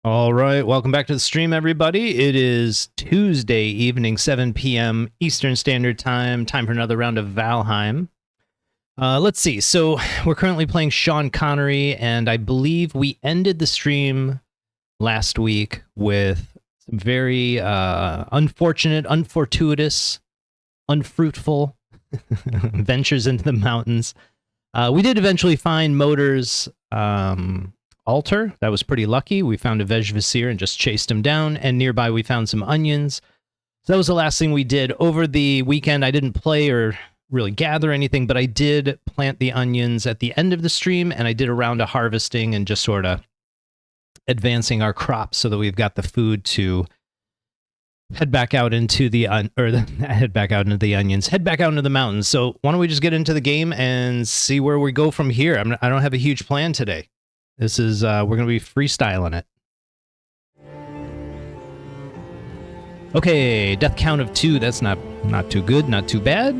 All right, welcome back to the stream, everybody. It is Tuesday evening, 7 p.m. Eastern Standard Time. Time for another round of Valheim. Let's see. So we're currently playing Sean Connery, and I believe we ended the stream last week with some very unfortunate, unfortuitous, unfruitful ventures into the mountains. We did eventually find Motor's altar. That was pretty lucky. We found a Vejvasir and just chased him down, and nearby we found some onions. So that was the last thing we did. Over the weekend, I didn't play or really gather anything, but I did plant the onions at the end of the stream, and I did a round of harvesting and just sort of advancing our crops so that we've got the food to head back out into the head back out into the onions, head back out into the mountains. So why don't we just get into the game and see where we go from here? I don't have a huge plan today. This is, we're going to be freestyling it. Okay, death count of 2. That's not too good, not too bad.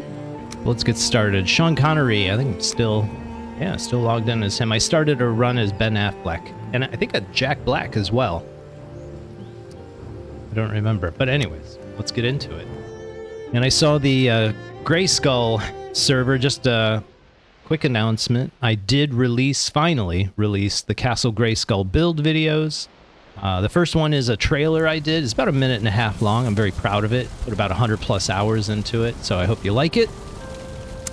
Let's get started. Sean Connery, I think still logged in as him. I started a run as Ben Affleck, and I think a Jack Black as well. I don't remember, but anyways, let's get into it. And I saw the Grayskull server, just quick announcement. I did finally release the Castle Grayskull build videos. The first one is a trailer I did. It's about a minute and a half long. I'm very proud of it. Put about 100 plus hours into it, so I hope you like it.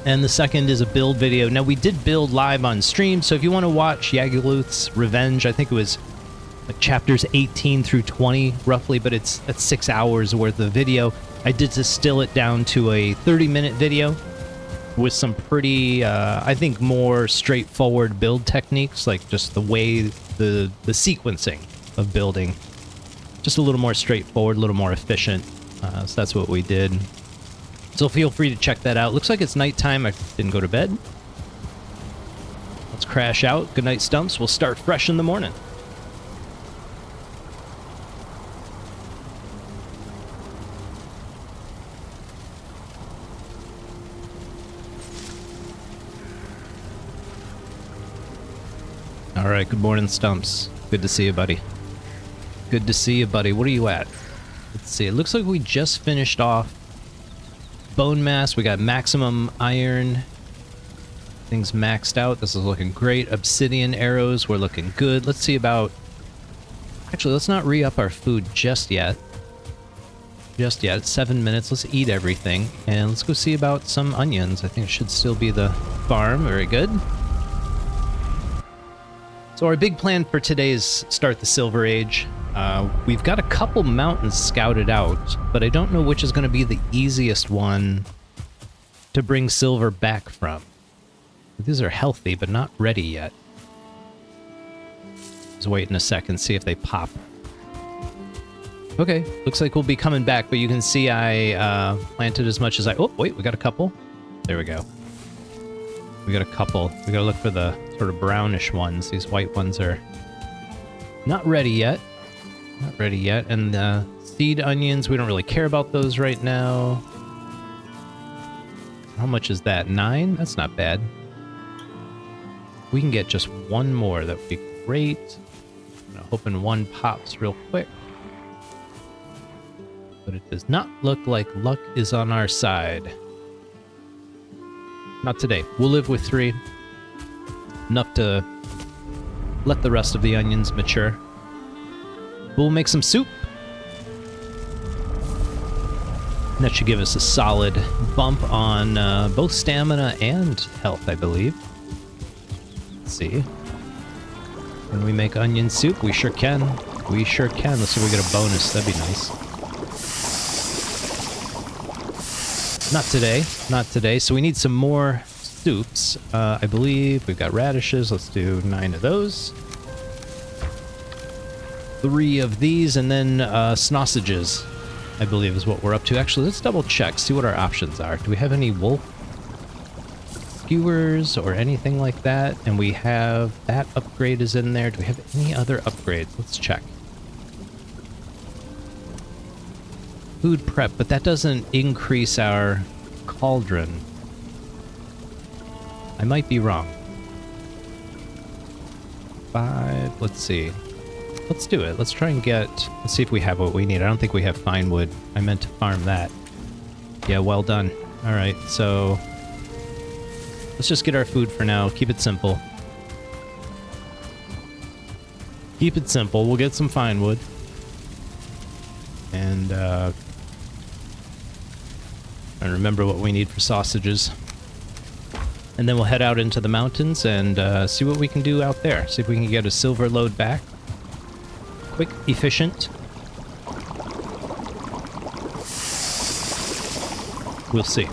And the second is a build video. Now, we did build live on stream, so if you want to watch Yagluth's Revenge, I think it was like chapters 18 through 20, roughly, but that's 6 hours worth of video. I did distill it down to a 30-minute video with some pretty, I think, more straightforward build techniques, like just the way the sequencing of building. Just a little more straightforward, a little more efficient. So that's what we did. So feel free to check that out. Looks like it's nighttime. I didn't go to bed. Let's crash out. Good night, Stumps. We'll start fresh in the morning. All right, good morning, Stumps. Good to see you, buddy. Good to see you, buddy. What are you at? Let's see. It looks like we just finished off bone mass. We got maximum iron. Things maxed out. This is looking great. Obsidian arrows. We're looking good. Let's see about... Actually, let's not re-up our food just yet. Just yet. It's 7 minutes. Let's eat everything. And let's go see about some onions. I think it should still be the farm. Very good. So our big plan for today is start the Silver Age. We've got a couple mountains scouted out, but I don't know which is going to be the easiest one to bring silver back from. These are healthy, but not ready yet. Just waiting a second, see if they pop. Okay, looks like we'll be coming back, but you can see I planted as much as I... Oh, wait, we got a couple. There we go. We got a couple. We gotta look for the sort of brownish ones. These white ones are not ready yet. Not ready yet. And the seed onions, we don't really care about those right now. How much is that? 9? That's not bad. We can get just one more. That would be great. I'm hoping one pops real quick. But it does not look like luck is on our side. Not today. We'll live with 3. Enough to let the rest of the onions mature. We'll make some soup. And that should give us a solid bump on both stamina and health, I believe. Let's see. Can we make onion soup? We sure can. We sure can. Let's see if we get a bonus. That'd be nice. Not today. Not today. So we need some more soups. I believe we've got radishes. Let's do 9 of those. 3 of these, and then sausages, I believe, is what we're up to. Actually, let's double check, see what our options are. Do we have any wolf skewers or anything like that? And we have that upgrade is in there. Do we have any other upgrades? Let's check. Food prep, but that doesn't increase our cauldron. I might be wrong. 5, let's see. let's do it. Let's try and let's see if we have what we need. I don't think we have fine wood. I meant to farm that. Yeah, well done. All right, so let's just get our food for now. Keep it simple. Keep it simple. We'll get some fine wood. And remember what we need for sausages. And then we'll head out into the mountains and see what we can do out there. See if we can get a silver load back. Quick, efficient. We'll see.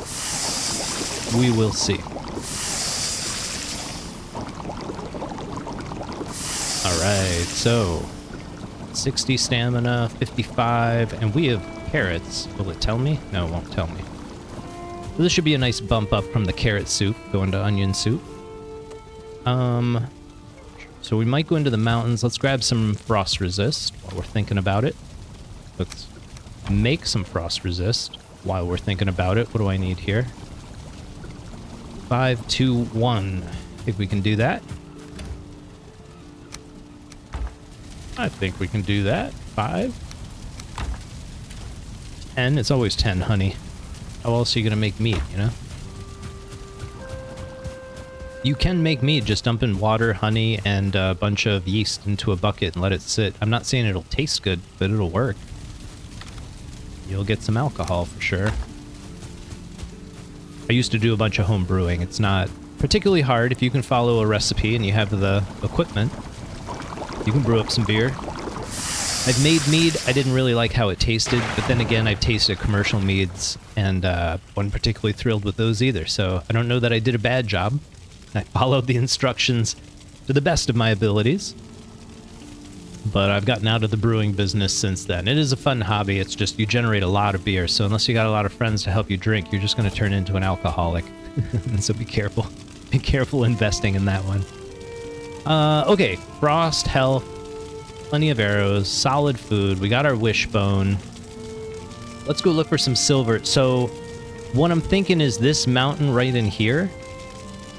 We will see. Alright, so 60 stamina, 55, and we have carrots. Will it tell me? No, it won't tell me. So this should be a nice bump up from the carrot soup, going to onion soup. So we might go into the mountains. Let's grab some frost resist while we're thinking about it. Let's make some frost resist while we're thinking about it. What do I need here? 5, 2, 1. I think we can do that. I think we can do that. 5. 10. It's always 10, honey. How else are you going to make meat, you know? You can make meat just dumping water, honey, and a bunch of yeast into a bucket and let it sit. I'm not saying it'll taste good, but it'll work. You'll get some alcohol for sure. I used to do a bunch of home brewing. It's not particularly hard if you can follow a recipe and you have the equipment. You can brew up some beer. I've made mead. I didn't really like how it tasted, but then again, I've tasted commercial meads and wasn't particularly thrilled with those either. So I don't know that I did a bad job. I followed the instructions to the best of my abilities. But I've gotten out of the brewing business since then. It is a fun hobby. It's just you generate a lot of beer. So unless you got a lot of friends to help you drink, you're just going to turn into an alcoholic. So be careful. Be careful investing in that one. Okay, frost, health, plenty of arrows, solid food. We got our wishbone. Let's go look for some silver. So what I'm thinking is this mountain right in here.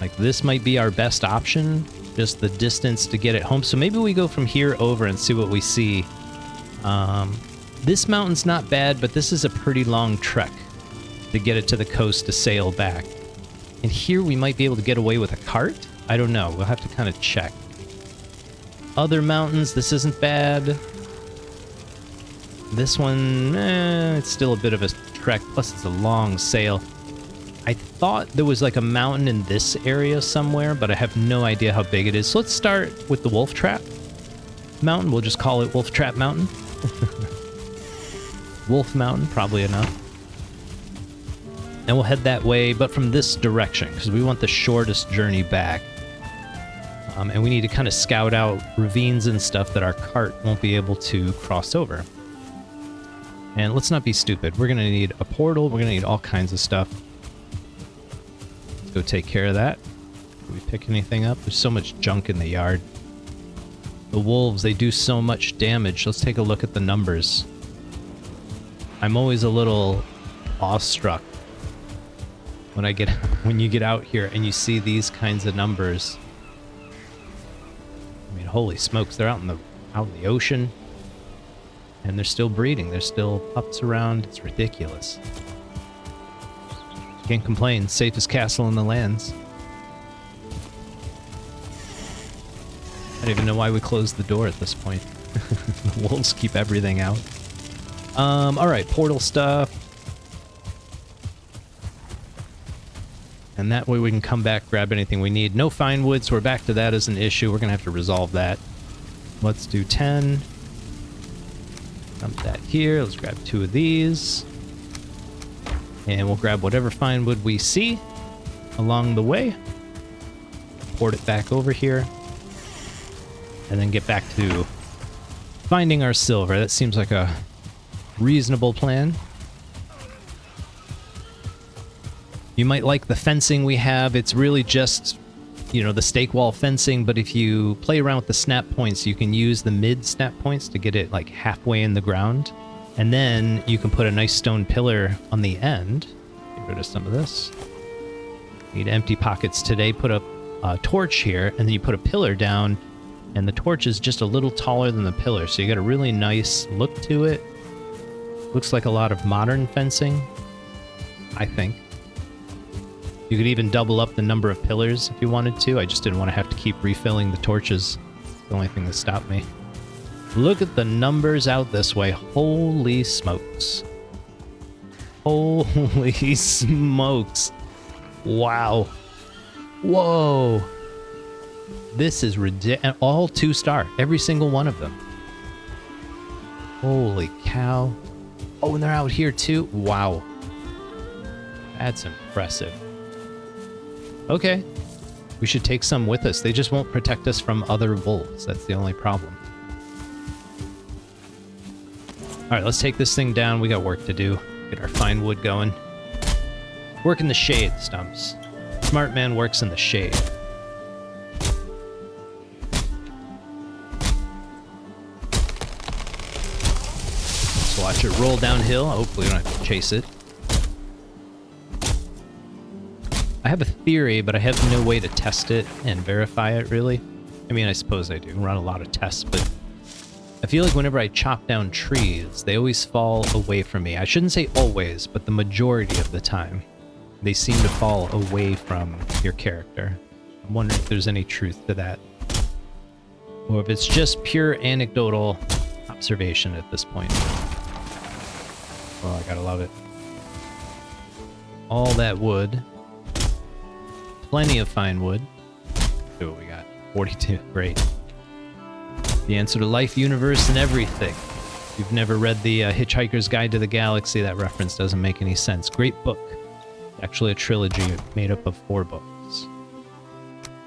Like this might be our best option. Just the distance to get it home. So maybe we go from here over and see what we see. This mountain's not bad, but this is a pretty long trek to get it to the coast to sail back. And here we might be able to get away with a cart. I don't know. We'll have to kind of check. Other mountains, this isn't bad. This one, it's still a bit of a trek. Plus, it's a long sail. I thought there was like a mountain in this area somewhere, but I have no idea how big it is. So let's start with the Wolf Trap Mountain. We'll just call it Wolf Trap Mountain. Wolf Mountain, probably enough. And we'll head that way, but from this direction, because we want the shortest journey back. And we need to kind of scout out ravines and stuff that our cart won't be able to cross over. And let's not be stupid. We're going to need a portal. We're going to need all kinds of stuff. Let's go take care of that. Did we pick anything up? There's so much junk in the yard. The wolves, they do so much damage. Let's take a look at the numbers. I'm always a little awestruck when you get out here and you see these kinds of numbers. I mean, holy smokes, they're out in the ocean, and they're still breeding. There's still pups around. It's ridiculous. Can't complain. Safest castle in the lands. I don't even know why we closed the door at this point. The wolves keep everything out. All right, portal stuff. And that way we can come back, grab anything we need. No fine wood, so we're back to that as an issue. We're going to have to resolve that. Let's do 10. Dump that here. Let's grab 2 of these. And we'll grab whatever fine wood we see along the way. Port it back over here. And then get back to finding our silver. That seems like a reasonable plan. You might like the fencing we have. It's really just, you know, the stake wall fencing, but if you play around with the snap points, you can use the mid snap points to get it like halfway in the ground. And then you can put a nice stone pillar on the end. Get rid of some of this. Need empty pockets today. Put up a torch here, and then you put a pillar down, And the torch is just a little taller than the pillar, so you got a really nice look to it. Looks like a lot of modern fencing, I think. You could even double up the number of pillars if you wanted to. I just didn't want to have to keep refilling the torches. The only thing that stopped me. Look at the numbers out this way. Holy smokes. Holy smokes. Wow. Whoa. This is ridiculous. All 2-star. Every single one of them. Holy cow. Oh, and they're out here too? Wow. That's impressive. Okay. We should take some with us. They just won't protect us from other wolves. That's the only problem. Alright, let's take this thing down. We got work to do. Get our fine wood going. Work in the shade, Stumps. Smart man works in the shade. Let's watch it roll downhill. Hopefully we don't have to chase it. I have a theory, but I have no way to test it and verify it, really. I mean, I suppose I do run a lot of tests, but I feel like whenever I chop down trees, they always fall away from me. I shouldn't say always, but the majority of the time, they seem to fall away from your character. I'm wondering if there's any truth to that. Or if it's just pure anecdotal observation at this point. Oh, I gotta love it. All that wood. Plenty of fine wood. See what we got. 42. Great. The answer to life, universe, and everything. If you've never read the Hitchhiker's Guide to the Galaxy, that reference doesn't make any sense. Great book. Actually a trilogy made up of 4 books.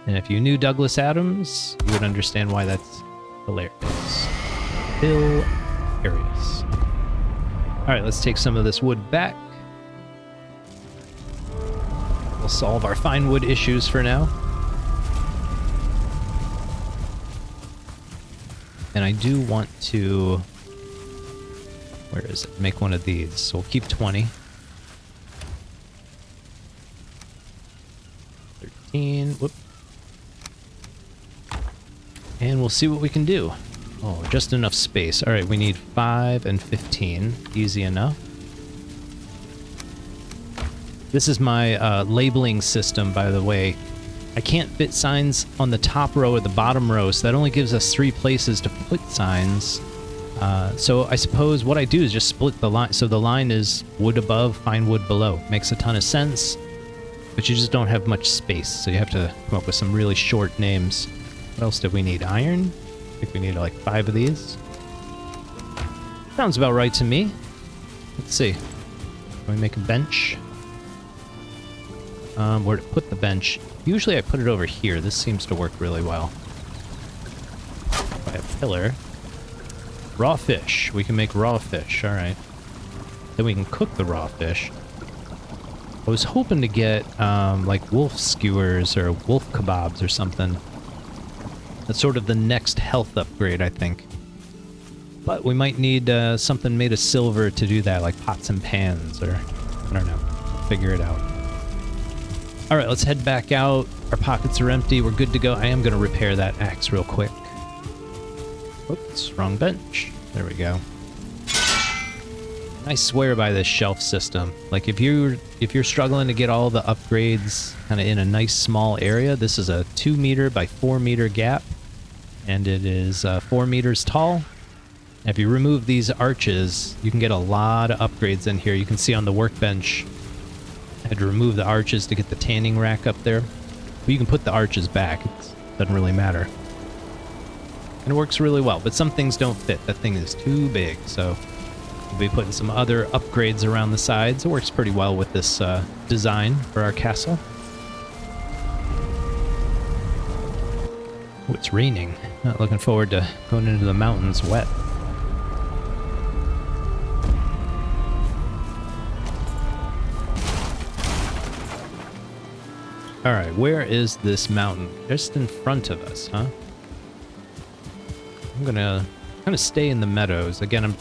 And if you knew Douglas Adams, you would understand why that's hilarious. Hilarious. Alright, let's take some of this wood back. We'll solve our fine wood issues for now. And I do want to... Where is it? Make one of these. So we'll keep 20. 13. Whoop. And we'll see what we can do. Oh, just enough space. Alright, we need 5 and 15. Easy enough. This is my labeling system, by the way. I can't fit signs on the top row or the bottom row, so that only gives us 3 places to put signs. So I suppose what I do is just split the line. So the line is wood above, fine wood below. Makes a ton of sense, but you just don't have much space, so you have to come up with some really short names. What else did we need? Iron? I think we need like 5 of these. Sounds about right to me. Let's see. Can we make a bench? Where to put the bench? Usually I put it over here. This seems to work really well. By a pillar. Raw fish. We can make raw fish. Alright. Then we can cook the raw fish. I was hoping to get, like wolf skewers or wolf kebabs or something. That's sort of the next health upgrade, I think. But we might need something made of silver to do that, like pots and pans, or I don't know. Figure it out. Alright, let's head back out. Our pockets are empty. We're good to go. I am going to repair that axe real quick. Oops, wrong bench. There we go. I swear by this shelf system. Like, if you're struggling to get all the upgrades kind of in a nice small area, this is a 2 meter by 4 meter gap. And it is 4 meters tall. If you remove these arches, you can get a lot of upgrades in here. You can see on the workbench, I had to remove the arches to get the tanning rack up there. But you can put the arches back. It doesn't really matter. And it works really well, but some things don't fit. That thing is too big, so we'll be putting some other upgrades around the sides. It works pretty well with this design for our castle. Oh, it's raining. Not looking forward to going into the mountains wet. Alright, where is this mountain? Just in front of us, huh? I'm gonna kind of stay in the meadows. Again, I'm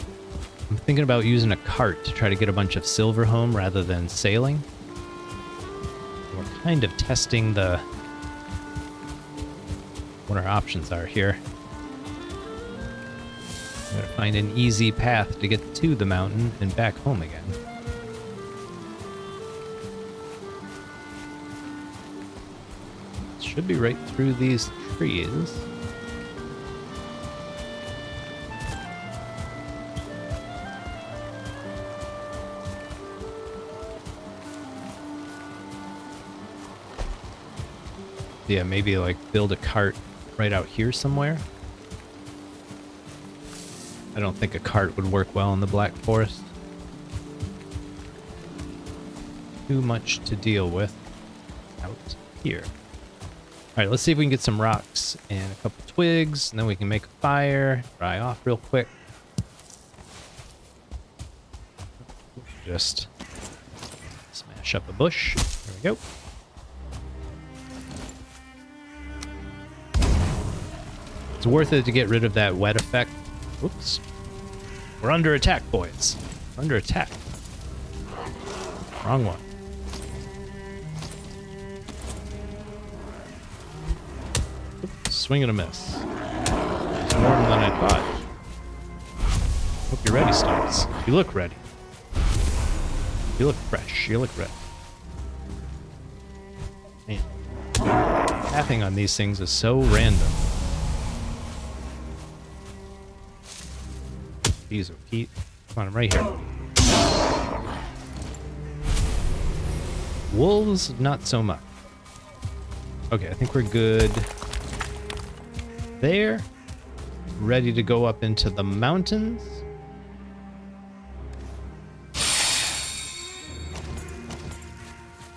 thinking about using a cart to try to get a bunch of silver home rather than sailing. We're kind of testing what our options are here. Gotta find an easy path to get to the mountain and back home again. Should be right through these trees. Yeah, maybe like build a cart right out here somewhere. I don't think a cart would work well in the Black Forest. Too much to deal with out here. Alright, let's see if we can get some rocks and a couple twigs, and then we can make a fire, dry off real quick. Just smash up a bush. There we go. It's worth it to get rid of that wet effect. Whoops. We're under attack, boys. We're under attack. Wrong one. Oops, swing and a miss. It's more than I thought. Hope you're ready, Stumps. You look ready. You look fresh. You look ready. Man. Tapping on these things is so random. These are Pete. Come on, I'm right here. Wolves, not so much. Okay, I think we're good there. Ready to go up into the mountains.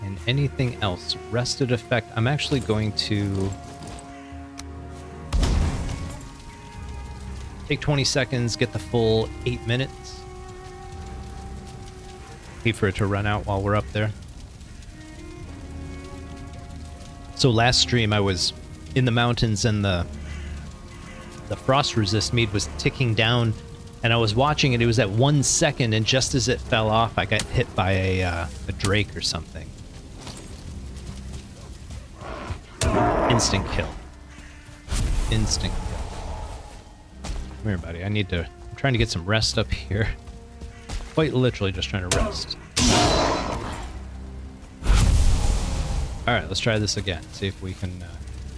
And anything else? Rested effect. I'm actually going to take 20 seconds, get the full 8 minutes. Wait for it to run out while we're up there. So last stream I was in the mountains and the frost resist mead was ticking down, and I was watching it. It was at 1 second, and just as it fell off, I got hit by a drake or something. Instant kill. Instant kill. Come here, buddy. I'm trying to get some rest up here. Quite literally just trying to rest. Alright, let's try this again. See if we can...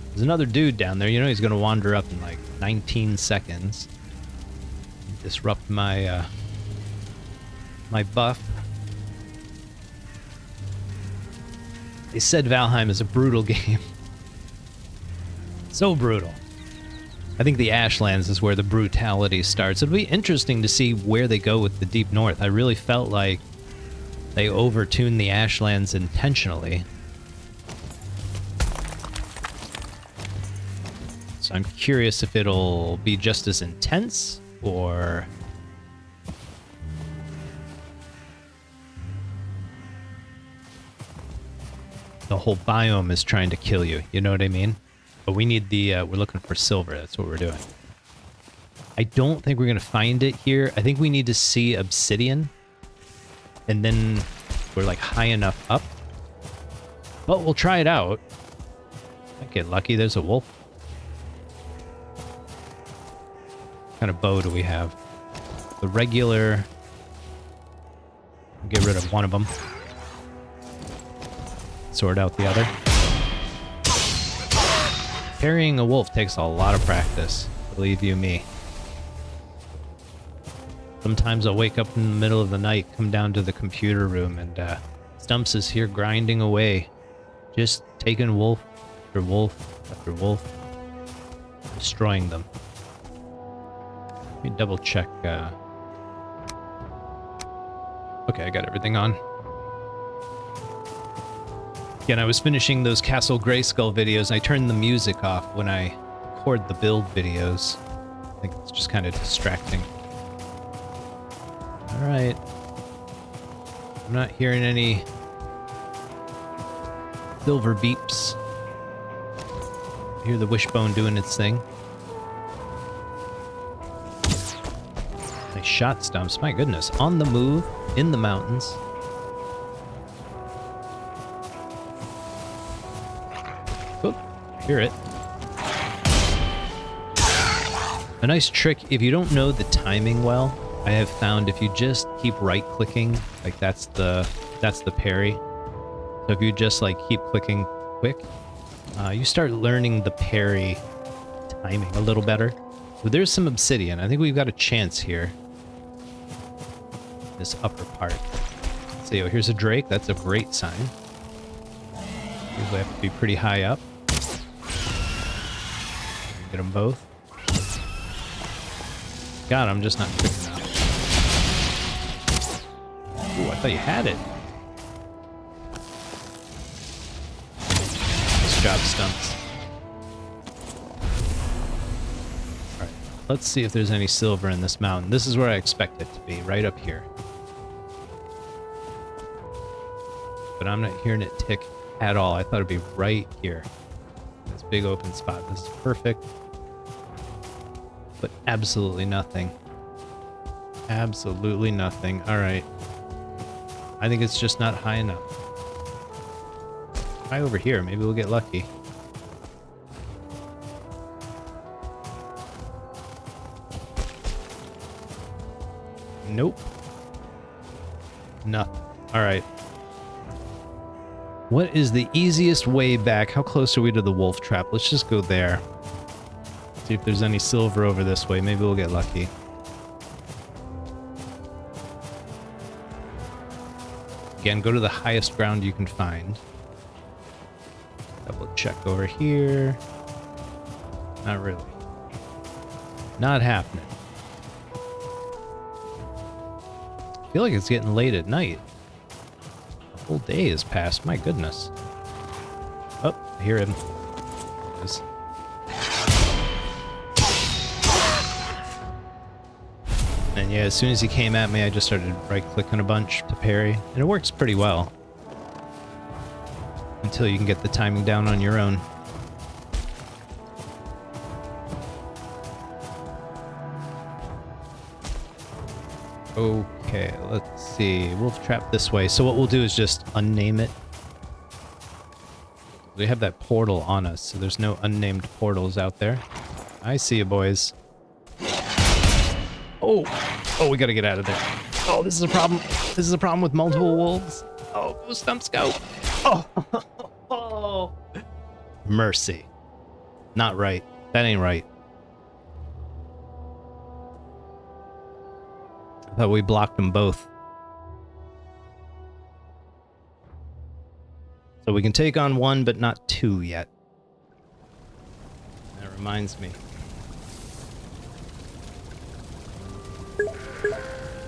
There's another dude down there. You know he's going to wander up in like 19 seconds. Disrupt my, my buff. They said Valheim is a brutal game. So brutal. I think the Ashlands is where the brutality starts. It'll be interesting to see where they go with the Deep North. I really felt like they overtuned the Ashlands intentionally. So I'm curious if it'll be just as intense, or... the whole biome is trying to kill you, you know what I mean? But we need the, we're looking for silver, that's what we're doing. I don't think we're going to find it here. I think we need to see obsidian. And then we're like high enough up. But we'll try it out. Might get lucky, there's a wolf. What kind of bow do we have? The regular... I'll get rid of one of them. Sort out the other. Carrying a wolf takes a lot of practice, believe you me. Sometimes I'll wake up in the middle of the night, come down to the computer room, and Stumps is here grinding away. Just taking wolf after wolf after wolf. Destroying them. Let me double check. Okay, I got everything on. Again, I was finishing those Castle Grayskull videos, and I turned the music off when I record the build videos. I think it's just kind of distracting. Alright. I'm not hearing any silver beeps. I hear the wishbone doing its thing. Nice shot, Stumps. My goodness. On the move, in the mountains. Hear it. A nice trick, if you don't know the timing well, I have found if you just keep right-clicking, like that's the parry. So if you just like keep clicking quick, you start learning the parry timing a little better. So there's some obsidian. I think we've got a chance here. This upper part. See, oh, here's a drake. That's a great sign. Usually have to be pretty high up. Get them both. God, I'm just not quick enough. Ooh, I thought you had it. Nice job, Stumps. Alright, let's see if there's any silver in this mountain. This is where I expect it to be, right up here. But I'm not hearing it tick at all. I thought it'd be right here. This big open spot. This is perfect. But absolutely nothing. Absolutely nothing. Alright. I think it's just not high enough. Try over here. Maybe we'll get lucky. Nope. Nothing. Alright. What is the easiest way back? How close are we to the wolf trap? Let's just go there. See if there's any silver over this way. Maybe we'll get lucky. Again, go to the highest ground you can find. Double check over here. Not really. Not happening. I feel like it's getting late at night. The whole day has passed. My goodness. Oh, I hear him. There's... And yeah, as soon as he came at me, I just started right-clicking a bunch to parry. And it works pretty well. Until you can get the timing down on your own. Okay, let's see. Wolf trap this way. So what we'll do is just unname it. We have that portal on us, so there's no unnamed portals out there. I see you, boys. Oh, we gotta get out of there. Oh, this is a problem. This is a problem with multiple wolves. Oh, go Stumps, go. Oh. Mercy. Not right. That ain't right. I thought we blocked them both. So we can take on one, but not two yet. That reminds me.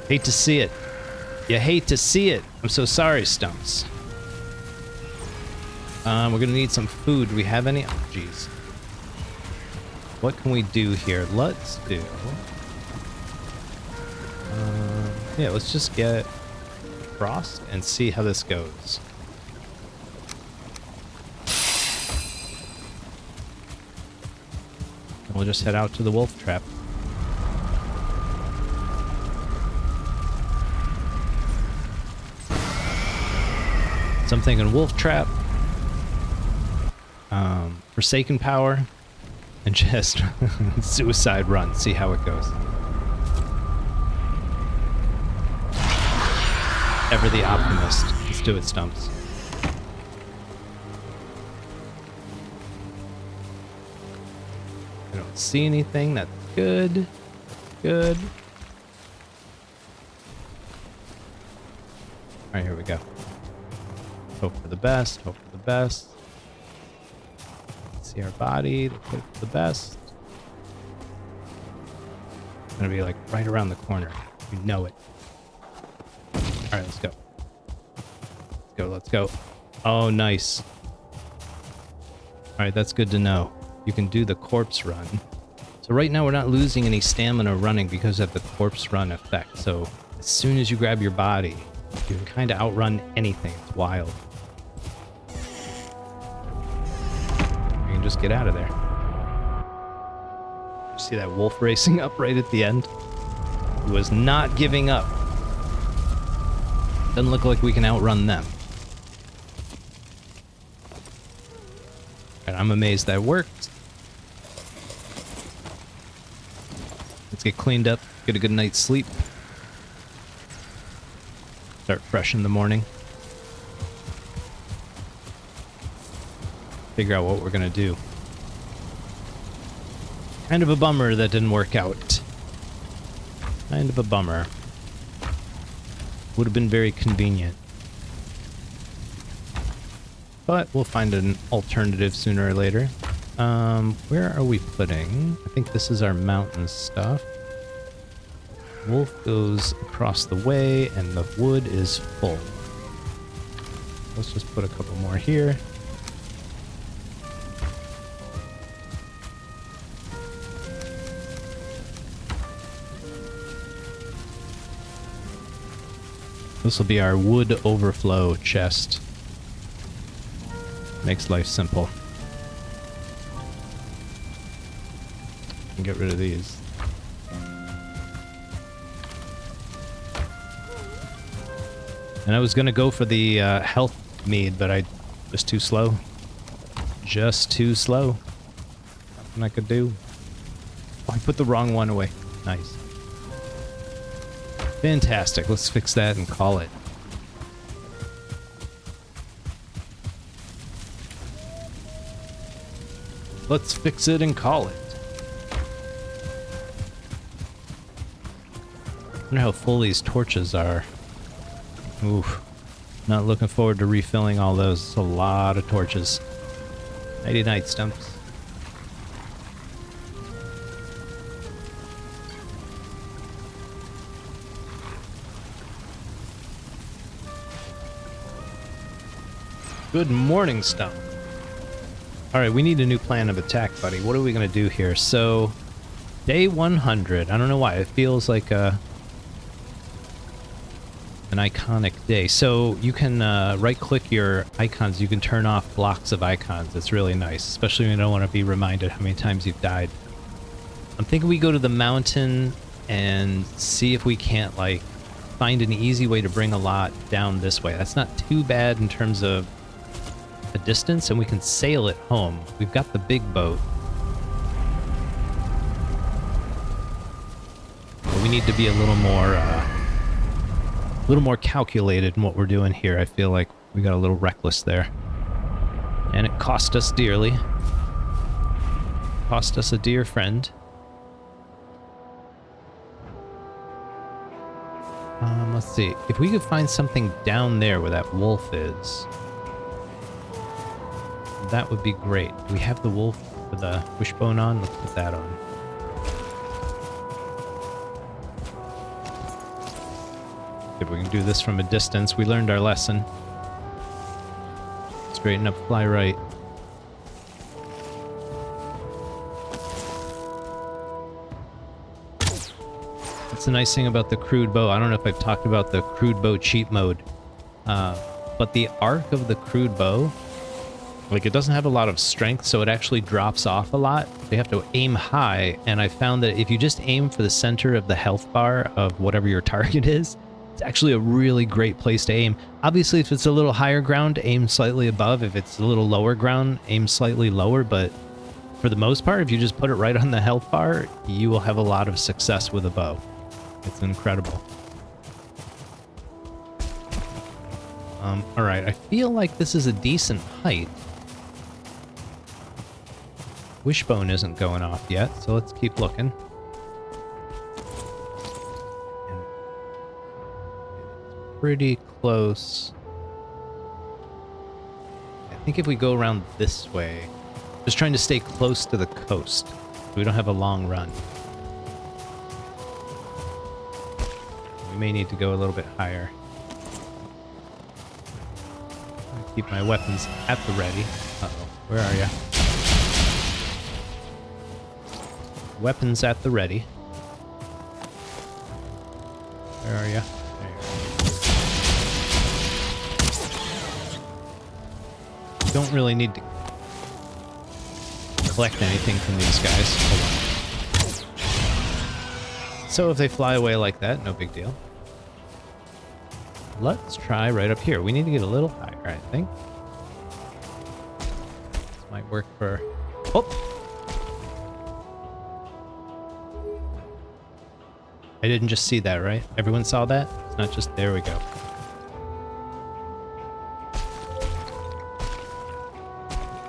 Hate to see it. You hate to see it. I'm so sorry, Stumps. We're gonna need some food. Do we have any? Oh, jeez. What can we do here? Let's do... yeah, let's just get frost and see how this goes. And we'll just head out to the wolf trap. So I'm thinking wolf trap, forsaken power, and just suicide run. See how it goes. Ever the optimist. Let's do it, Stumps. I don't see anything. That's good. Good. Alright, here we go. Hope for the best. Hope for the best. See our body. Let's hope for the best. It's gonna be like right around the corner. You know it. Alright, let's go. Let's go, let's go. Oh, nice. Alright, that's good to know. You can do the corpse run. So right now we're not losing any stamina running because of the corpse run effect. So as soon as you grab your body, you can kind of outrun anything. It's wild. You can just get out of there. You see that wolf racing up right at the end? He was not giving up. Doesn't look like we can outrun them. And I'm amazed that worked. get cleaned up, get a good night's sleep. Start fresh in the morning. Figure out what we're gonna do. Kind of a bummer that didn't work out. Kind of a bummer. Would have been very convenient. But we'll find an alternative sooner or later. Where are we putting? I think this is our mountain stuff. Wolf goes across the way, and the wood is full. Let's just put a couple more here. This will be our wood overflow chest. Makes life simple. And get rid of these. And I was gonna go for the health mead, but I just too slow. Just too slow. Nothing I could do. Oh, I put the wrong one away. Nice. Fantastic. Let's fix that and call it. Let's fix it and call it. I wonder how full these torches are. Oof. Not looking forward to refilling all those. It's a lot of torches. Nighty night, Stumps. Good morning, Stump. Alright, we need a new plan of attack, buddy. What are we going to do here? So, day 100. I don't know why. It feels like an iconic day. So, you can right-click your icons. You can turn off blocks of icons. It's really nice, especially when you don't want to be reminded how many times you've died. I'm thinking we go to the mountain and see if we can't, like, find an easy way to bring a lot down this way. That's not too bad in terms of a distance, and we can sail it home. We've got the big boat. But we need to be a little more calculated in what we're doing here. I feel like we got a little reckless there. And it cost us dearly. Cost us a dear friend. Let's see. If we could find something down there where that wolf is, that would be great. Do we have the wolf with the wishbone on? Let's put that on. If we can do this from a distance, we learned our lesson. Straighten up, fly right. That's the nice thing about the crude bow. I don't know if I've talked about the crude bow cheat mode, but the arc of the crude bow, like, it doesn't have a lot of strength, so it actually drops off a lot. You have to aim high, and I found that if you just aim for the center of the health bar of whatever your target is, it's actually a really great place to aim. Obviously, if it's a little higher ground, aim slightly above. If it's a little lower ground, aim slightly lower, but for the most part, if you just put it right on the health bar, you will have a lot of success with a bow. It's incredible. Alright, I feel like this is a decent height. Wishbone isn't going off yet, so let's keep looking. And it's pretty close. I think if we go around this way, just trying to stay close to the coast, so we don't have a long run. We may need to go a little bit higher. I'll keep my weapons at the ready. Uh-oh, where are you? Weapons at the ready. Where are you? There you are. Don't really need to collect anything from these guys. Hold on. So if they fly away like that, no big deal. Let's try right up here. We need to get a little higher, I think. This might work for... Oh! I didn't just see that, right? Everyone saw that? It's not just... There we go.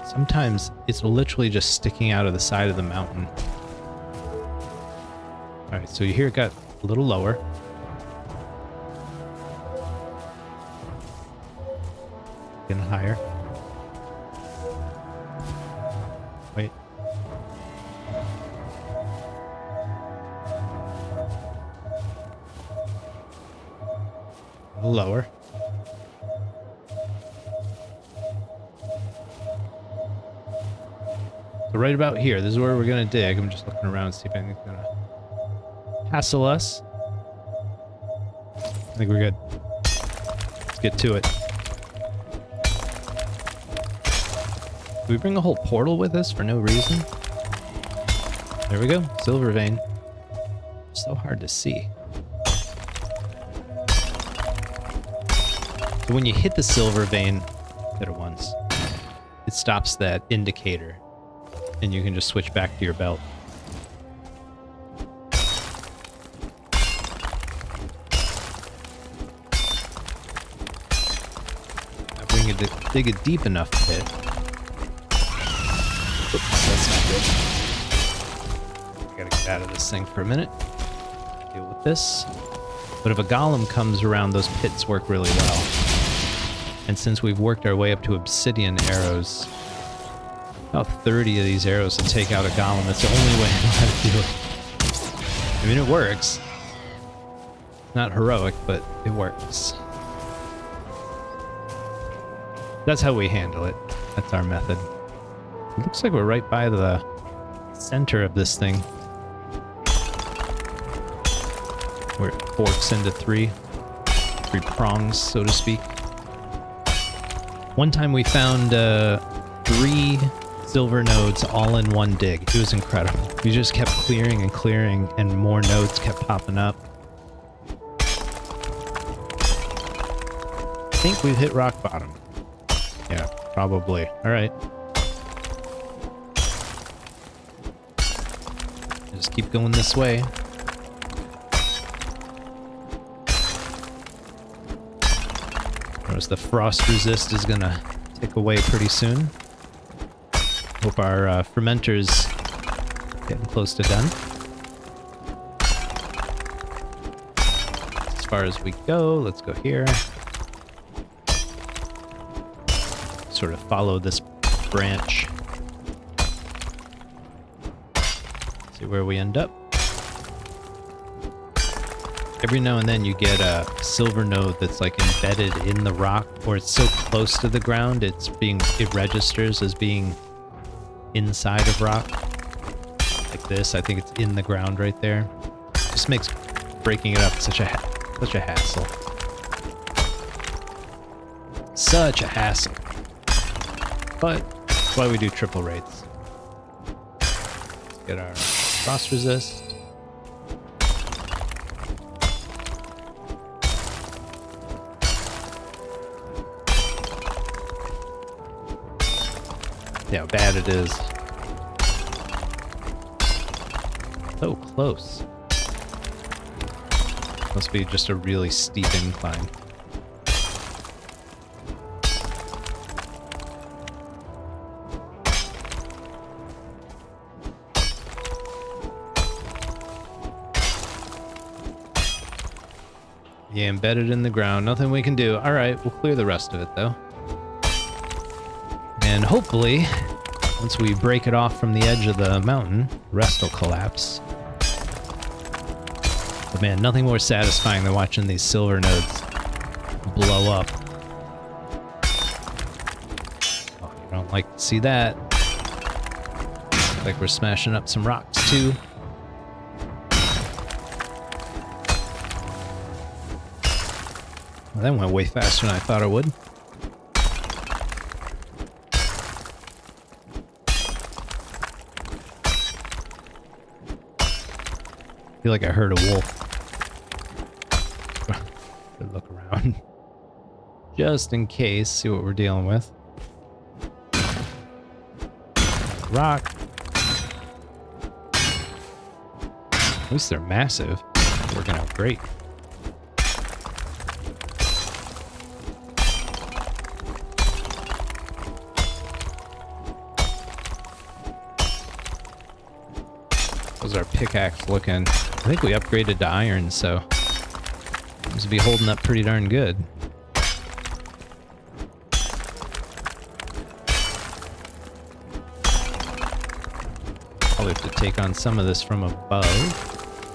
Sometimes it's literally just sticking out of the side of the mountain. Alright, so here it got a little lower. Getting higher. Wait. A little lower. So right about here, this is where we're gonna dig. I'm just looking around to see if anything's gonna hassle us. I think we're good. Let's get to it. Did we bring a whole portal with us for no reason? There we go. Silver vein. So hard to see. So when you hit the silver vein, hit it once, it stops that indicator. And you can just switch back to your belt. Now bring it to dig a deep enough pit. Oops, that's not good. I gotta get out of this thing for a minute. Deal with this. But if a golem comes around, those pits work really well. And since we've worked our way up to obsidian arrows, about 30 of these arrows to take out a golem. That's the only way I know how to do it. I mean, it works. Not heroic, but it works. That's how we handle it. That's our method. It looks like we're right by the center of this thing, where it forks into three prongs, so to speak. One time we found 3 silver nodes all in one dig. It was incredible. We just kept clearing and clearing, and more nodes kept popping up. I think we've hit rock bottom. Yeah, probably. All right. Just keep going this way. Notice the frost resist is gonna tick away pretty soon. Hope our fermenter's getting close to done. As far as we go, let's go here. Sort of follow this branch. See where we end up. Every now and then you get a silver node that's like embedded in the rock, or it's so close to the ground it registers as being inside of rock. Like this, I think it's in the ground right there. Just makes breaking it up such a hassle. Such a hassle. But that's why we do triple rates. Get our frost resist. See how bad it is. So close. Must be just a really steep incline. Yeah, embedded in the ground. Nothing we can do. Alright, we'll clear the rest of it though. And hopefully, once we break it off from the edge of the mountain, the rest will collapse. But man, nothing more satisfying than watching these silver nodes blow up. Oh, you don't like to see that. Looks like we're smashing up some rocks too. Well, that went way faster than I thought it would. I feel like I heard a wolf. Good look around. Just in case, see what we're dealing with. Rock. At least they're massive. Working out great. How's our pickaxe looking? I think we upgraded to iron, so seems to be holding up pretty darn good. Probably have to take on some of this from above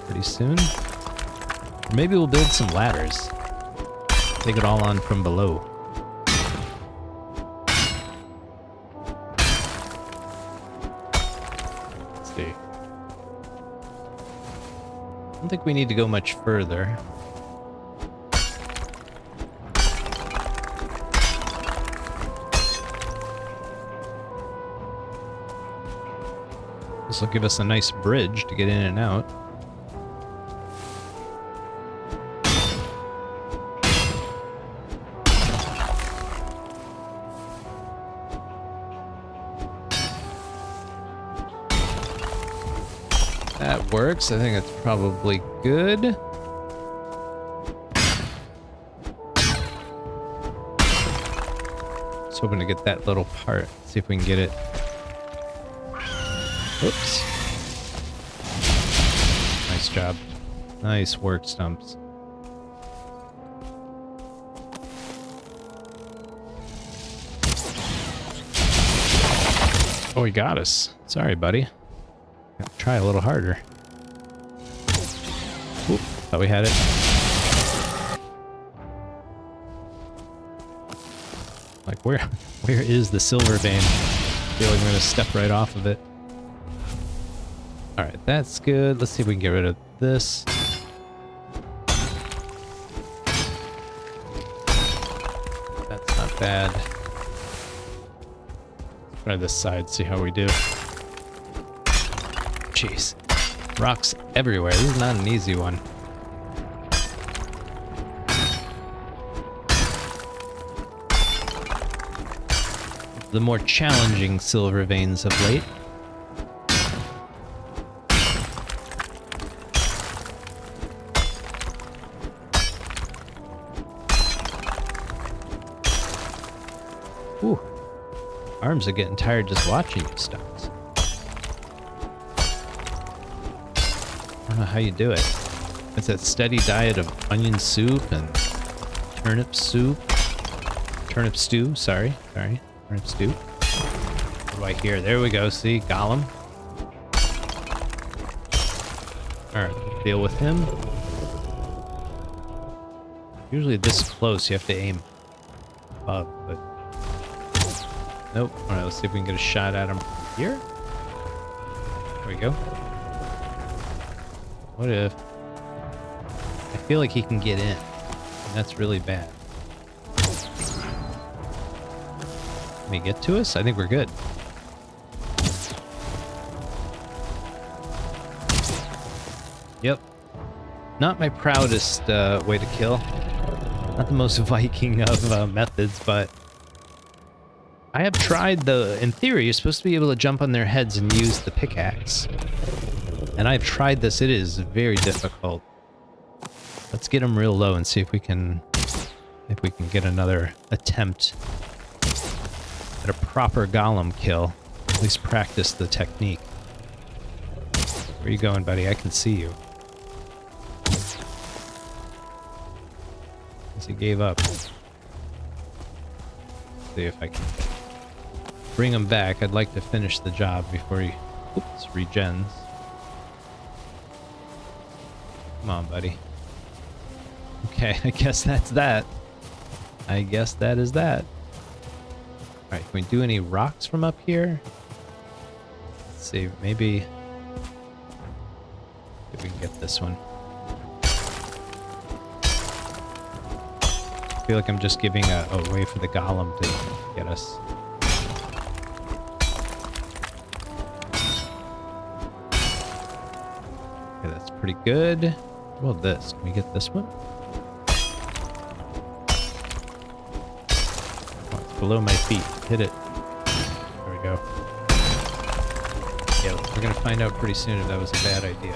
pretty soon. Or maybe we'll build some ladders. Take it all on from below. Let's see. I don't think we need to go much further. This will give us a nice bridge to get in and out. That works. I think that's probably good. Just hoping to get that little part. See if we can get it. Oops. Nice job. Nice work, Stumps. Oh, he got us. Sorry, buddy. Gotta try a little harder. Oop, thought we had it. Like, where is the silver vein? I feel like I'm gonna step right off of it. Alright, that's good. Let's see if we can get rid of this. That's not bad. Let's try this side, see how we do. Jeez. Rocks everywhere. This is not an easy one. The more challenging silver veins of late. Ooh. Arms are getting tired just watching you, Stumps. I don't know how you do it. It's that steady diet of onion soup and turnip soup. Turnip stew, sorry. Turnip stew. What do I hear? There we go, see? Golem. Alright, deal with him. Usually this close you have to aim above, but... Nope. Alright, let's see if we can get a shot at him here. There we go. What if... I feel like he can get in. And that's really bad. Can he get to us? I think we're good. Yep. Not my proudest way to kill. Not the most Viking of methods, but... I have tried in theory, you're supposed to be able to jump on their heads and use the pickaxe. And I've tried this, it is very difficult. Let's get them real low and see if we can get another attempt at a proper golem kill. At least practice the technique. Where are you going, buddy? I can see you. Guess he gave up. See if I can bring him back. I'd like to finish the job before he regens. Come on, buddy. Okay, I guess that's that. I guess that is that. Alright, can we do any rocks from up here? Let's see, maybe... If we can get this one. I feel like I'm just giving a way for the golem to get us. Okay, that's pretty good. What about this? Can we get this one? Oh, it's below my feet. Hit it. There we go. Yeah, we're gonna find out pretty soon if that was a bad idea.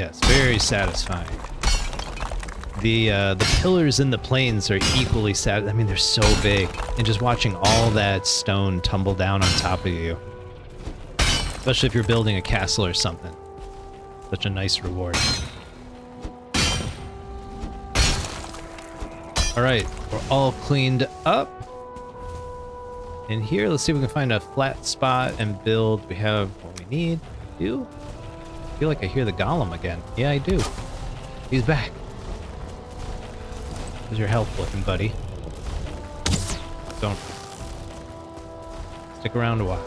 Yes, very satisfying. The pillars in the plains are equally sad. I mean, they're so big, and just watching all that stone tumble down on top of you, especially if you're building a castle or something. Such a nice reward. All right, we're all cleaned up. In here, let's see if we can find a flat spot and build. We have what we need. Do? I feel like I hear the golem again. Yeah, I do. He's back. How's your health looking, buddy? Don't stick around a while.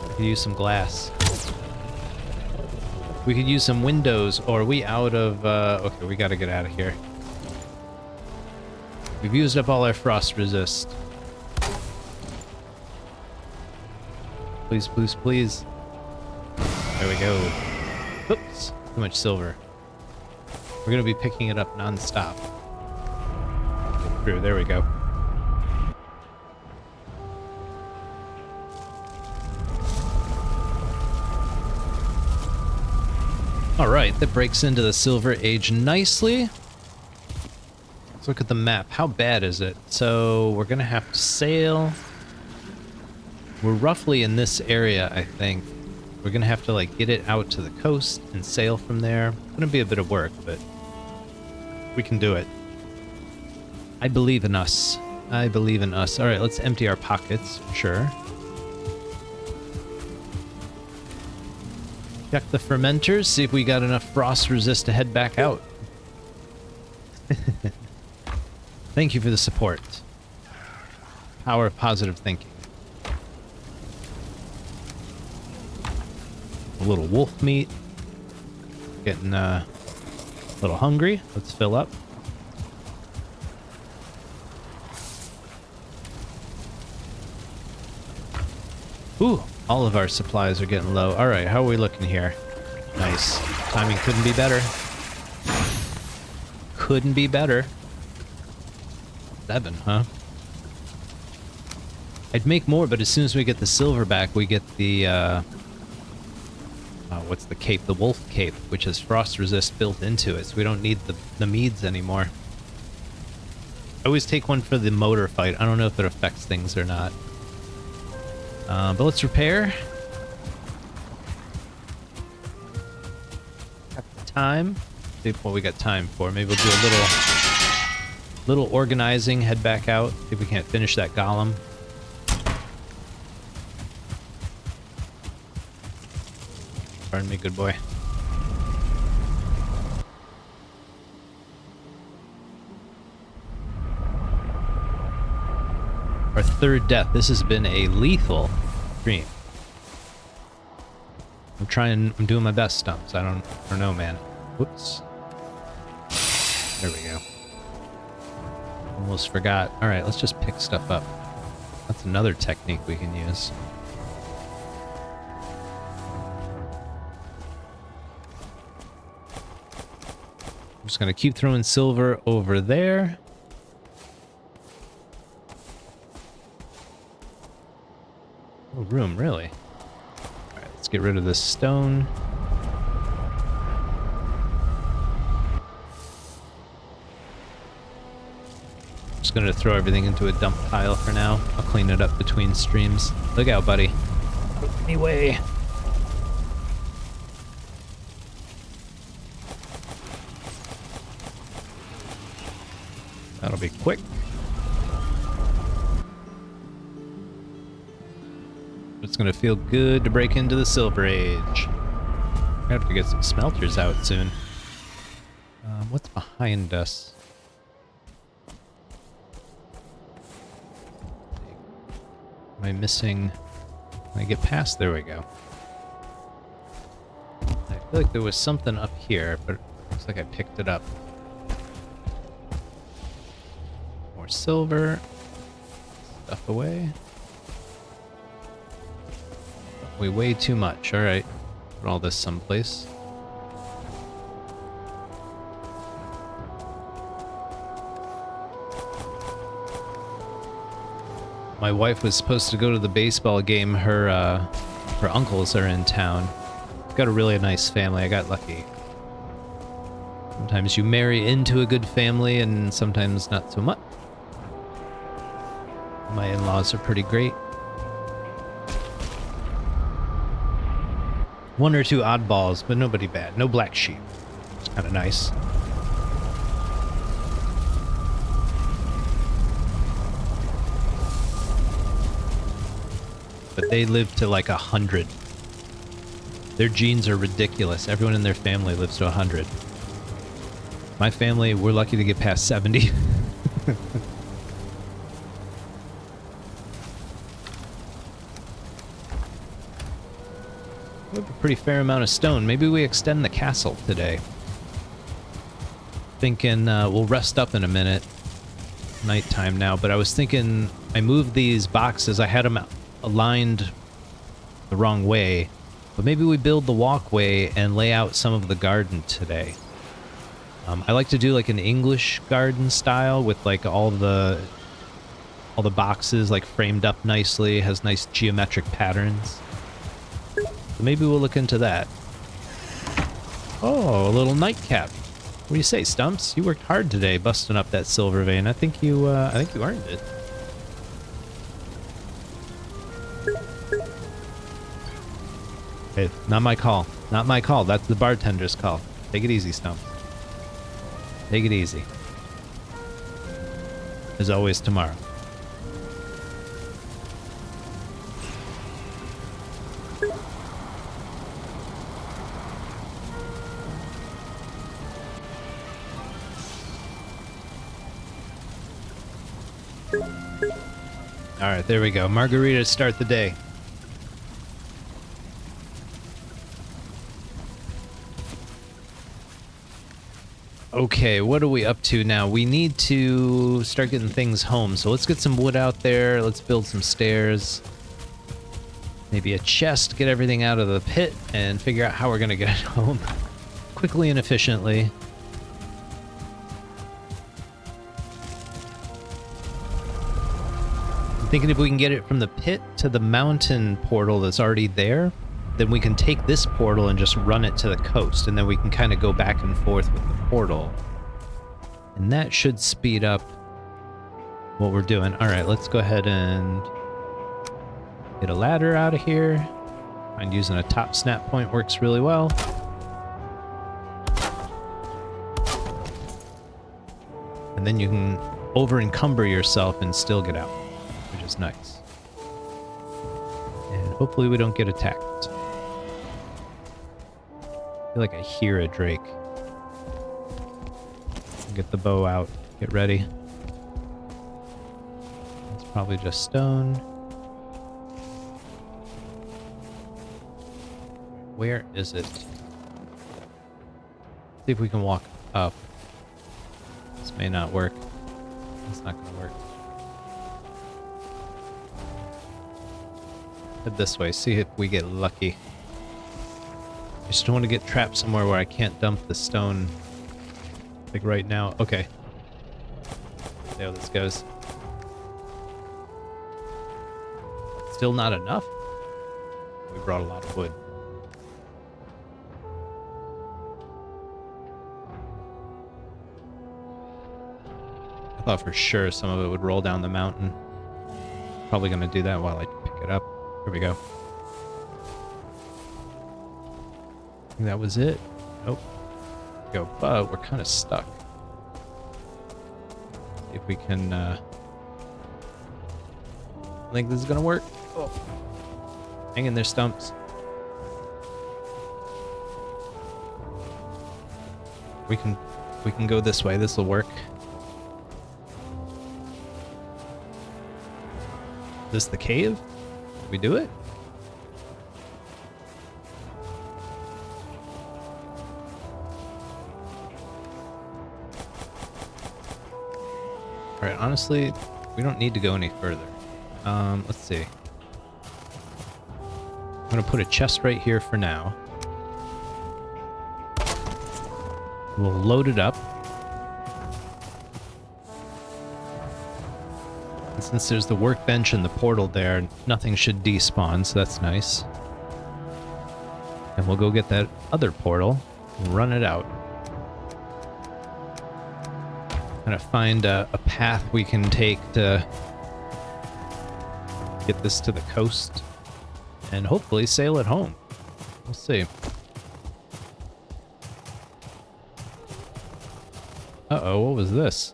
We could use some glass. We could use some windows, or are we out of... okay, we gotta get out of here. We've used up all our frost resist. Please, please, please. There we go. Oops, too much silver. We're gonna be picking it up non-stop. Get through, there we go. Alright, that breaks into the Silver Age nicely. Let's look at the map. How bad is it? So, we're gonna have to sail. We're roughly in this area, I think. We're gonna have to, like, get it out to the coast and sail from there. It's gonna be a bit of work, but we can do it. I believe in us. I believe in us. Alright, let's empty our pockets, sure. Check the fermenters, see if we got enough frost resist to head back out. Thank you for the support. Power of positive thinking. A little wolf meat. Getting a little hungry. Let's fill up. Ooh, all of our supplies are getting low. All right, how are we looking here? Nice. Timing couldn't be better. Couldn't be better. 7, huh? I'd make more, but as soon as we get the silver back, we get the, what's the cape? The wolf cape, which has frost resist built into it, so we don't need the meads anymore. I always take one for the motor fight. I don't know if it affects things or not. But let's repair. Got the time. See what we got time for. Maybe we'll do a little organizing, head back out. See if we can't finish that golem. Pardon me, good boy. Our third death. This has been a lethal stream. I'm doing my best, Stumps. I don't know, man. Whoops. There we go. Almost forgot. All right, let's just pick stuff up. That's another technique we can use. I'm just gonna keep throwing silver over there. No room, really. All right, let's get rid of this stone. Just gonna throw everything into a dump pile for now. I'll clean it up between streams. Look out, buddy. Anyway. That'll be quick. It's gonna feel good to break into the Silver Age. I have to get some smelters out soon. What's behind us? Am I missing? Can I get past? There we go. I feel like there was something up here, but it looks like I picked it up. More silver. Stuff away. We weigh too much. All right. Put all this someplace. My wife was supposed to go to the baseball game. Her uncles are in town. got a really nice family. I got lucky. Sometimes you marry into a good family and sometimes not so much. My in-laws are pretty great. One or two oddballs, but nobody bad. No black sheep. It's kind of nice. But they live to like 100. Their genes are ridiculous. Everyone in their family lives to 100. My family, we're lucky to get past 70. We have a pretty fair amount of stone. Maybe we extend the castle today. Thinking we'll rest up in a minute. Nighttime now, but I was thinking I moved these boxes. I had them aligned the wrong way, but maybe we build the walkway and lay out some of the garden today. I like to do like an English garden style with like all the boxes like framed up nicely, has nice geometric patterns. So maybe we'll look into that. Oh, a little nightcap. What do you say, Stumps? You worked hard today busting up that silver vein. I think you earned it. Hey, not my call. Not my call. That's the bartender's call. Take it easy, Stump. Take it easy. As always, tomorrow. All right, there we go. Margarita, start the day. Okay, what are we up to now? We need to start getting things home. So let's get some wood out there. Let's build some stairs. Maybe a chest, get everything out of the pit, and figure out how we're going to get it home quickly and efficiently. I'm thinking if we can get it from the pit to the mountain portal that's already there, then we can take this portal and just run it to the coast, and then we can kind of go back and forth with the portal. And that should speed up what we're doing. All right, let's go ahead and get a ladder out of here. Find using a top snap point works really well. And then you can over encumber yourself and still get out, which is nice. And hopefully we don't get attacked. I feel like I hear a drake. Get the bow out. Get ready. It's probably just stone. Where is it? See if we can walk up. This may not work. It's not going to work. Head this way. See if we get lucky. I just don't want to get trapped somewhere where I can't dump the stone. Like right now. Okay. See how this goes. Still not enough? We brought a lot of wood. I thought for sure some of it would roll down the mountain. Probably going to do that while I pick it up. Here we go. I think that was it. Nope. Go, but we're kind of stuck. See if we can, I think this is going to work. Oh. Hang in there, Stumps. We can go this way. This will work. Is this the cave? Did we do it? Alright, honestly, we don't need to go any further. Let's see. I'm gonna put a chest right here for now. We'll load it up. And since there's the workbench and the portal there, nothing should despawn, so that's nice. And we'll go get that other portal and run it out. Kind of find a path we can take to get this to the coast and hopefully sail it home. We'll see. Uh-oh, what was this?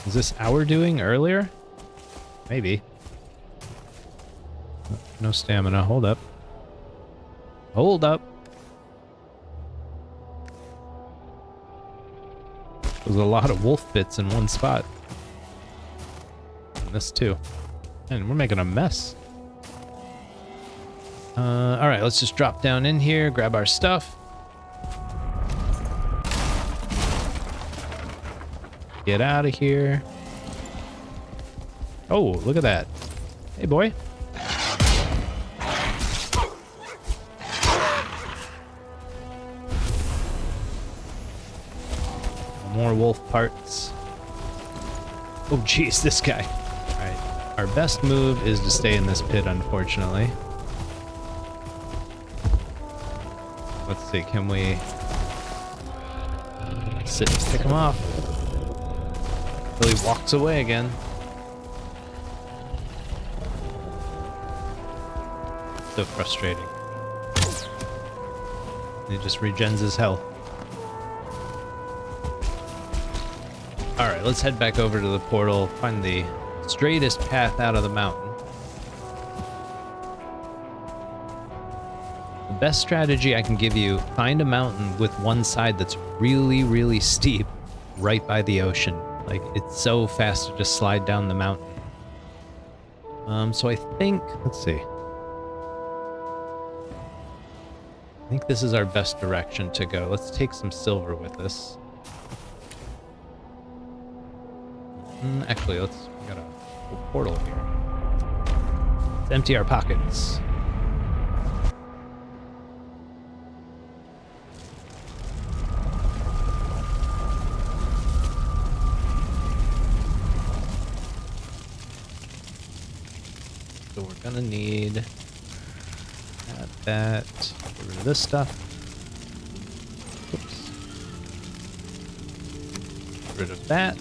Is this our doing earlier? Maybe. No stamina. Hold up. Hold up. There's a lot of wolf bits in one spot. And this too. And we're making a mess. Alright, let's just drop down in here, grab our stuff. Get out of here. Oh, look at that. Hey, boy. More wolf parts. Oh, jeez, this guy. All right. Our best move is to stay in this pit, unfortunately. Let's see, can we sit and pick him off? Till he walks away again. So frustrating. He just regens his health. Alright, let's head back over to the portal, find the straightest path out of the mountain. The best strategy I can give you, find a mountain with one side that's really, really steep right by the ocean. Like, it's so fast to just slide down the mountain. So I think, let's see. I think this is our best direction to go. Let's take some silver with us. Actually, we got a little portal here. Let's empty our pockets. So we're gonna need that. Get rid of this stuff. Oops. Get rid of that.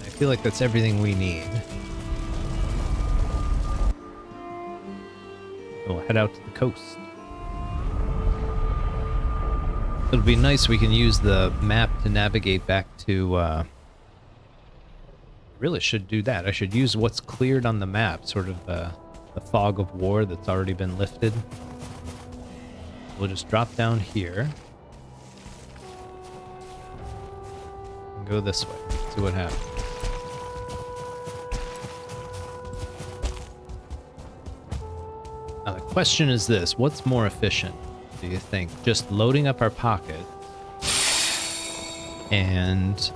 I feel like that's everything we need. We'll head out to the coast. It'll be nice, we can use the map to navigate back to, really should do that. I should use what's cleared on the map, sort of the fog of war that's already been lifted. We'll just drop down here. And go this way. See what happens. Now the question is this, what's more efficient, do you think? Just loading up our pocket and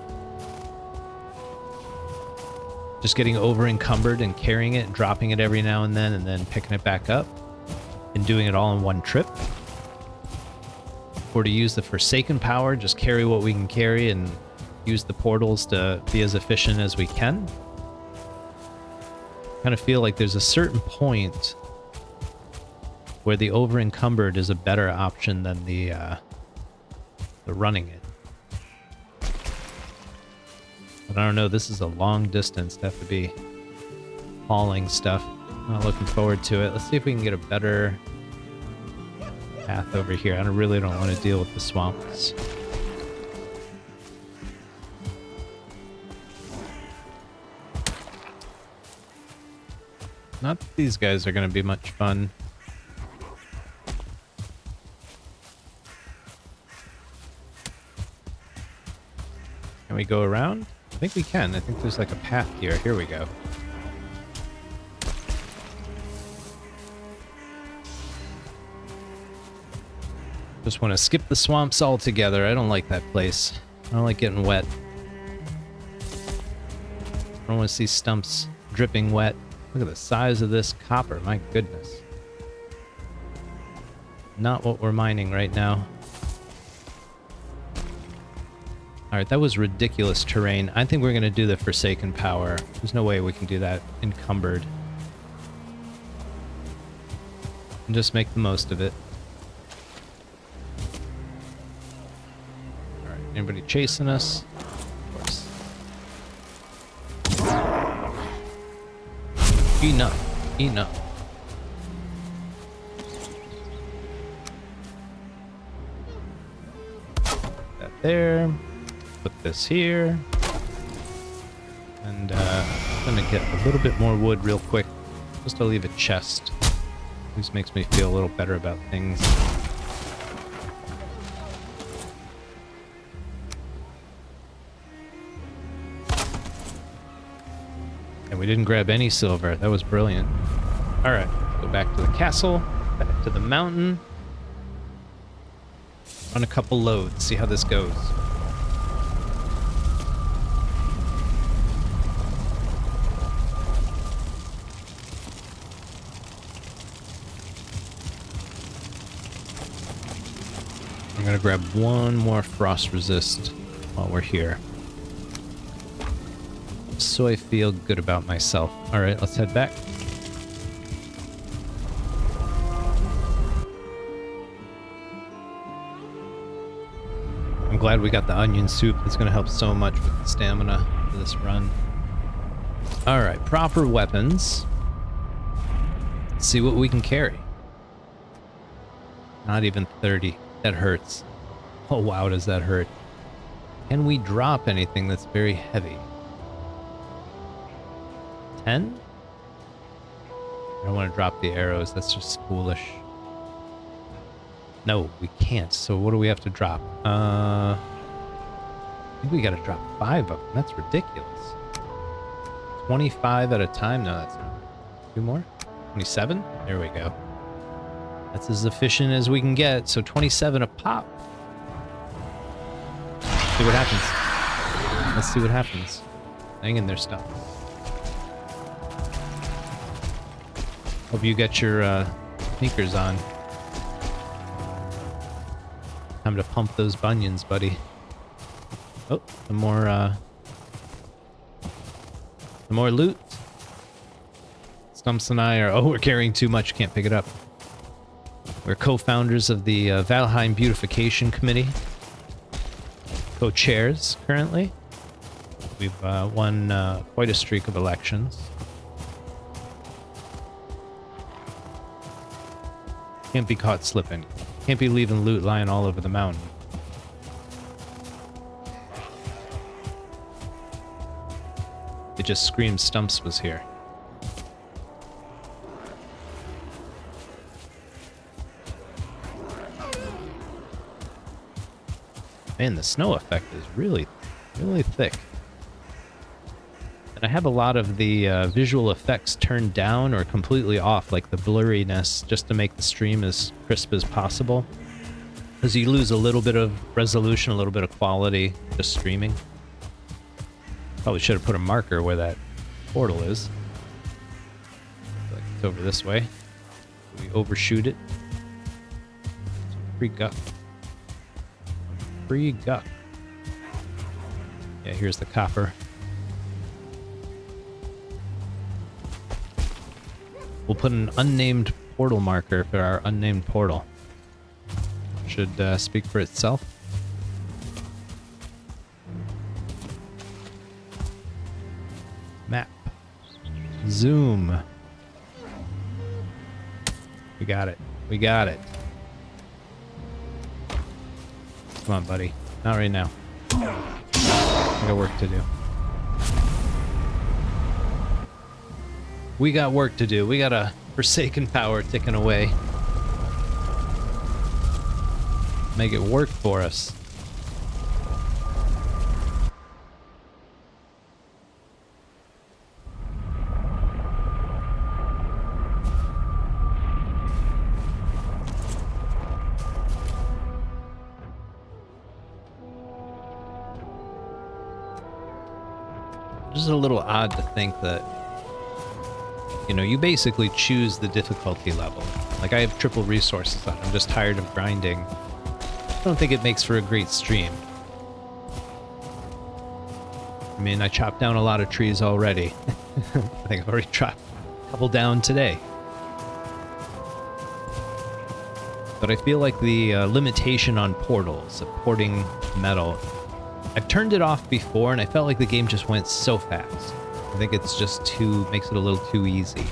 just getting over encumbered and carrying it and dropping it every now and then picking it back up and doing it all in one trip? Or to use the Forsaken power, just carry what we can carry and use the portals to be as efficient as we can? I kind of feel like there's a certain point where the over encumbered is a better option than the running it. But I don't know, this is a long distance to have to be hauling stuff. I'm not looking forward to it. Let's see if we can get a better path over here. I really don't want to deal with the swamps. Not that these guys are going to be much fun. Can we go around? I think we can. I think there's like a path here. Here we go. Just want to skip the swamps altogether. I don't like that place. I don't like getting wet. I don't want to see Stumps dripping wet. Look at the size of this copper. My goodness. Not what we're mining right now. Alright, that was ridiculous terrain. I think we're going to do the Forsaken power. There's no way we can do that encumbered. and just make the most of it. Alright, anybody chasing us? Of course. Enough. Enough. That there. Put this here. And I'm gonna get a little bit more wood real quick, just to leave a chest. This makes me feel a little better about things. And we didn't grab any silver. That was brilliant. Alright, go back to the castle, back to the mountain. Run a couple loads, see how this goes. I'm gonna grab one more frost resist while we're here, so I feel good about myself. All right, let's head back. I'm glad we got the onion soup. It's gonna help so much with the stamina for this run. All right, proper weapons. Let's see what we can carry. Not even 30. That hurts. Oh wow, does that hurt. Can we drop anything that's very heavy? 10? I don't want to drop the arrows, that's just foolish. No, we can't, so what do we have to drop? I think we gotta drop 5 of them, that's ridiculous. 25 at a time? No, that's not. 2 more? 27? There we go. That's as efficient as we can get, so 27 a pop. See what happens. Let's see what happens. Hang in there, Stumps. Hope you get your sneakers on. Time to pump those bunions, buddy. Oh, some more loot. Stumps and I are... Oh, we're carrying too much. Can't pick it up. We're co-founders of the Valheim Beautification Committee. Co-chairs, currently. We've won quite a streak of elections. Can't be caught slipping. Can't be leaving loot lying all over the mountain. It just screams Stumps was here. Man, the snow effect is really, really thick. And I have a lot of the visual effects turned down or completely off, like the blurriness, just to make the stream as crisp as possible. Because you lose a little bit of resolution, a little bit of quality just streaming. Probably should have put a marker where that portal is. Like it's over this way. We overshoot it. Free guck. Free guck. Yeah, here's the copper. We'll put an unnamed portal marker for our unnamed portal. Should speak for itself. Map. Zoom. We got it. We got it. Come on, buddy. Not right now. I got work to do. We got work to do. We got a Forsaken power ticking away. Make it work for us. Just a little odd to think that, you know, you basically choose the difficulty level. Like, I have triple resources on. I'm just tired of grinding. I don't think it makes for a great stream. I mean, I chopped down a lot of trees already. I think I've already chopped a couple down today. But I feel like the limitation on portals, of porting metal, I've turned it off before, and I felt like the game just went so fast. I think it's just makes it a little too easy.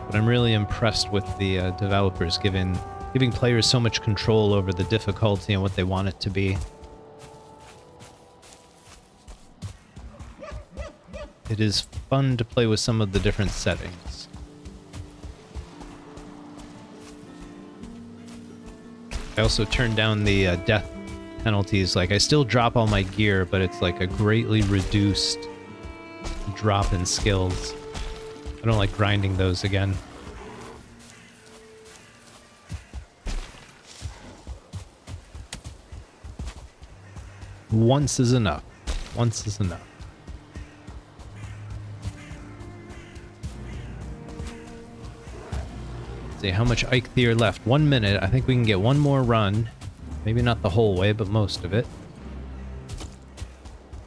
But I'm really impressed with the developers giving players so much control over the difficulty and what they want it to be. It is fun to play with some of the different settings. I also turned down the death penalties. Like, I still drop all my gear, but it's like a greatly reduced drop in skills. I don't like grinding those again. Once is enough. Once is enough. Let's see how much Eikthyr left. 1 minute. I think we can get one more run. Maybe not the whole way, but most of it.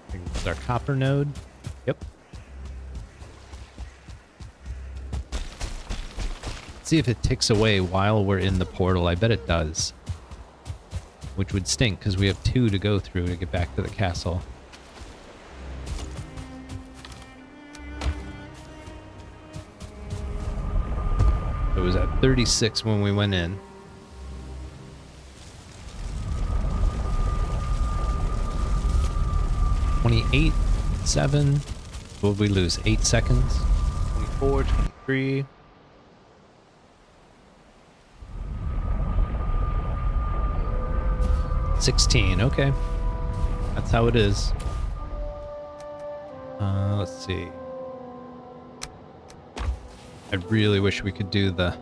I think this is our copper node. Yep. Let's see if it ticks away while we're in the portal. I bet it does. Which would stink, because we have 2 to go through to get back to the castle. It was at 36 when we went in. $28, 7. What would we lose? 8 seconds? 24, 23. $16, okay. That's how it is. Let's see. I really wish we could do the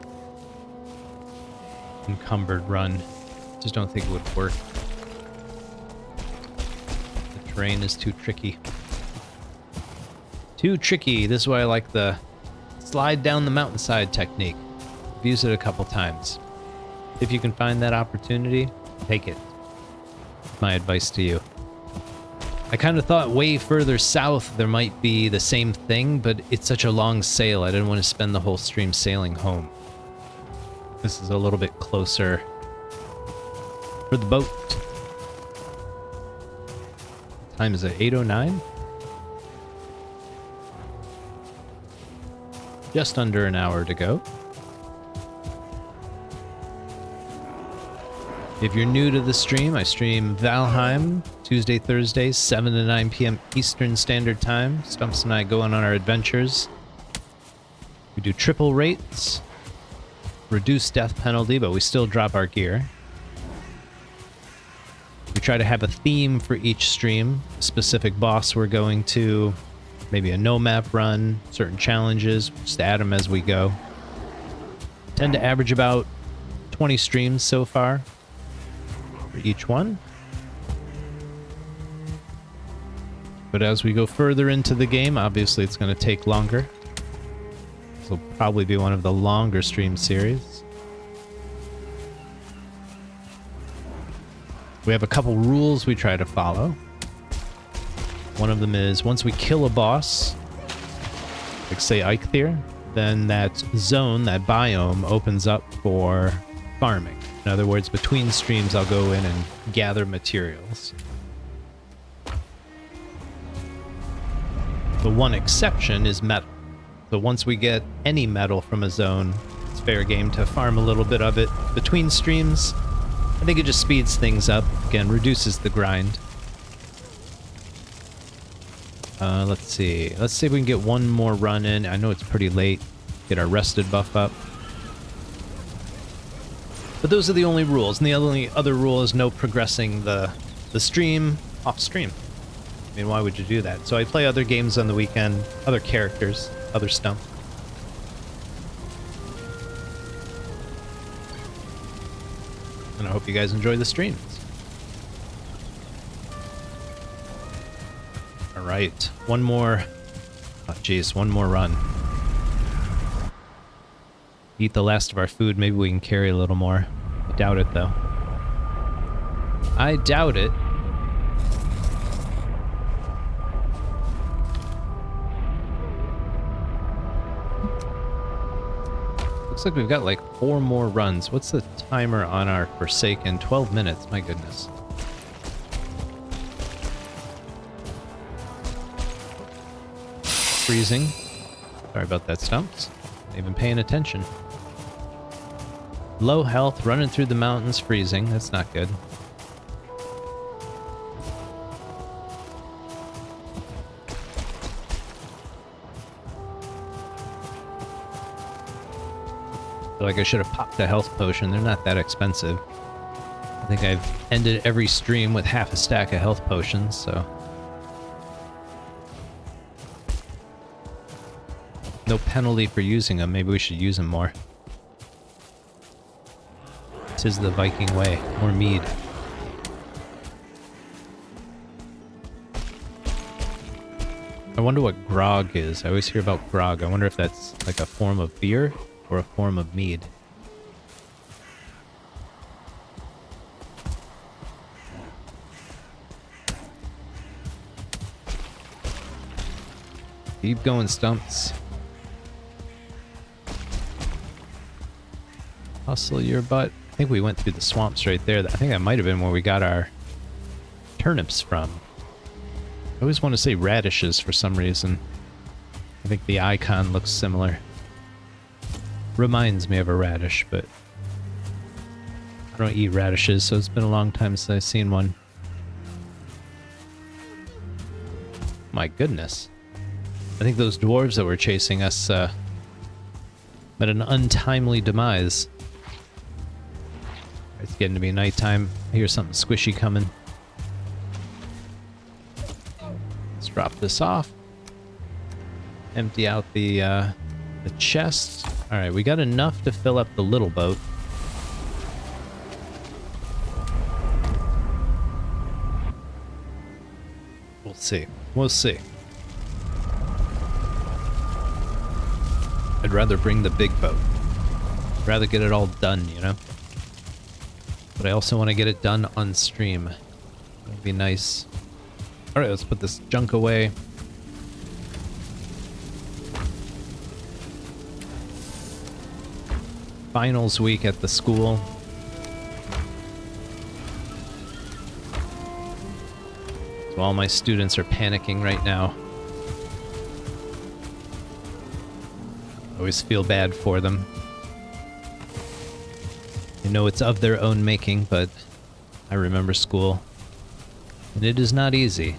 encumbered run. Just don't think it would work. The terrain is too tricky. Too tricky. This is why I like the slide down the mountainside technique. I've used it a couple times. If you can find that opportunity, take it. My advice to you. I kind of thought way further south there might be the same thing, but it's such a long sail. I didn't want to spend the whole stream sailing home. This is a little bit closer for the boat. What time is it? 8:09? Just under an hour to go. If you're new to the stream, I stream Valheim Tuesday, Thursdays, 7 to 9 p.m. Eastern Standard Time. Stumps and I go on our adventures. We do triple rates, reduced death penalty, but we still drop our gear. We try to have a theme for each stream, a specific boss we're going to, maybe a no-map run, certain challenges, just add them as we go. Tend to average about 20 streams so far for each one. But as we go further into the game, obviously it's going to take longer. This will probably be one of the longer stream series. We have a couple rules we try to follow. One of them is once we kill a boss, like say Eikthyr, then that zone, that biome, opens up for farming. In other words, between streams, I'll go in and gather materials. The one exception is metal. So once we get any metal from a zone, it's fair game to farm a little bit of it between streams. I think it just speeds things up. Again, reduces the grind. Let's see. Let's see if we can get one more run in. I know it's pretty late. Get our rested buff up. But those are the only rules, and the only other rule is no progressing the stream off stream. I mean, why would you do that? So I play other games on the weekend, other characters, other stuff. And I hope you guys enjoy the streams. All right, one more. Oh, geez, one more run. Eat the last of our food. Maybe we can carry a little more. I doubt it, though. I doubt it. Looks Looks like we've got like 4 more runs. What's the timer on our Forsaken? 12 minutes, my goodness. Freezing. Sorry about that, Stumps. Not even paying attention. Low health, running through the mountains, freezing. That's not good. Feel like I should have popped a health potion. They're not that expensive. I think I've ended every stream with half a stack of health potions, so... no penalty for using them. Maybe we should use them more. This is the Viking way. More mead. I wonder what grog is. I always hear about grog. I wonder if that's like a form of beer or a form of mead. Keep going, Stumps. Hustle your butt. I think we went through the swamps right there. I think that might have been where we got our turnips from. I always want to say radishes for some reason. I think the icon looks similar. Reminds me of a radish, but I don't eat radishes, so it's been a long time since I've seen one. My goodness. I think those dwarves that were chasing us met an untimely demise. It's getting to be nighttime. I hear something squishy coming. Let's drop this off. Empty out the chest. Alright, we got enough to fill up the little boat. We'll see. We'll see. I'd rather bring the big boat. I'd rather get it all done, you know? But I also want to get it done on stream. That would be nice. Alright, let's put this junk away. Finals week at the school. So all my students are panicking right now. I always feel bad for them. I know it's of their own making, but I remember school. And it is not easy.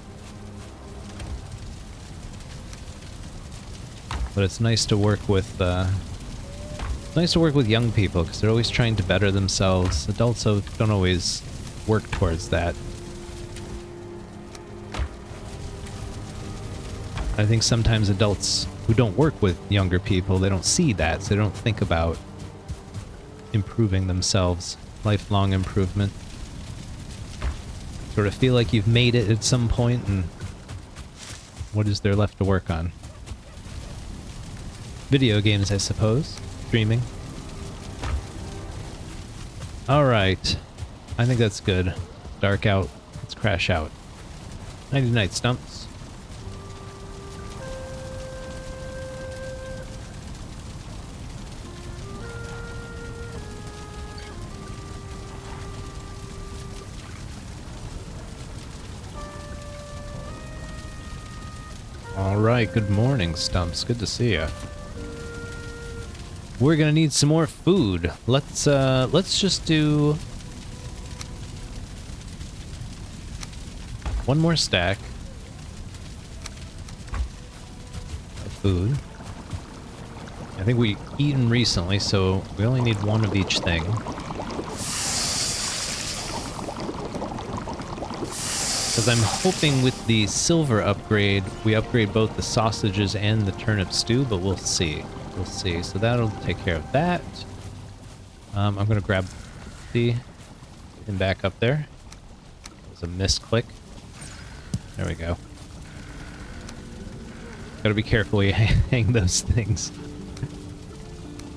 But it's nice to work with young people, because they're always trying to better themselves. Adults don't always work towards that. I think sometimes adults who don't work with younger people, they don't see that, so they don't think about improving themselves. Lifelong improvement. Sort of feel like you've made it at some point, and what is there left to work on? Video games, I suppose. Streaming. Alright. I think that's good. Dark out. Let's crash out. Nighty night, Stumps. Alright, good morning, Stumps. Good to see ya. We're gonna need some more food. Let's just do one more stack of food. I think we've eaten recently, so we only need one of each thing. Because I'm hoping with the silver upgrade, we upgrade both the sausages and the turnip stew, but we'll see. We'll see. So that'll take care of that. I'm going to grab the and back up there. It was a misclick. There we go. Gotta be careful when you hang those things.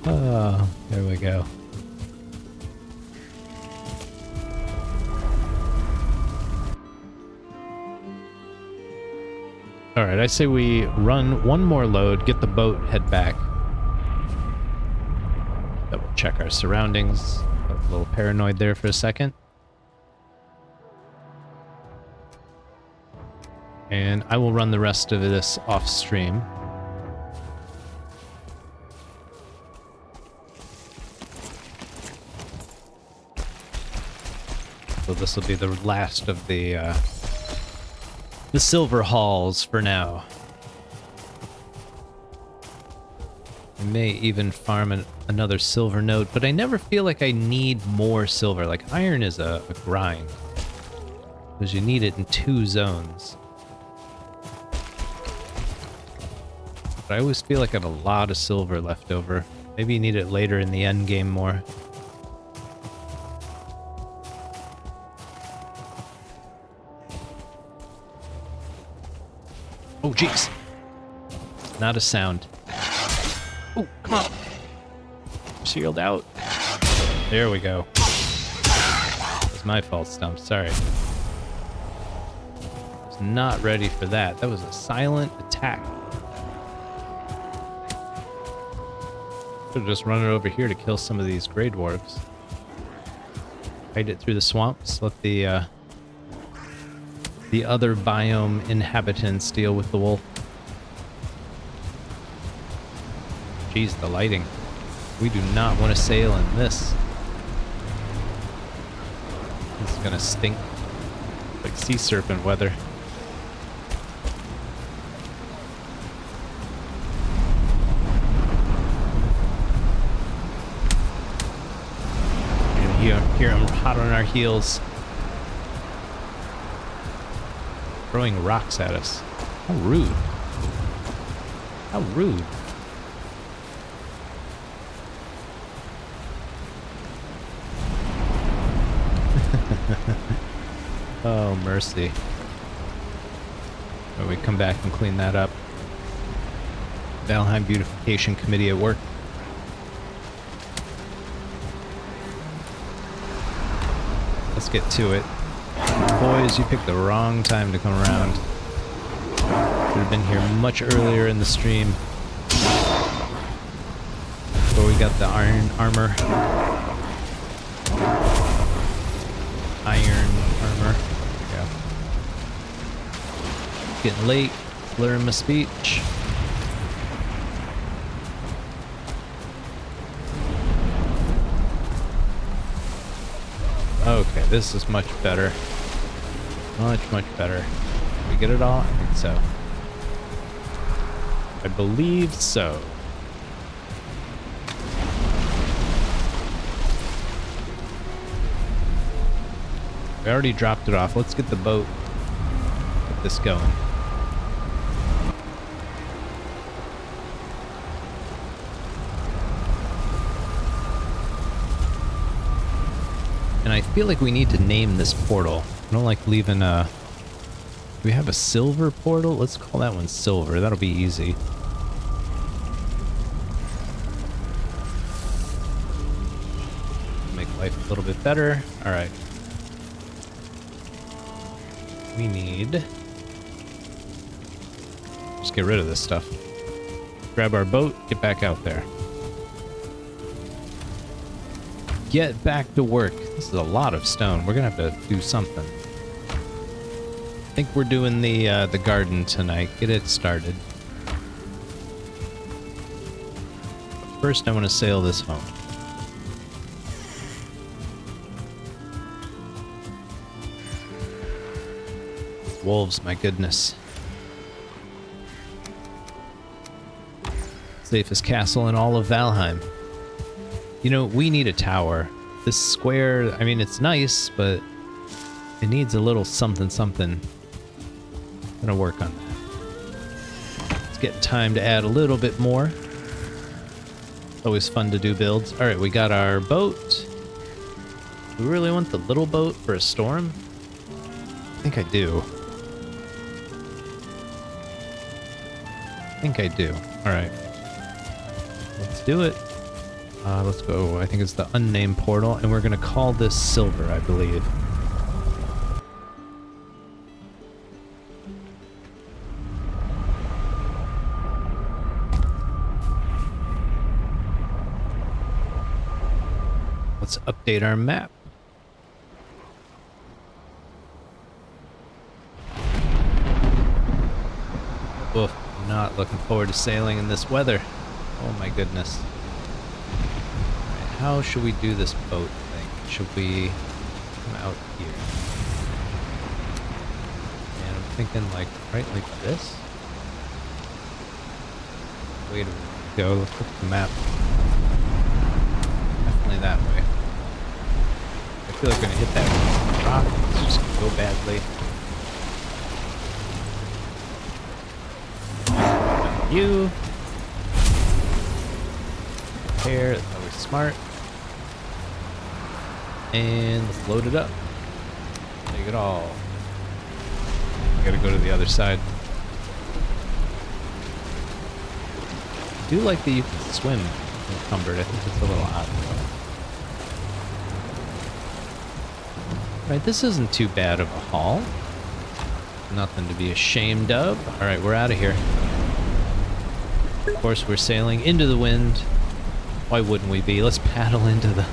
Oh, there we go. Alright, I say we run one more load, get the boat, head back. check our surroundings. I was a little paranoid there for a second. And I will run the rest of this off stream. So this will be the last of the silver halls for now. I may even farm another silver node, but I never feel like I need more silver. Like, iron is a grind, because you need it in 2 zones. But I always feel like I have a lot of silver left over. Maybe you need it later in the end game more. Oh, jeez. Not a sound. Oh, come on. Shield out. There we go. It's my fault, Stumps. Sorry. I was not ready for that. That was a silent attack. Should have just run it over here to kill some of these Grey Dwarves. Hide it through the swamps. Let the other biome inhabitants deal with the wolf. Jeez, the lighting. We do not want to sail in this. This is gonna stink. Like sea serpent weather. And here I'm hot on our heels. Throwing rocks at us. How rude. How rude. Oh, mercy. Well, we come back and clean that up. Valheim Beautification Committee at work. Let's get to it. Boys, you picked the wrong time to come around. Should have been here much earlier in the stream. Before we got the iron armor. Iron armor. Yeah. Getting late. Slurring my speech. Okay, this is much better. Much, much better. Did we get it all? I think so. I believe so. We already dropped it off. Let's get the boat. Get this going. And I feel like we need to name this portal. I don't like leaving a... Do we have a silver portal? Let's call that one silver. That'll be easy. Make life a little bit better. Alright. We need... Just get rid of this stuff. Grab our boat, get back out there. Get back to work. This is a lot of stone. We're gonna have to do something. I think we're doing the garden tonight. Get it started. First, I want to sail this home. Wolves, my goodness. Safest castle in all of Valheim. You know, we need a tower. This square, I mean, it's nice, but it needs a little something something. I'm gonna work on that. It's getting time to add a little bit more. Always fun to do builds. All right, we got our boat. Do we really want the little boat for a storm? I think I do. I think I do. All right. Let's do it. Let's go, I think it's the unnamed portal, and we're going to call this Silver, I believe. Let's update our map. Oof, I'm not looking forward to sailing in this weather. Oh my goodness. Alright, how should we do this boat thing? Should we come out here? And I'm thinking like right like this. Wait a minute. Go, let's look at the map. Definitely that way. I feel like we're gonna hit that rock. It's just gonna go badly. You. Repair, that's always smart. And let's load it up. Take it all. I gotta go to the other side. I do like that you can swim encumbered. I think it's a little odd. Right, this isn't too bad of a haul. Nothing to be ashamed of. Alright, we're out of here. Of course, we're sailing into the wind. Why wouldn't we be? Let's paddle into the...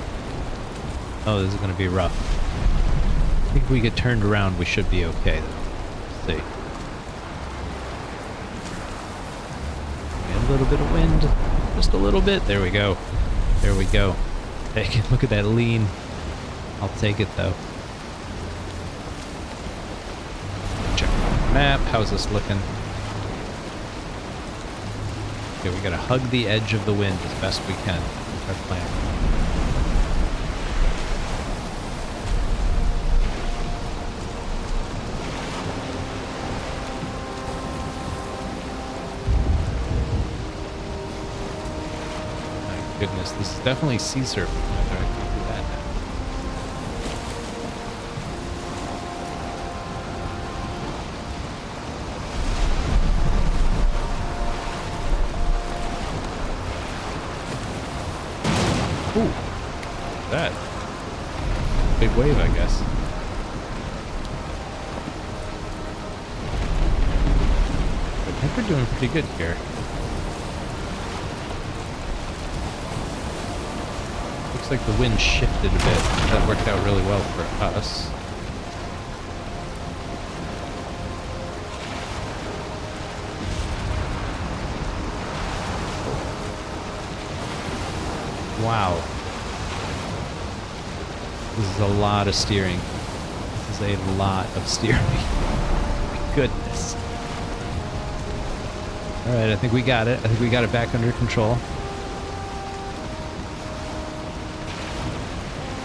Oh, this is going to be rough. I think if we get turned around, we should be okay, though. Let's see. A little bit of wind. Just a little bit. There we go. There we go. Take it. Look at that lean. I'll take it, though. Check the map. How's this looking? Okay, we gotta hug the edge of the wind as best we can. That's our plan. My goodness, this is definitely sea serpent weather. I can do that now. Ooh, that big wave, I guess. I think we're doing pretty good here. Looks like the wind shifted a bit. That worked out really well for us. Wow. This is a lot of steering. This is a lot of steering. My goodness. Alright, I think we got it. I think we got it back under control.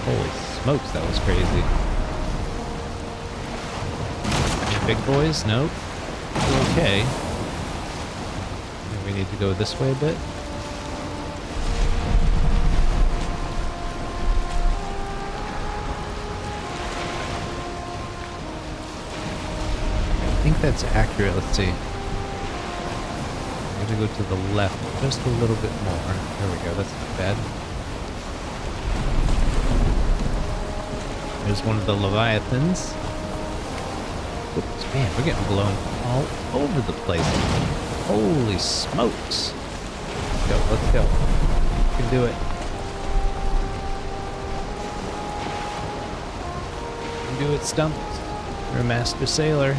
Holy smokes, that was crazy. Any big boys? Nope. We're okay. Maybe we need to go this way a bit. I think that's accurate. Let's see. I'm gonna go to the left just a little bit more. There we go. That's not bad. There's one of the Leviathans. Oops, man, we're getting blown all over the place. Holy smokes. Let's go, let's go. We can do it. You can do it, Stumps. You're a master sailor.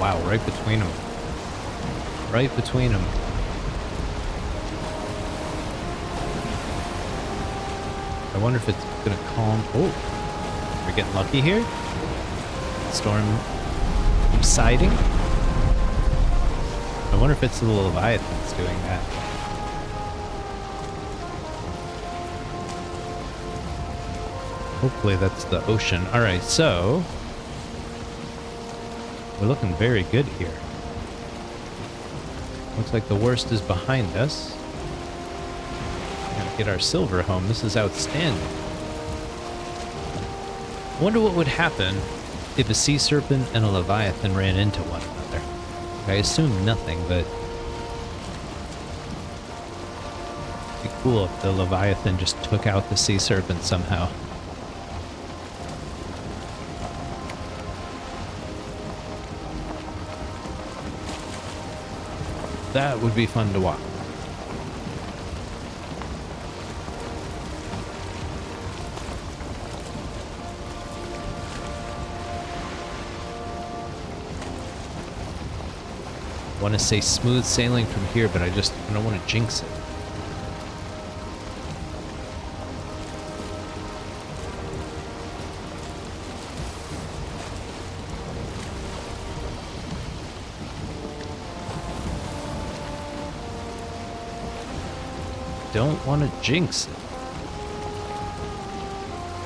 Wow, right between them. Right between them. I wonder if it's gonna calm. Oh, we're getting lucky here. Storm subsiding. I wonder if it's the Leviathan's doing that. Hopefully that's the ocean. All right, so we're looking very good here. Looks like the worst is behind us. Gotta get our silver home. This is outstanding. I wonder what would happen if a sea serpent and a leviathan ran into one another. I assume nothing, but it'd be cool if the leviathan just took out the sea serpent somehow. That would be fun to watch. I want to say smooth sailing from here, but I don't want to jinx it. Don't want to jinx it.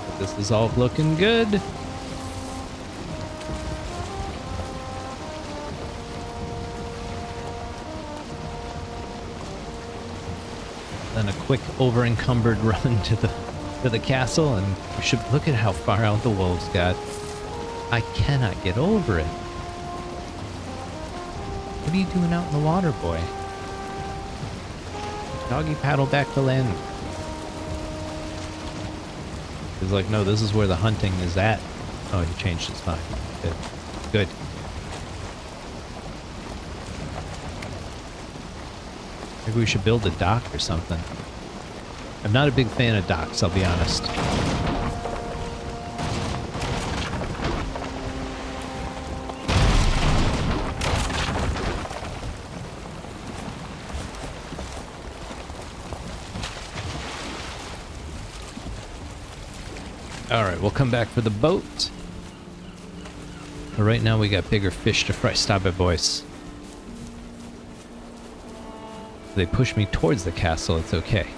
But this is all looking good. Then a quick over-encumbered run to the castle, and we should look at how far out the wolves got. I cannot get over it. What are you doing out in the water, boy? Doggy paddle back to land. He's like, no, this is where the hunting is at. Oh, he changed his mind. Good. Good. Maybe we should build a dock or something. I'm not a big fan of docks, I'll be honest. Alright, we'll come back for the boat. But right now we got bigger fish to fry. Stop it, boys. They push me towards the castle, it's okay.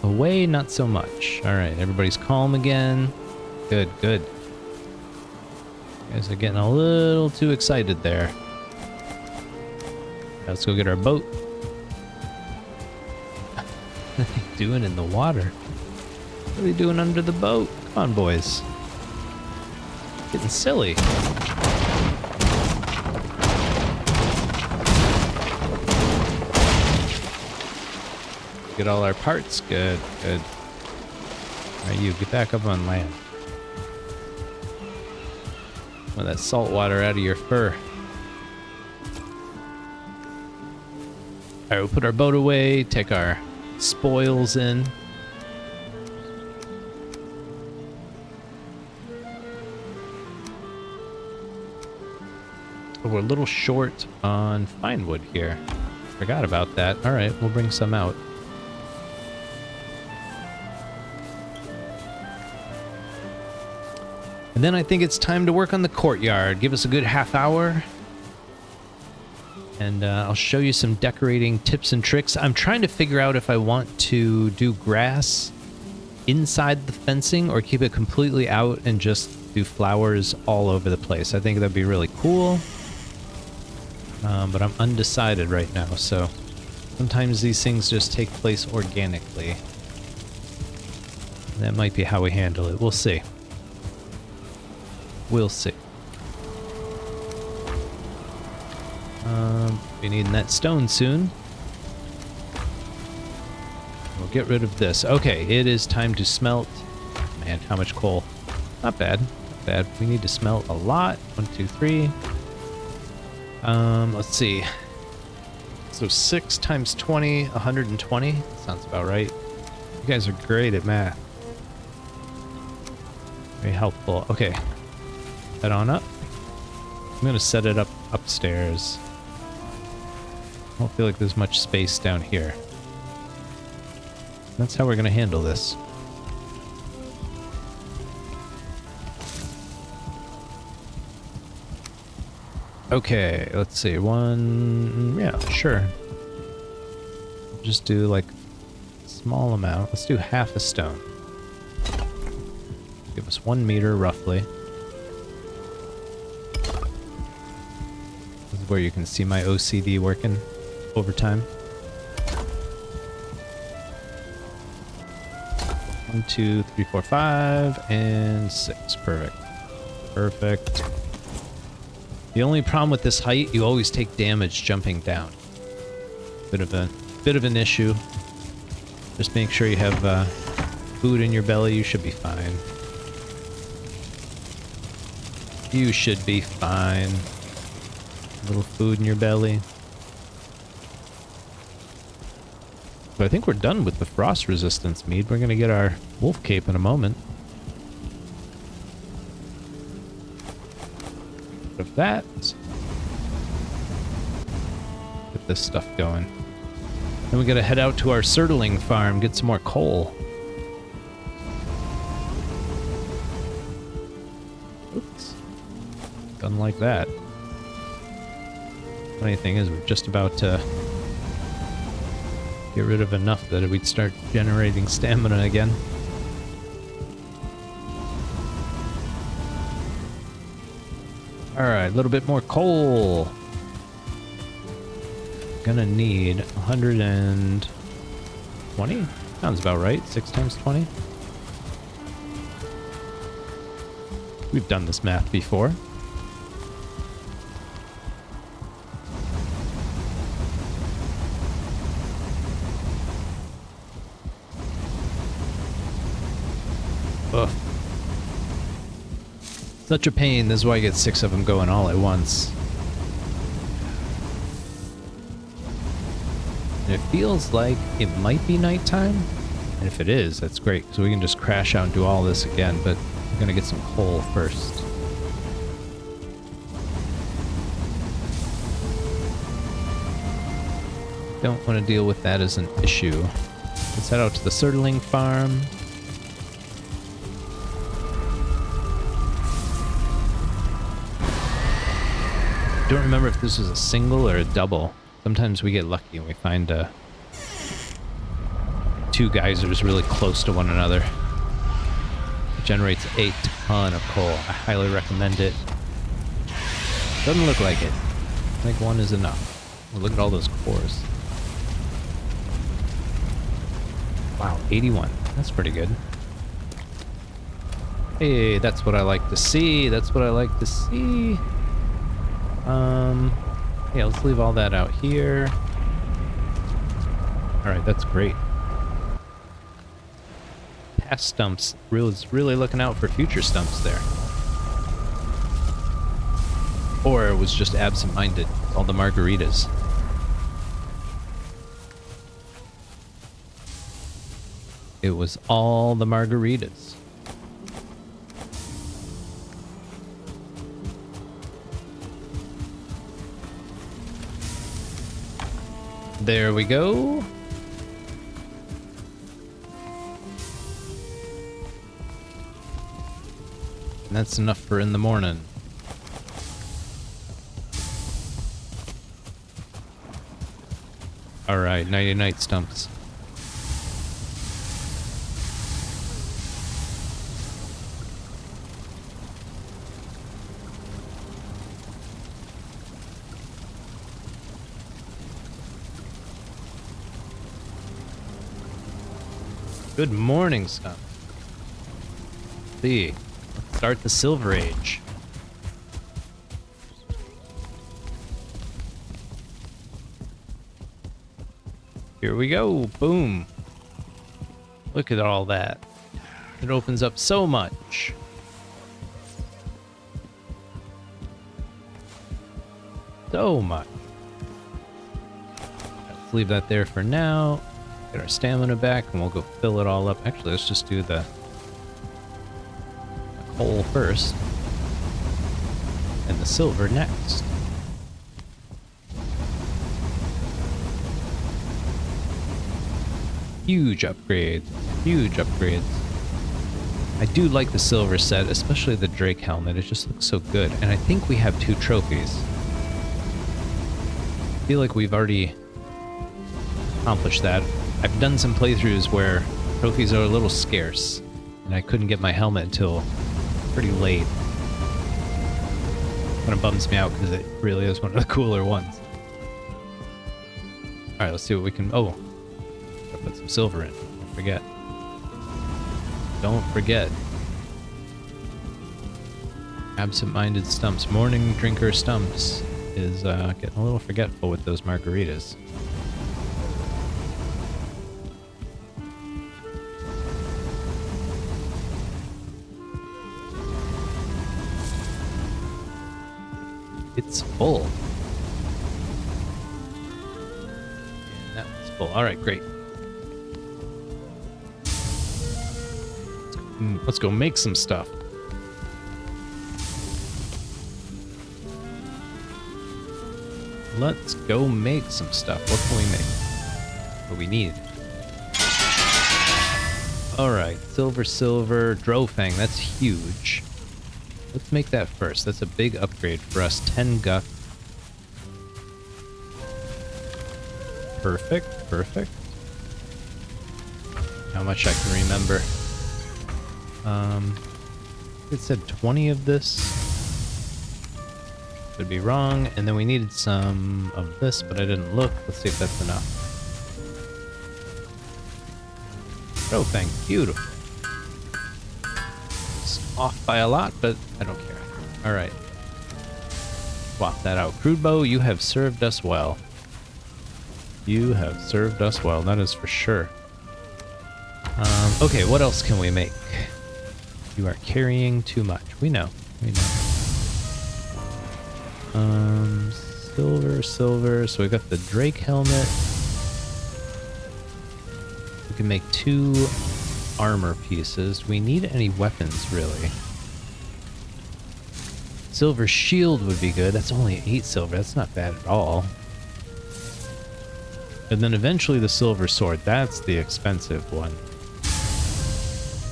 Away, not so much. Alright, everybody's calm again. Good, good. You guys are getting a little too excited there. Let's go get our boat. What are they doing in the water? What are they doing under the boat? Come on, boys. Getting silly. Get all our parts. Good, good. Alright, you get back up on land. Want that salt water out of your fur. Alright, we'll put our boat away, take our spoils in. Oh, we're a little short on fine wood here. Forgot about that. Alright, we'll bring some out. And then I think it's time to work on the courtyard. Give us a good half hour. And I'll show you some decorating tips and tricks. I'm trying to figure out if I want to do grass inside the fencing or keep it completely out and just do flowers all over the place. I think that'd be really cool. But I'm undecided right now, so sometimes these things just take place organically. That might be how we handle it. We'll see. We'll see. Be needing that stone soon. We'll get rid of this. Okay, it is time to smelt. Man, how much coal? Not bad. Not bad. We need to smelt a lot. 1, 2, 3. Let's see. So 6 times 20, 120. Sounds about right. You guys are great at math. Very helpful. Okay. Head on up. I'm gonna set it up upstairs. I don't feel like there's much space down here. That's how we're gonna handle this. Okay, let's see. One, yeah, sure. Just do like a small amount. Let's do half a stone. Give us 1 meter roughly. This is where you can see my OCD working overtime. 1, 2, 3, 4, 5, and 6. Perfect. Perfect. The only problem with this height, you always take damage jumping down. Bit of an issue. Just make sure you have food in your belly. You should be fine. You should be fine. A little food in your belly. But I think we're done with the frost resistance mead. We're going to get our wolf cape in a moment. Of that. Get this stuff going. Then we got to head out to our surtling farm, get some more coal. Oops. Done like that. Funny thing is, we're just about to get rid of enough that we'd start generating stamina again. Alright, a little bit more coal. Gonna need 120? Sounds about right. 6 times 20. We've done this math before. Ugh. Such a pain. This is why I get 6 of them going all at once. And it feels like it might be nighttime. And if it is, that's great, because we can just crash out and do all this again, but we're going to get some coal first. Don't want to deal with that as an issue. Let's head out to the surtling farm. Don't remember if this is a single or a double. Sometimes we get lucky and we find 2 geysers really close to one another. It generates a ton of coal. I highly recommend it. Doesn't look like it. I think 1 is enough. Oh, look at all those cores. Wow, 81. That's pretty good. Hey, that's what I like to see. That's what I like to see. Yeah, let's leave all that out here. Alright, that's great. Past Stumps really looking out for future Stumps there. Or it was just absent-minded. All the margaritas. It was all the margaritas. There we go. And that's enough for in the morning. Alright, nighty night, Stumps. Good morning, Stump. Let's see. Let's start the Silver Age. Here we go. Boom. Look at all that. It opens up so much. So much. Let's leave that there for now. Get our stamina back and we'll go fill it all up. Actually, let's just do the coal first and the silver next. Huge upgrades. Huge upgrades. I do like the silver set, especially the Drake helmet. It just looks so good. And I think we have 2 trophies. I feel like we've already accomplished that. I've done some playthroughs where trophies are a little scarce, and I couldn't get my helmet until pretty late. Kind of bums me out because it really is one of the cooler ones. Alright, let's see what we can... Oh, gotta put some silver in. Don't forget. Don't forget. Absent-minded Stumps. Morning drinker Stumps is getting a little forgetful with those margaritas. It's full. And that one's full. Alright, great. Let's go make some stuff. Let's go make some stuff. What can we make? What we need? Alright, silver, Drofang, that's huge. Let's make that first. That's a big upgrade for us. 10 guck. Perfect. How much I can remember. It said 20 of this. Could be wrong. And then we needed some of this, but I didn't look. Let's see if that's enough. Drofang, beautiful. It's off by a lot, but I don't care. Alright. Swap that out. Crude bow, you have served us well. You have served us well, that is for sure. Okay, what else can we make? You are carrying too much. We know. Silver. So we got the Drake helmet. We can make 2 armor pieces. Do we need any weapons, really? Silver shield would be good. That's only 8 silver. That's not bad at all. And then eventually the silver sword. That's the expensive one.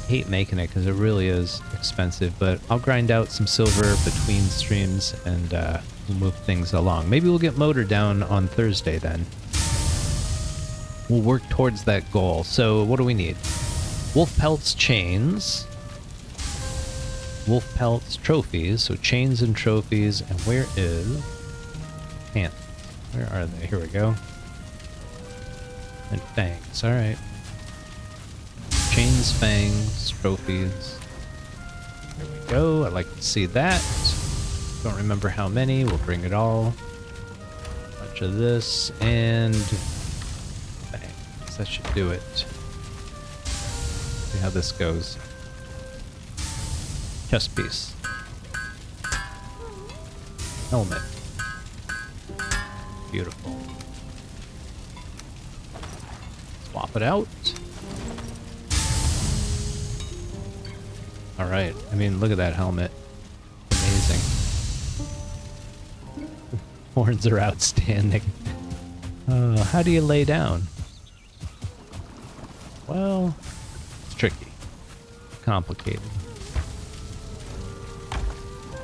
I hate making it because it really is expensive, but I'll grind out some silver between streams and we'll move things along. Maybe we'll get motor down on Thursday then. We'll work towards that goal. So what do we need? Wolf pelts, chains. Wolf pelts, trophies. So chains and trophies. And where is pants? Where are they? Here we go. And fangs. Alright. Chains, fangs, trophies. There we go. I'd like to see that. Don't remember how many. We'll bring it all. Bunch of this and fangs. That should do it. See how this goes. Chest piece. Helmet. Beautiful. Swap it out. Alright, I mean, look at that helmet. Amazing. Horns are outstanding. How do you lay down? Well, it's tricky. Complicated.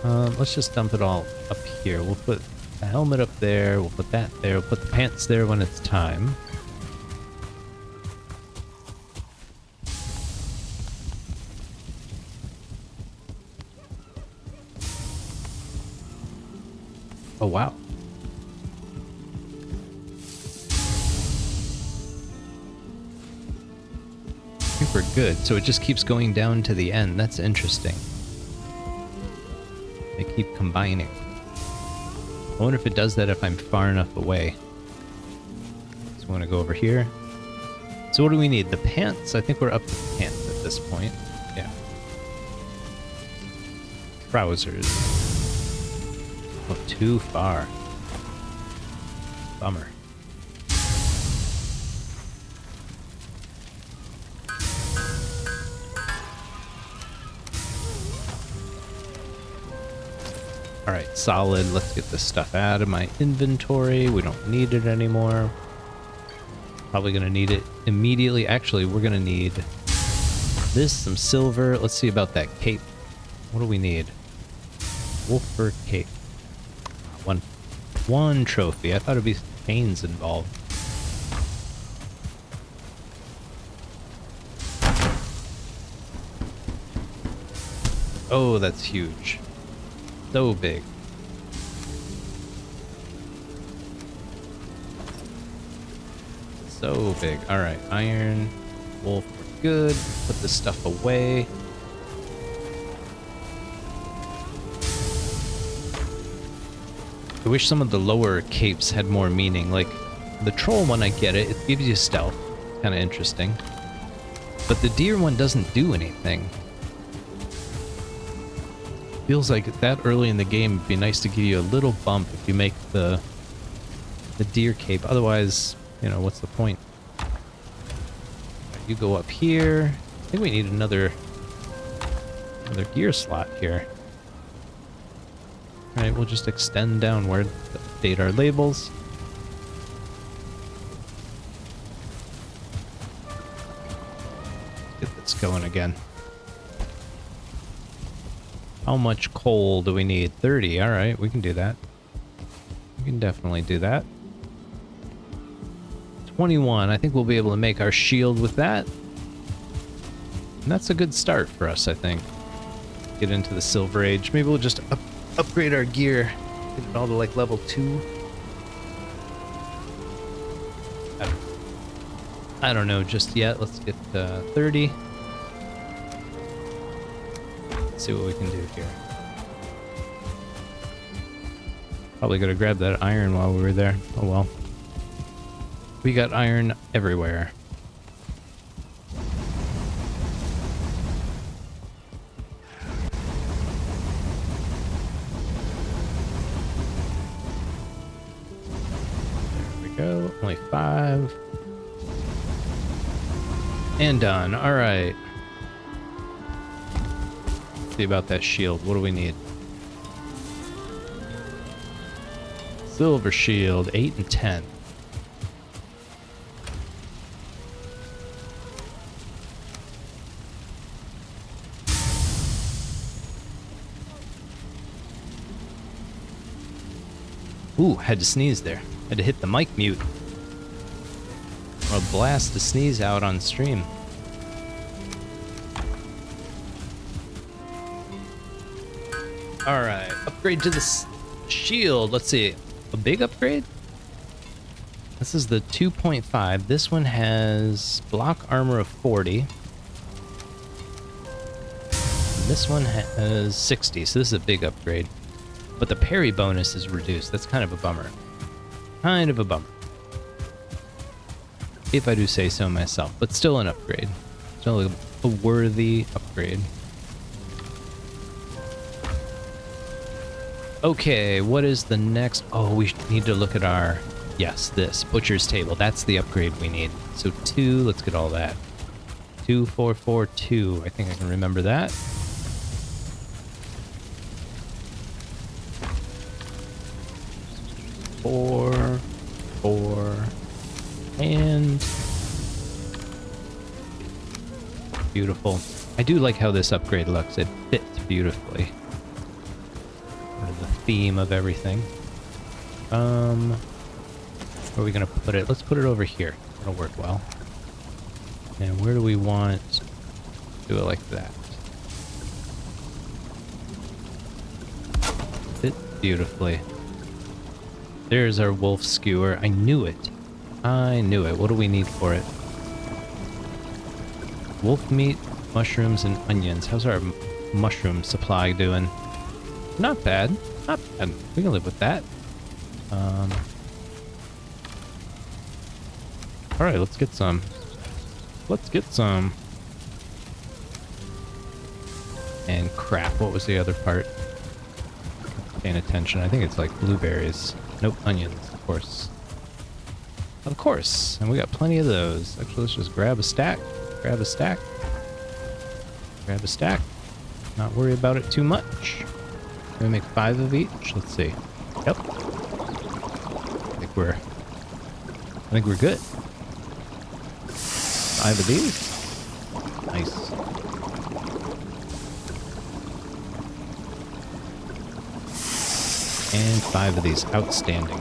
Let's just dump it all up here. We'll put the helmet up there, we'll put that there, we'll put the pants there when it's time. Oh, wow. I think we're good. So it just keeps going down to the end. That's interesting. They keep combining. I wonder if it does that if I'm far enough away. So I want to go over here. So what do we need? The pants? I think we're up to the pants at this point. Yeah. Trousers. Oh, too far. Bummer. Alright, solid. Let's get this stuff out of my inventory. We don't need it anymore. Probably gonna need it immediately. Actually, we're gonna need this, some silver. Let's see about that cape. What do we need? Wolf fur cape. One trophy. I thought it'd be chains involved. Oh, that's huge. So big. So big. Alright, iron. Wolf, we're good. Put this stuff away. I wish some of the lower capes had more meaning. Like, the troll one, I get it. It gives you stealth. Kind of interesting. But the deer one doesn't do anything. Feels like that early in the game it'd be nice to give you a little bump if you make the deer cape. Otherwise, you know, what's the point? You go up here. I think we need another Another gear slot here. Alright, we'll just extend downward to update our labels. Get this going again. How much coal do we need? 30. Alright, we can do that. We can definitely do that. 21. I think we'll be able to make our shield with that. And that's a good start for us, I think. Get into the Silver Age. Maybe we'll just upgrade our gear. Get it all to like level 2. I don't know just yet. Let's get 30. Let's see what we can do here. Probably gotta grab that iron while we were there. Oh well. We got iron everywhere. There we go. Only 5. And done. Alright. See about that shield. What do we need? Silver shield, 8 and 10. Ooh, had to sneeze there. Had to hit the mic mute. Or blast the sneeze out on stream. Alright, upgrade to the shield. Let's see. A big upgrade? This is the 2.5. This one has block armor of 40. This one has 60, so this is a big upgrade. But the parry bonus is reduced. That's kind of a bummer. Kind of a bummer. If I do say so myself, but still an upgrade. Still a worthy upgrade. Okay, what is the next? Oh, we need to look at our... Yes, this. Butcher's Table. That's the upgrade we need. So 2, let's get all that. 2, 4, 4, 2. I think I can remember that. Four, and... Beautiful. I do like how this upgrade looks. It fits beautifully. The theme of everything. Where are we gonna put it? Let's put it over here. That'll work well. And where do we want to do it like that? Fit beautifully. There's our wolf skewer. I knew it. I knew it. What do we need for it? Wolf meat, mushrooms, and onions. How's our mushroom supply doing? Not bad. Not bad. We can live with that. Alright, let's get some. Let's get some. And crap, what was the other part? Paying attention. I think it's like blueberries. Nope, onions, of course. Of course. And we got plenty of those. Actually, let's just grab a stack. Grab a stack. Grab a stack. Not worry about it too much. Can we make 5 of each? Let's see. Yep. I think we're good. 5 of these. Nice. And 5 of these. Outstanding.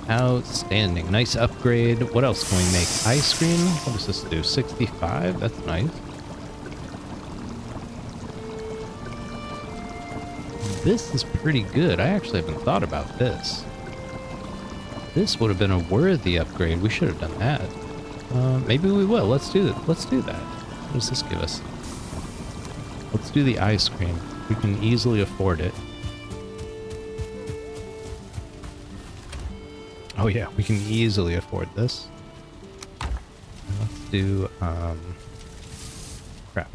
Outstanding. Nice upgrade. What else can we make? Ice cream? What does this do? 65? That's nice. This is pretty good. I actually haven't thought about this. This would have been a worthy upgrade. We should have done that. Maybe we will. Let's do it. Let's do that. What does this give us? Let's do the ice cream. We can easily afford it. Oh yeah, we can easily afford this. Let's do, crap,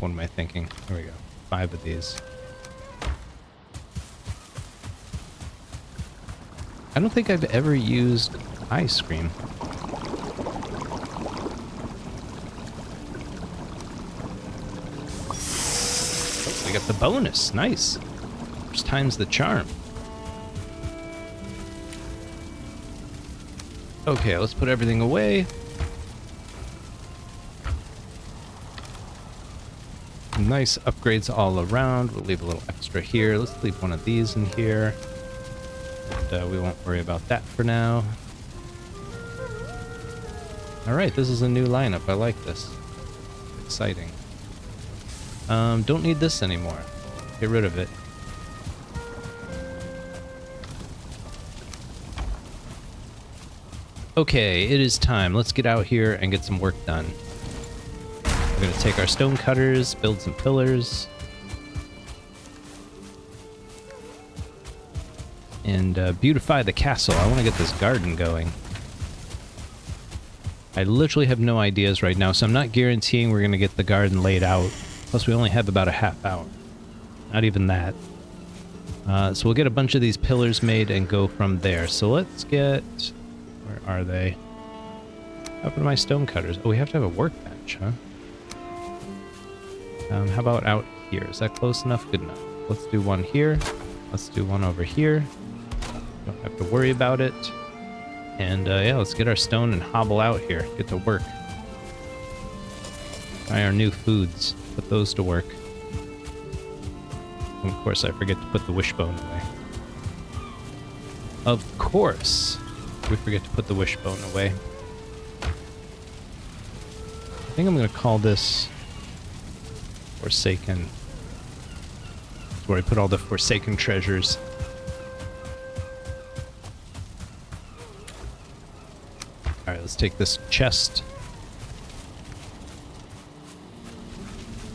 what am I thinking? Here we go. 5 of these. I don't think I've ever used ice cream. got the bonus. Nice. First time's the charm. Okay, let's put everything away. Nice upgrades all around. We'll leave a little extra here. Let's leave one of these in here. And, we won't worry about that for now. Alright, this is a new lineup. I like this. Exciting. Don't need this anymore. Get rid of it. Okay, it is time. Let's get out here and get some work done. We're going to take our stone cutters, build some pillars. And beautify the castle. I want to get this garden going. I literally have no ideas right now, so I'm not guaranteeing we're going to get the garden laid out. Plus, we only have about a half hour. Not even that. So we'll get a bunch of these pillars made and go from there. So let's get... Where are they? Up to my stone cutters. Oh, we have to have a workbench, huh? How about out here? Is that close enough? Good enough. Let's do one here. Let's do one over here. Don't have to worry about it. And yeah, let's get our stone and hobble out here. Get to work. Buy our new foods. Put those to work. And of course, I forget to put the wishbone away. Of course, we forget to put the wishbone away. I think I'm going to call this Forsaken. That's where I put all the Forsaken treasures. Alright, let's take this chest.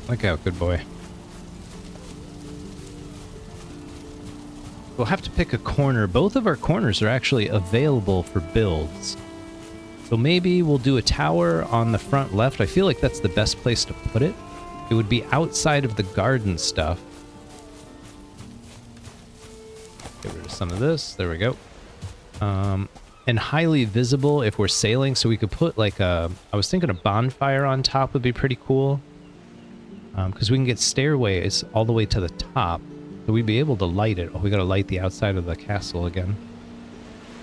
Look out, good boy. We'll have to pick a corner. Both of our corners are actually available for builds. So maybe we'll do a tower on the front left. I feel like that's the best place to put it. It would be outside of the garden stuff. Get rid of some of this. There we go. And highly visible if we're sailing, so we could put like a... I was thinking a bonfire on top would be pretty cool. Because we can get stairways all the way to the top. So we'd be able to light it. Oh, we gotta light the outside of the castle again.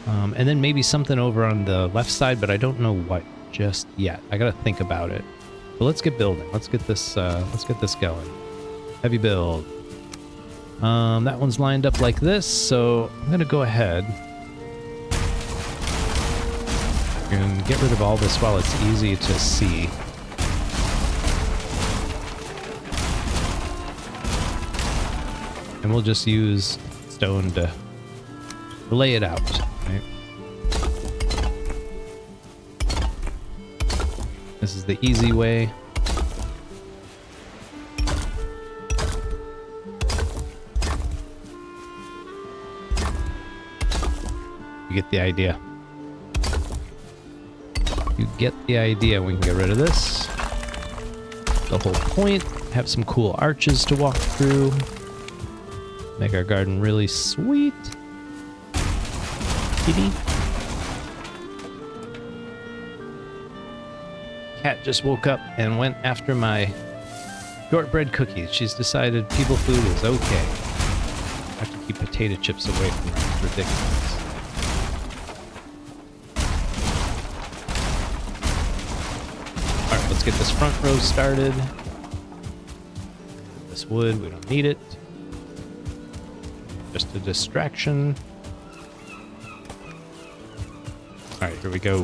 And then maybe something over on the left side, but I don't know what just yet. I gotta think about it. But let's get building. Let's get this going. Heavy build. That one's lined up like this, so I'm gonna go ahead and get rid of all this while it's easy to see. And we'll just use stone to lay it out, right? This is the easy way. You get the idea. You get the idea. We can get rid of this. The whole point. Have some cool arches to walk through. Make our garden really sweet. Kitty. Cat just woke up and went after my shortbread cookies. She's decided people food is okay. I have to keep potato chips away from her. It's ridiculous. Alright, let's get this front row started. This wood, we don't need it. Just a distraction. Alright, here we go.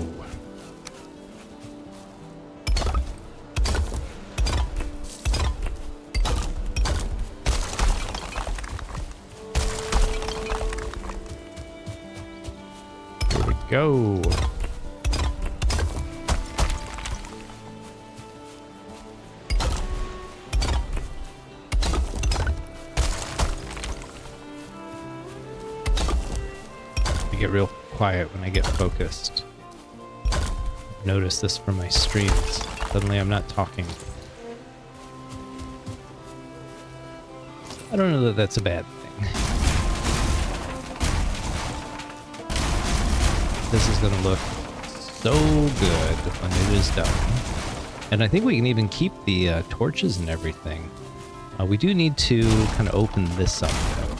Here we go. Get real quiet when I get focused. Notice this from my streams. Suddenly I'm not talking. I don't know that that's a bad thing. This is gonna look so good when it is done. And I think we can even keep the torches and everything. We do need to kind of open this up, though.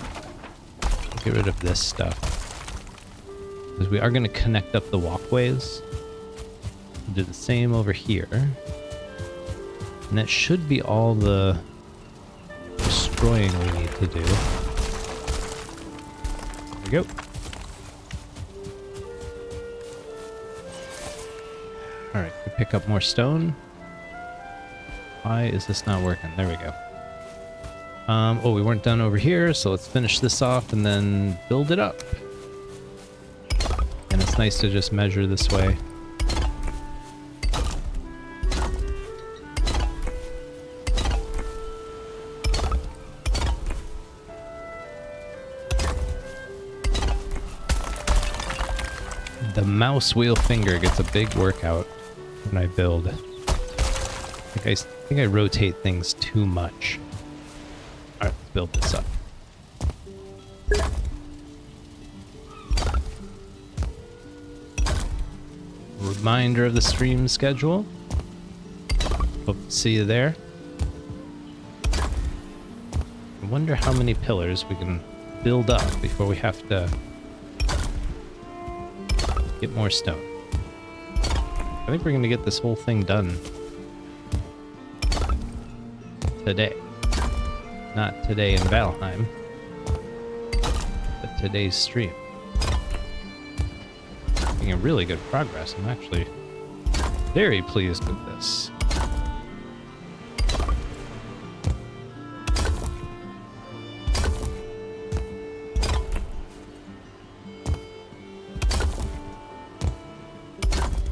Get rid of this stuff. Because we are going to connect up the walkways. We'll do the same over here. And that should be all the destroying we need to do. There we go. Alright, we pick up more stone. Why is this not working? There we go. Oh, we weren't done over here, so let's finish this off and then build it up. And it's nice to just measure this way. The mouse wheel finger gets a big workout when I build. I think I rotate things too much. Alright, let's build this up. Reminder of the stream schedule. Hope to see you there. I wonder how many pillars we can build up before we have to get more stone. I think we're going to get this whole thing done today. Not today in Valheim, but today's stream. Making really good progress. I'm actually very pleased with this.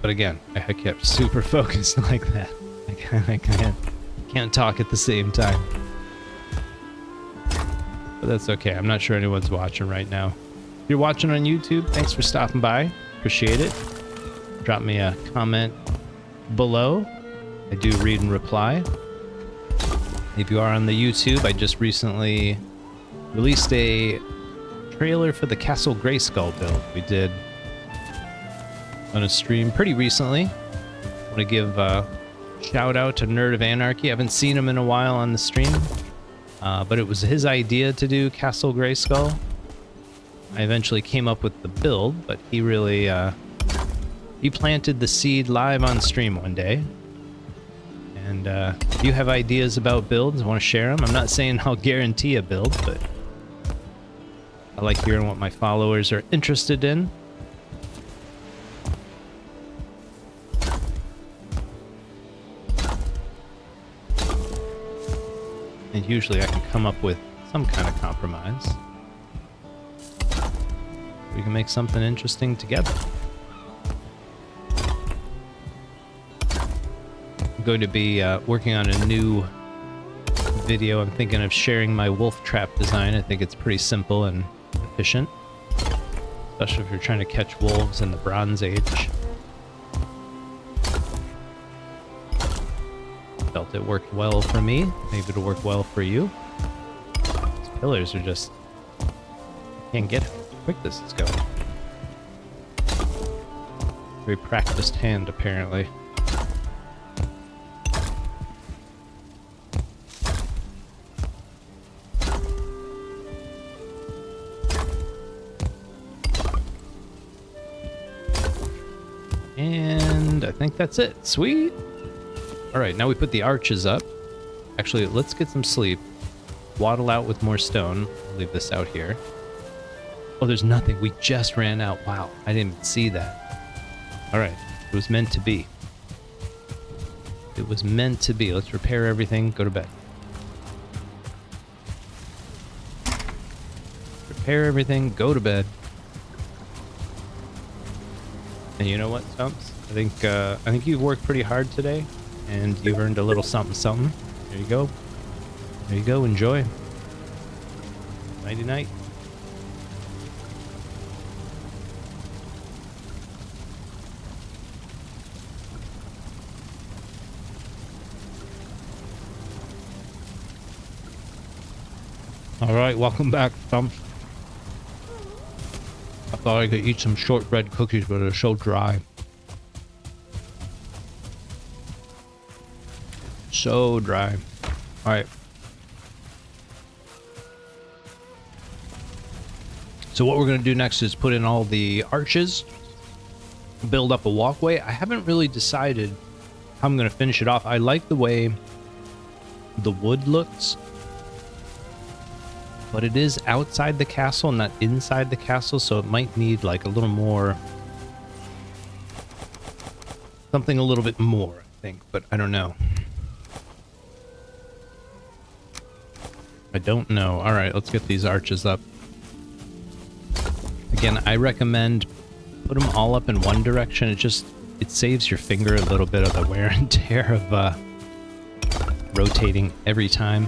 But again, I kept super focused like that. I can't talk at the same time. But that's okay. I'm not sure anyone's watching right now. If you're watching on YouTube, thanks for stopping by. Appreciate it. Drop me a comment below. I do read and reply. If you are on the YouTube, I just recently released a trailer for the Castle Grayskull build we did on a stream pretty recently. I want to give a shout out to Nerd of Anarchy. I haven't seen him in a while on the stream. But it was his idea to do Castle Grayskull. I eventually came up with the build, but he really, he planted the seed live on stream one day. And if you have ideas about builds, want to share them, I'm not saying I'll guarantee a build, but I like hearing what my followers are interested in. And usually I can come up with some kind of compromise. We can make something interesting together. I'm going to be working on a new video. I'm thinking of sharing my wolf trap design. I think it's pretty simple and efficient, especially if you're trying to catch wolves in the Bronze Age. Felt it worked well for me. Maybe it'll work well for you. These pillars are just... I can't get how quick this is going. Very practiced hand, apparently. And I think that's it. Sweet! Alright, now we put the arches up. Actually, let's get some sleep. Waddle out with more stone. I'll leave this out here. Oh, there's nothing. We just ran out. Wow, I didn't even see that. Alright, it was meant to be. It was meant to be. Let's repair everything. Go to bed. Repair everything. Go to bed. And you know what, Stumps? I think you've worked pretty hard today. And you've earned a little something something. There you go. There you go. Enjoy. Nighty night. Alright, welcome back, Stumps. I thought I could eat some shortbread cookies, but they're so dry. So dry. Alright. So what we're going to do next is put in all the arches, build up a walkway. I haven't really decided how I'm going to finish it off. I like the way the wood looks, but it is outside the castle, not inside the castle, so it might need like a little more, something a little bit more, I think, but I don't know. I don't know. All right, let's get these arches up. Again, I recommend put them all up in one direction. It saves your finger a little bit of the wear and tear of rotating every time.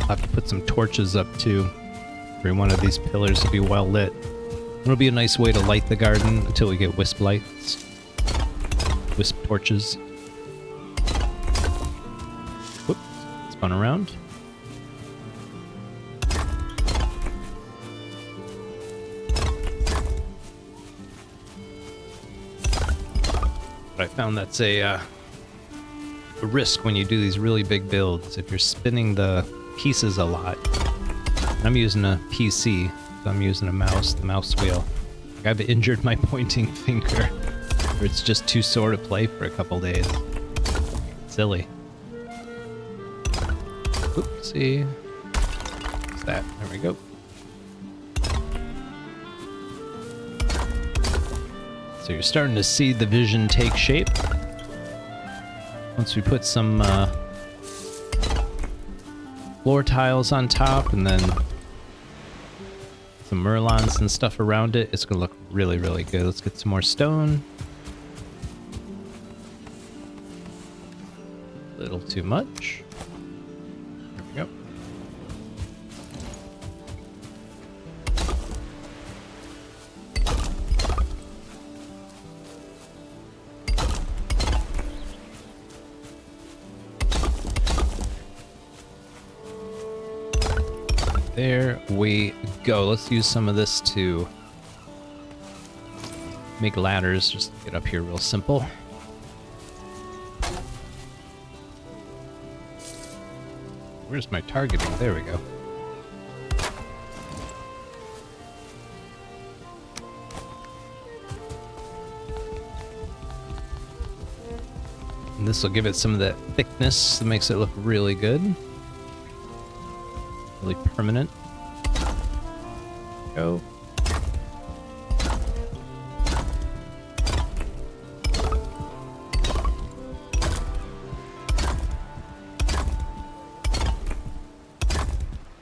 I'll have to put some torches up too. Every one of these pillars to be well lit. It'll be a nice way to light the garden until we get wisp lights. Wisp torches. Whoops, spun around. But I found that's a risk when you do these really big builds. If you're spinning the pieces a lot. I'm using a PC, so I'm using a mouse, the mouse wheel. I've injured my pointing finger. Or it's just too sore to play for a couple days. Silly. Oopsie. What's that? There we go. So you're starting to see the vision take shape. Once we put some floor tiles on top and then some merlons and stuff around it, it's gonna look really, really good. Let's get some more stone. A little too much. There we go. There we go. Let's use some of this to make ladders. Just get up here real simple. Where's my targeting? There we go. And this will give it some of that thickness that makes it look really good. Really permanent. Go.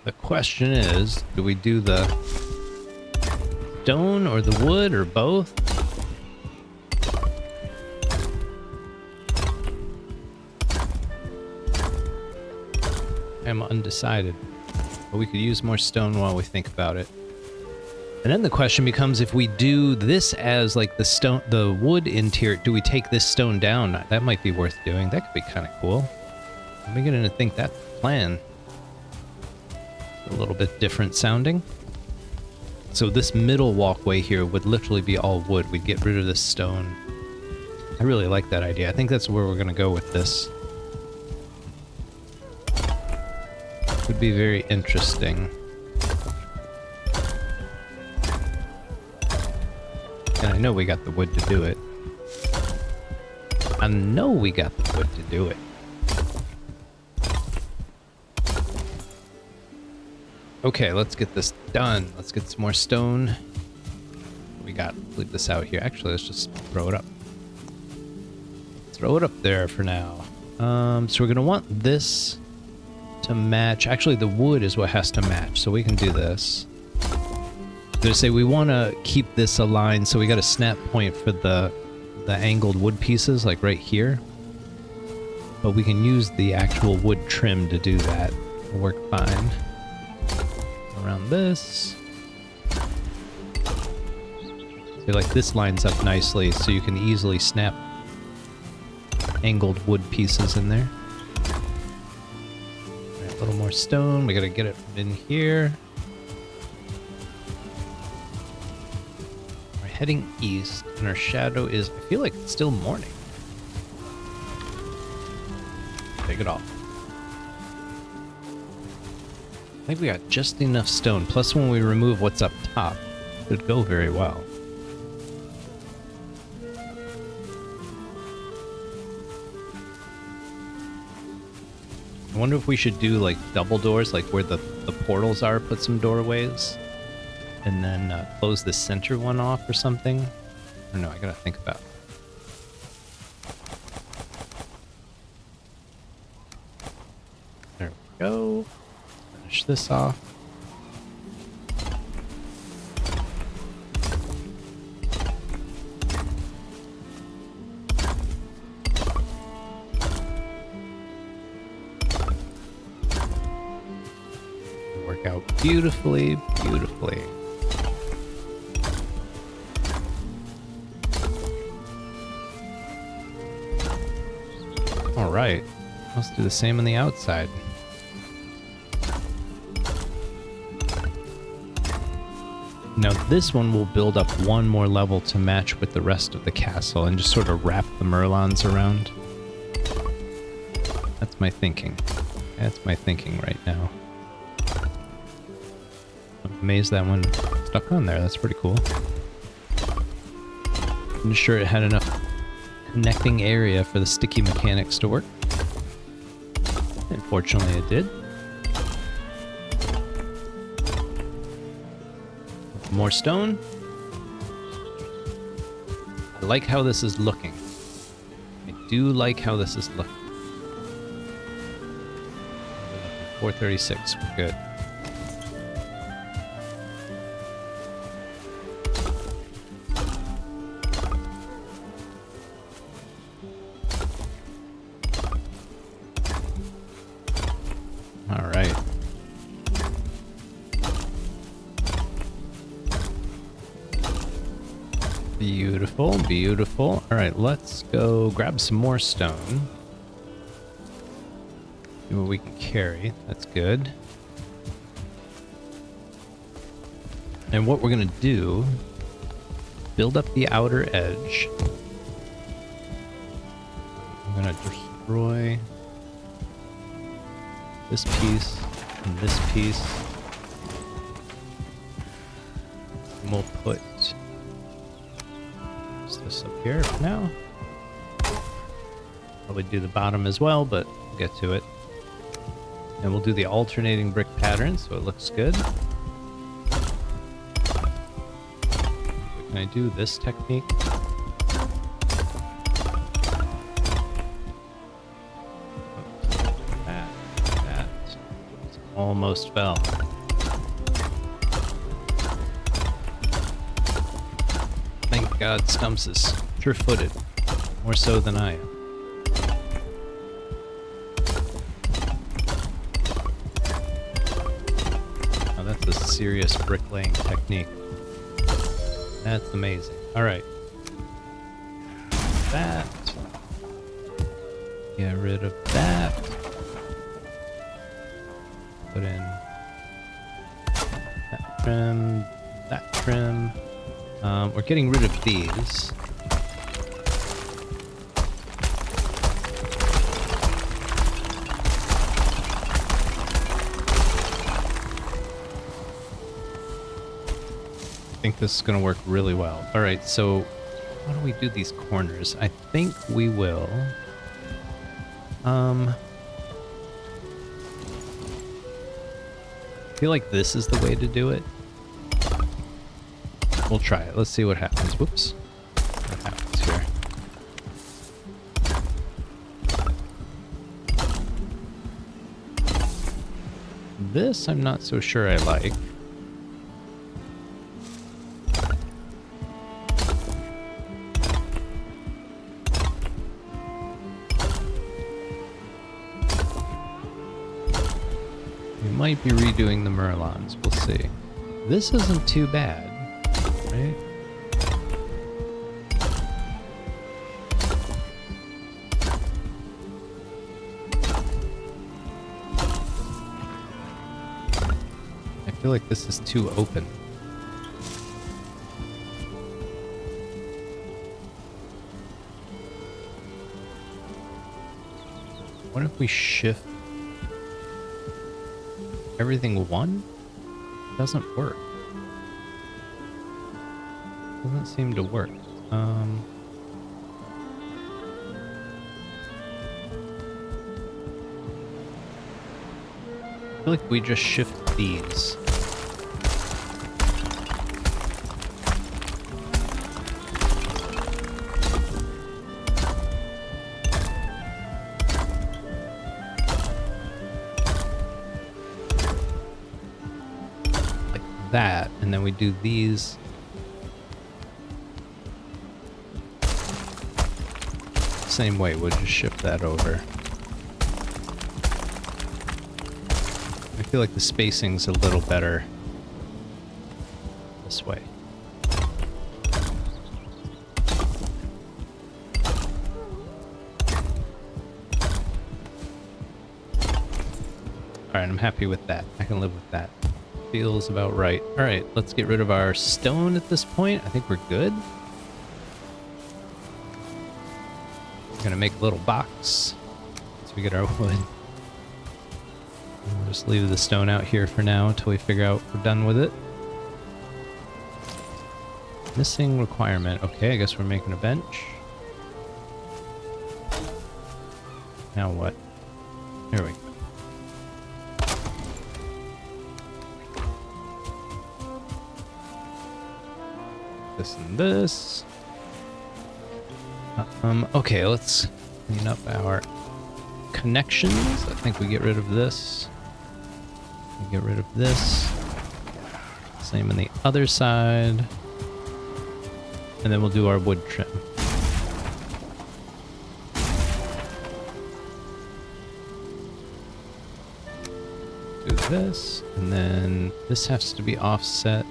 The question is, do we do the stone or the wood or both? I'm undecided. But we could use more stone while we think about it. And then the question becomes, if we do this as like the wood interior, do we take this stone down? That might be worth doing. That could be kind of cool. I'm beginning to think that's the plan. A little bit different sounding. So this middle walkway here would literally be all wood. We'd get rid of this stone. I really like that idea. I think that's where we're going to go with this. Would be very interesting. And I know we got the wood to do it. I know we got the wood to do it. Okay, let's get this done. Let's get some more stone. We got, leave this out here. Actually, let's just throw it up. Throw it up there for now. So we're gonna want this to match. Actually, the wood is what has to match, so we can do this. I'm gonna say we want to keep this aligned, so we got a snap point for the angled wood pieces, like right here. But we can use the actual wood trim to do that. It'll work fine. Around this. So like this lines up nicely, so you can easily snap angled wood pieces in there. Right, a little more stone. We gotta get it in here. We're heading east, and our shadow is, I feel like it's still morning. There you it all. I think we got just enough stone. Plus, when we remove what's up top, it should go very well. I wonder if we should do like double doors, like where the portals are, put some doorways, and then close the center one off or something. I don't know, I gotta think about it. There we go. Finish this off. Work out beautifully, beautifully. All right, let's do the same on the outside. Now this one will build up one more level to match with the rest of the castle and just sort of wrap the Mistlands around. That's my thinking. That's my thinking right now. I'm amazed that one stuck on there. That's pretty cool. I'm sure it had enough connecting area for the sticky mechanics to work. Unfortunately, it did. More stone. I like how this is looking. I do like how this is looking. 436, we're good. All right. Beautiful, beautiful. All right, let's go grab some more stone. See what we can carry. That's good. And what we're gonna do, build up the outer edge. I'm gonna destroy this piece and this piece. And we'll put this up here now. Probably do the bottom as well, but we'll get to it. And we'll do the alternating brick pattern so it looks good. Can I do this technique? That almost fell. Thank God Stumps is sure-footed, more so than I am. Now that's a serious bricklaying technique. That's amazing. All right. That. Get rid of that. Put in that trim, that trim. We're getting rid of these. I think this is going to work really well. All right, so how do we do these corners? I think we will. I feel like this is the way to do it. We'll try it. Let's see what happens. Whoops. What happens here? This I'm not so sure I like. We might be redoing the Mistlands. We'll see. This isn't too bad. Right? I feel like this is too open. What if we shift everything one? It doesn't work. Doesn't seem to work. I feel like we just shift these. Like that, and then we do these. Same way, we'll just shift that over. I feel like the spacing's a little better this way. Alright, I'm happy with that. I can live with that. Feels about right. Alright, let's get rid of our stone at this point. I think we're good. We're gonna make a little box so we get our wood. We'll just leave the stone out here for now until we figure out we're done with it. Missing requirement. Okay, I guess we're making a bench. Now what? There we go. This and this. Okay, let's clean up our connections. I think we get rid of this. We get rid of this. Same on the other side. And then we'll do our wood trim. Do this, and then this has to be offset.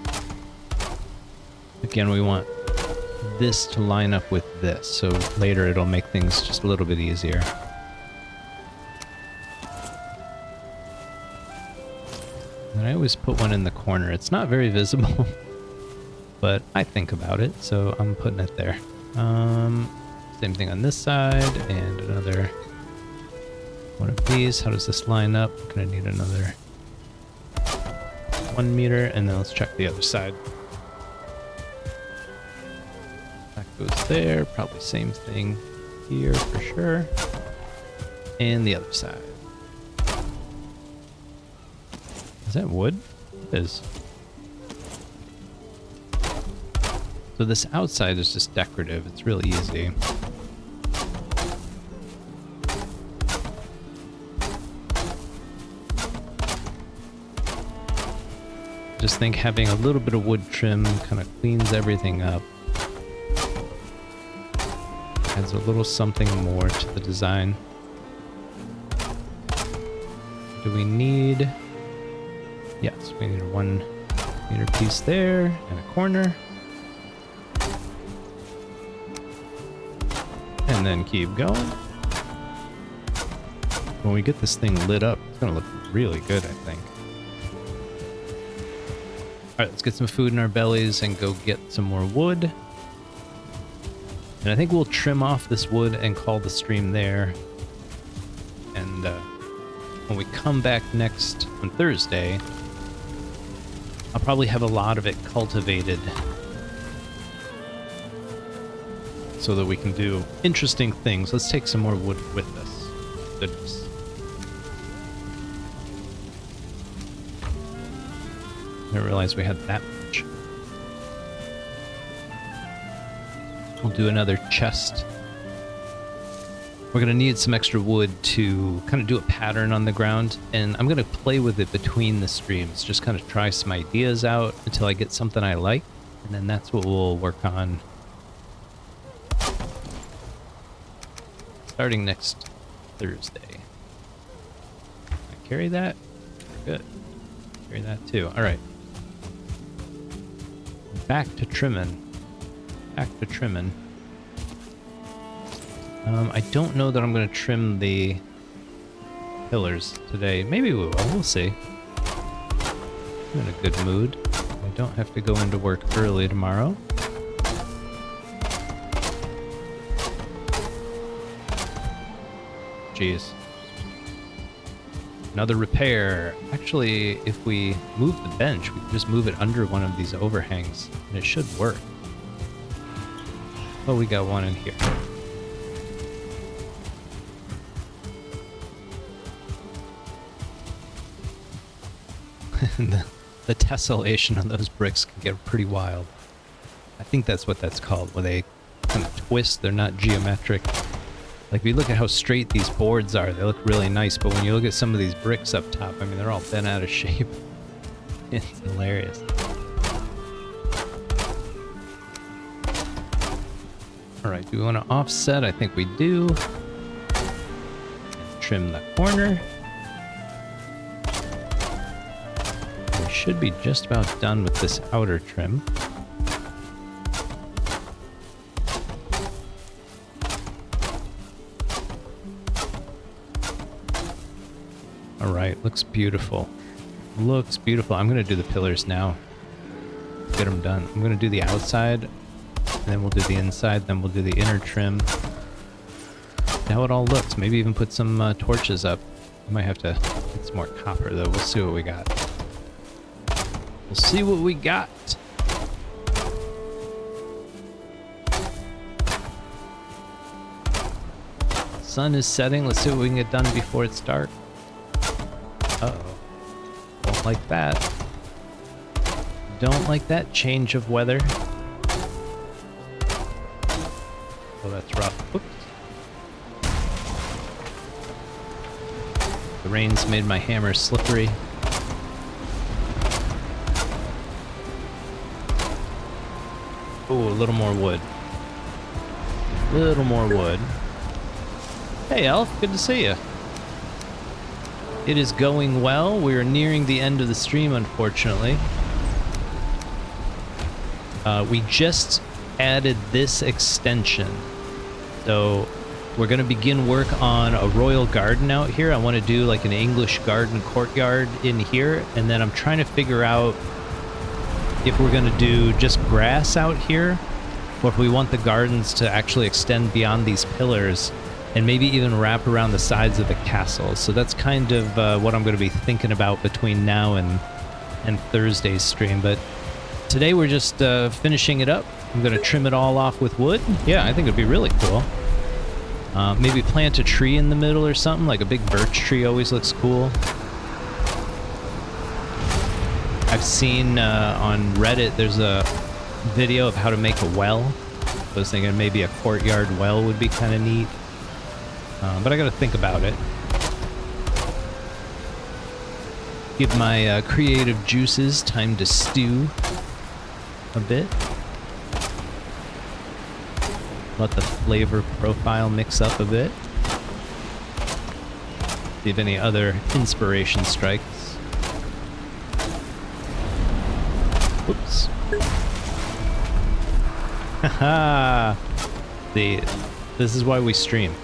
Again, we want this to line up with this, so later it'll make things just a little bit easier. And I always put one in the corner. It's not very visible, but I think about it, so I'm putting it there. Same thing on this side, and another one of these. How does this line up? I'm gonna need another 1 meter, and then let's check the other side. Goes there, probably same thing here for sure. And the other side. Is that wood? It is. So this outside is just decorative. It's really easy. Just think having a little bit of wood trim kind of cleans everything up. Adds a little something more to the design. Do we need... Yes, we need a 1 meter piece there and a corner. And then keep going. When we get this thing lit up, it's gonna look really good, I think. Alright, let's get some food in our bellies and go get some more wood. And I think we'll trim off this wood and call the stream there. And when we come back next on Thursday, I'll probably have a lot of it cultivated so that we can do interesting things. Let's take some more wood with us. Goodness. I didn't realize we had that much. We'll do another chest. We're gonna need some extra wood to kind of do a pattern on the ground, and I'm gonna play with it between the streams, just kind of try some ideas out until I get something I like, and then that's what we'll work on starting next Thursday. Can I carry that? Good. Carry that too. All right. Back to trimming. Back to trimming. I don't know that I'm going to trim the pillars today. Maybe we will. We'll see. I'm in a good mood. I don't have to go into work early tomorrow. Jeez. Another repair. Actually, if we move the bench, we can just move it under one of these overhangs, and it should work. Oh, we got one in here. the tessellation of those bricks can get pretty wild. I think that's what that's called, when they kind of twist, they're not geometric. Like, if you look at how straight these boards are, they look really nice, but when you look at some of these bricks up top, I mean, they're all bent out of shape. It's hilarious. Alright, do we want to offset? I think we do. Trim the corner. We should be just about done with this outer trim. Alright, looks beautiful. Looks beautiful. I'm going to do the pillars now. Get them done. I'm going to do the outside, and then we'll do the inside, then we'll do the inner trim. See how it all looks. Maybe even put some torches up. I might have to get some more copper, though. We'll see what we got. We'll see what we got. Sun is setting. Let's see what we can get done before it's dark. Uh-oh. Don't like that. Don't like that change of weather. Oh, that's rough. Oops. The rain's made my hammer slippery. Ooh, a little more wood. A little more wood. Hey, Elf, good to see you. It is going well. We are nearing the end of the stream, unfortunately. We just added this extension. So we're going to begin work on a royal garden out here. I want to do like an English garden courtyard in here. And then I'm trying to figure out if we're going to do just grass out here, or if we want the gardens to actually extend beyond these pillars and maybe even wrap around the sides of the castle. So that's kind of what I'm going to be thinking about between now and Thursday's stream. But today we're just finishing it up. I'm going to trim it all off with wood. Yeah, I think it'd be really cool. Maybe plant a tree in the middle or something, like a big birch tree always looks cool. I've seen on Reddit, there's a video of how to make a well. I was thinking maybe a courtyard well would be kind of neat. But I gotta think about it. Give my creative juices time to stew a bit. Let the flavor profile mix up a bit. See if any other inspiration strikes. Oops. Haha! See, this is why we stream.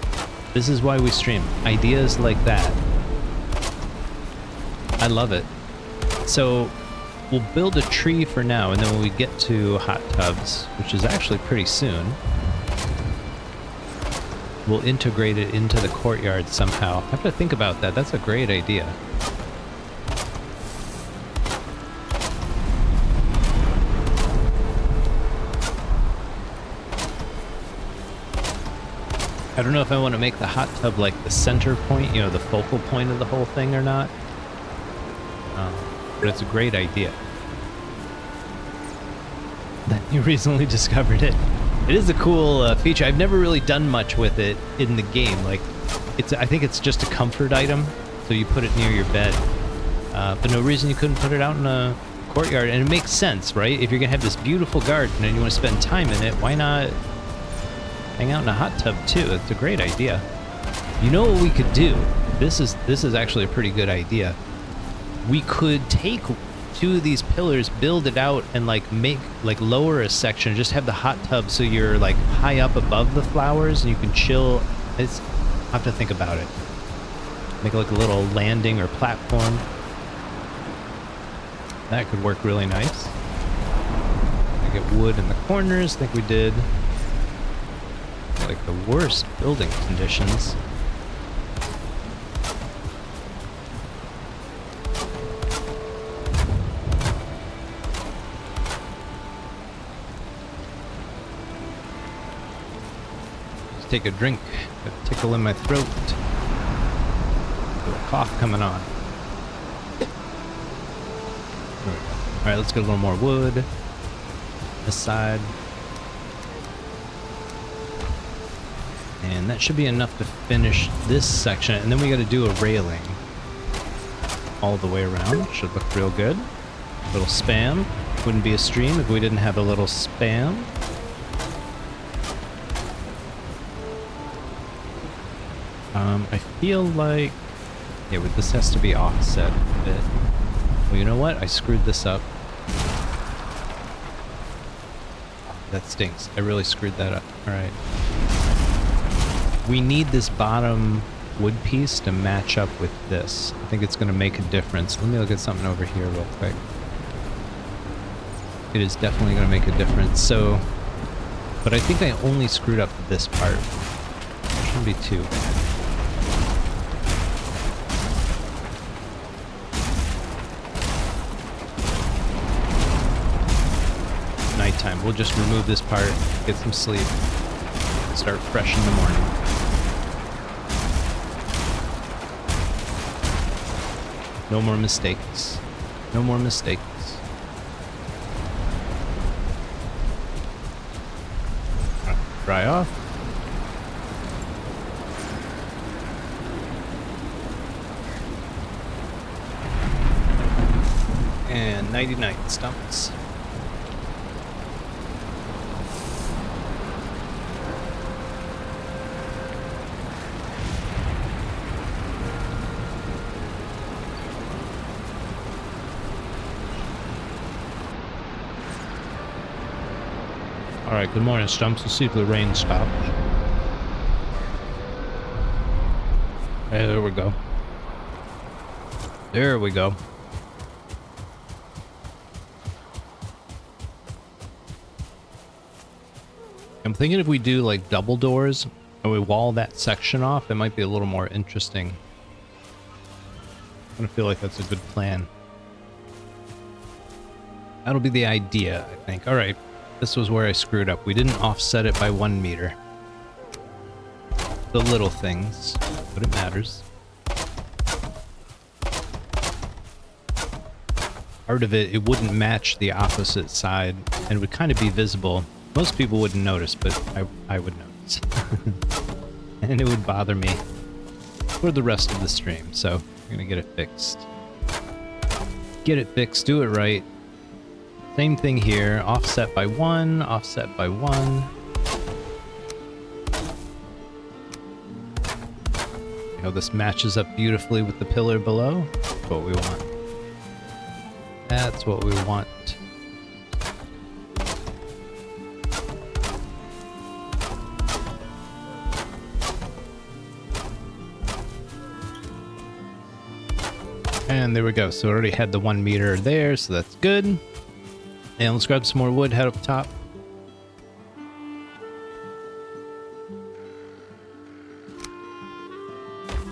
This is why we stream. Ideas like that. I love it. So, we'll build a tree for now, and then when we get to hot tubs, which is actually pretty soon, we'll integrate it into the courtyard somehow. I have to think about that. That's a great idea. I don't know if I want to make the hot tub like the center point, you know, the focal point of the whole thing or not. But it's a great idea. That you recently discovered it. It is a cool feature. I've never really done much with it in the game. Like, I think it's just a comfort item, so you put it near your bed. But no reason you couldn't put it out in a courtyard. And it makes sense, right? If you're gonna have this beautiful garden and you want to spend time in it, why not hang out in a hot tub too? It's a great idea. You know what we could do? This is actually a pretty good idea. We could take two of these pillars, build it out, and like lower a section, just have the hot tub so you're like high up above the flowers and you can chill. I have to think about it. Make like a little landing or platform. That could work really nice. I get wood in the corners. I think we did like the worst building conditions. take a drink. Got a tickle in my throat. Got a cough coming on. There we go. Alright, let's get a little more wood. This side. And that should be enough to finish this section. And then we got to do a railing all the way around. Should look real good. A little spam. Wouldn't be a stream if we didn't have a little spam. I feel like... yeah, but this has to be offset a bit. Well, you know what? I screwed this up. That stinks. I really screwed that up. Alright. We need this bottom wood piece to match up with this. I think it's going to make a difference. Let me look at something over here real quick. It is definitely going to make a difference. So, but I think I only screwed up this part. Shouldn't be too bad. Nighttime. We'll just remove this part, get some sleep, start fresh in the morning. No more mistakes. No more mistakes. Dry off. And nighty-night, Stumps. Alright, good morning, Stumps. Let's see if the rain stops. There we go. There we go. I'm thinking if we do like double doors and we wall that section off, it might be a little more interesting. I feel like that's a good plan. That'll be the idea, I think. Alright. This was where I screwed up. We didn't offset it by 1 meter. The little things, but it matters. Part of it, it wouldn't match the opposite side and would kind of be visible. Most people wouldn't notice, but I would notice. And it would bother me for the rest of the stream, so I'm gonna get it fixed. Get it fixed, do it right. Same thing here, offset by 1, offset by 1. You know, this matches up beautifully with the pillar below. That's what we want. That's what we want. And there we go. So it already had the 1 meter there, so that's good. And let's grab some more wood, head up top.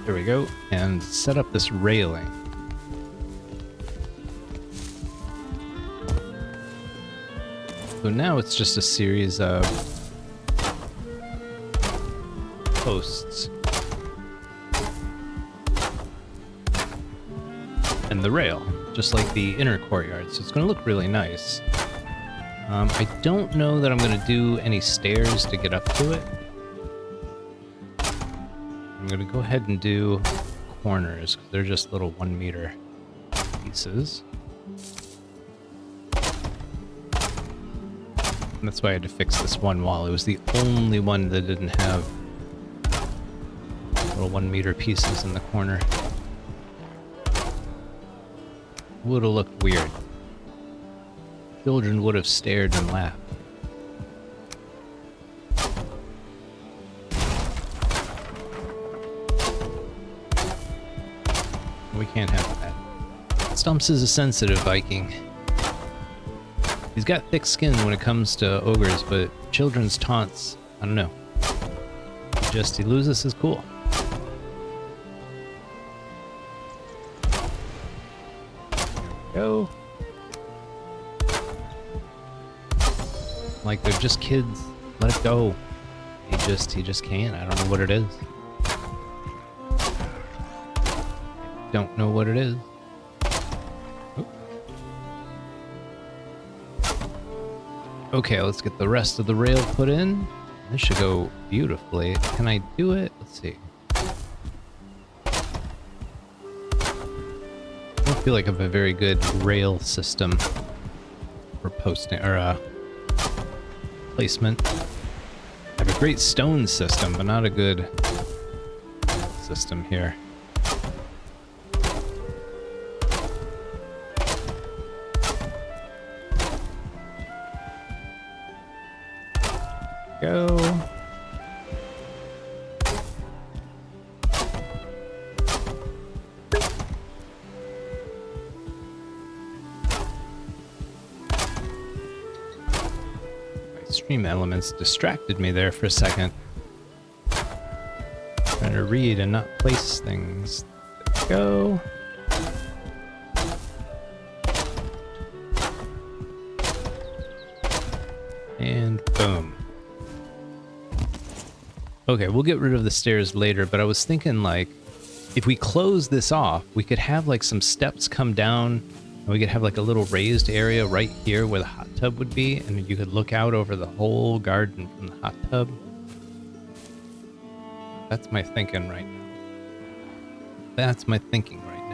There we go. And set up this railing. So now it's just a series of posts. And the rail, just like the inner courtyard. So it's going to look really nice. I don't know that I'm going to do any stairs to get up to it. I'm going to go ahead and do corners, because they're just little 1 meter pieces. And that's why I had to fix this one wall. It was the only one that didn't have little 1 meter pieces in the corner. Would have looked weird. Children would have stared and laughed. We can't have that. Stumps is a sensitive Viking. He's got thick skin when it comes to ogres, but children's taunts, I don't know. He loses his cool. There we go. Like they're just kids. Let it go. He just can't. I don't know what it is. Don't know what it is. Oh. Okay, let's get the rest of the rail put in. This should go beautifully. Can I do it? Let's see. I don't feel like I have a very good rail system for posting or placement. I have a great stone system, but not a good system here. Go. My stream elements distracted me there for a second. Trying to read and not place things. There we go. And boom. Okay, we'll get rid of the stairs later, but I was thinking, like, if we close this off, we could have, like, some steps come down, and we could have, like, a little raised area right here where the hot tub would be, and you could look out over the whole garden from the hot tub. That's my thinking right now. That's my thinking right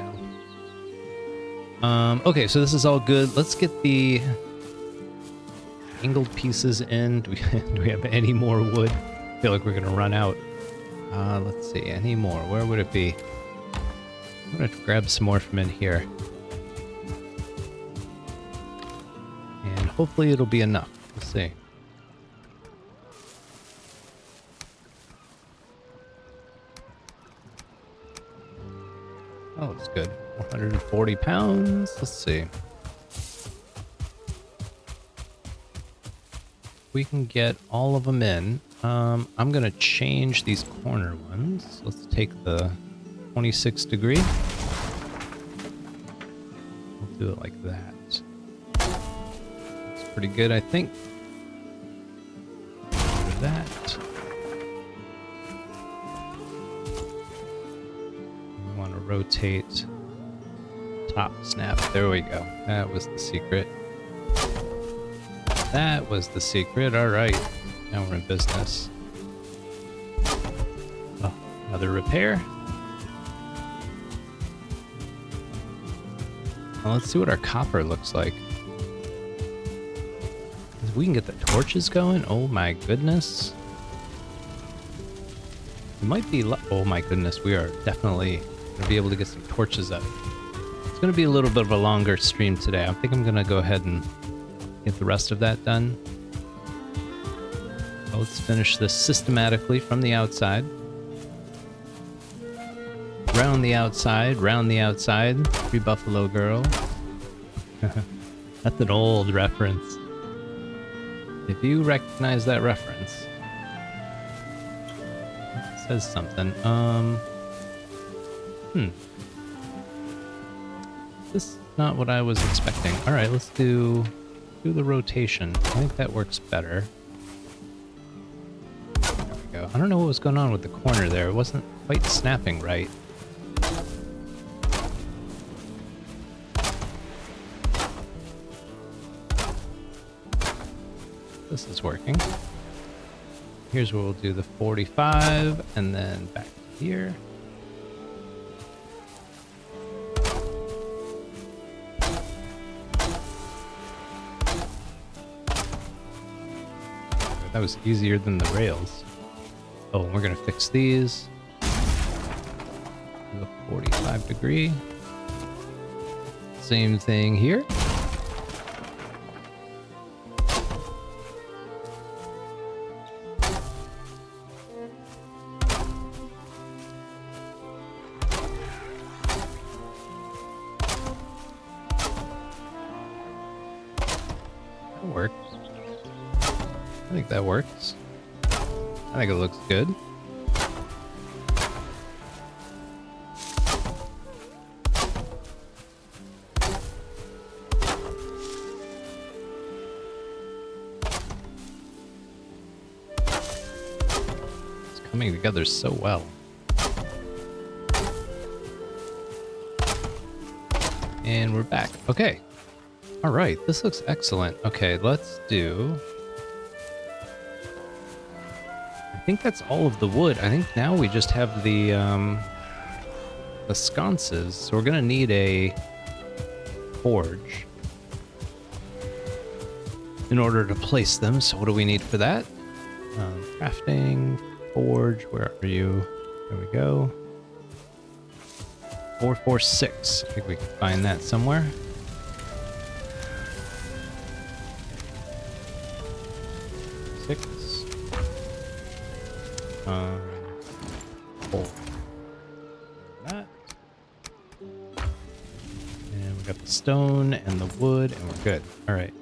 now. Okay, so this is all good. Let's get the angled pieces in. Do we have any more wood? I feel like we're gonna run out. Let's see, any more? Where would it be? I'm gonna grab some more from in here. And hopefully it'll be enough. We'll see. Oh, it's good. 140 pounds. Let's see. We can get all of them in. I'm gonna change these corner ones. Let's take the 26 degree. We'll do it like that. That's pretty good, I think. Do that. We want to rotate top snap. There we go. That was the secret. That was the secret. All right. Now we're in business. Oh, another repair. Well, let's see what our copper looks like. If we can get the torches going, oh my goodness. It might be, oh my goodness, we are definitely going to be able to get some torches up. It's going to be a little bit of a longer stream today. I think I'm going to go ahead and get the rest of that done. So let's finish this systematically from the outside. Round the outside, round the outside. Three Buffalo Girl. That's an old reference. If you recognize that reference, it says something. This is not what I was expecting. All right, let's do the rotation. I think that works better. There we go. I don't know what was going on with the corner there. It wasn't quite snapping right. This is working. Here's where we'll do the 45 and then back to here. That was easier than the rails. Oh, we're gonna fix these. Do a 45 degree. Same thing here. That works. I think that works. I think it looks good. coming together so well. And we're back. Okay. All right. This looks excellent. Okay, let's do... I think that's all of the wood. I think now we just have the sconces. So we're going to need a forge in order to place them. So what do we need for that? Crafting, forge, where are you? There we go. 446. I think we can find that somewhere. Six. Four. That. And we got the stone and the wood, and we're good. All right.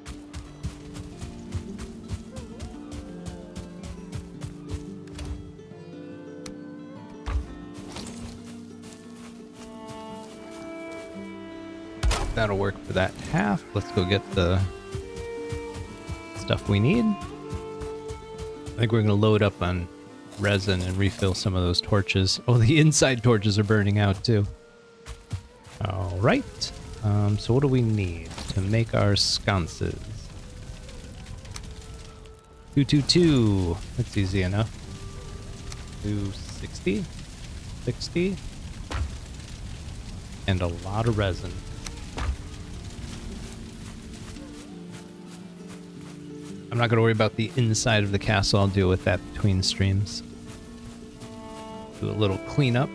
That'll work for that half. Let's go get the stuff we need. I think we're going to load up on resin and refill some of those torches. Oh, the inside torches are burning out too. All right. So what do we need to make our sconces? 222. That's easy enough. 260. 60. And a lot of resin. I'm not going to worry about the inside of the castle. I'll deal with that between streams. Do a little cleanup.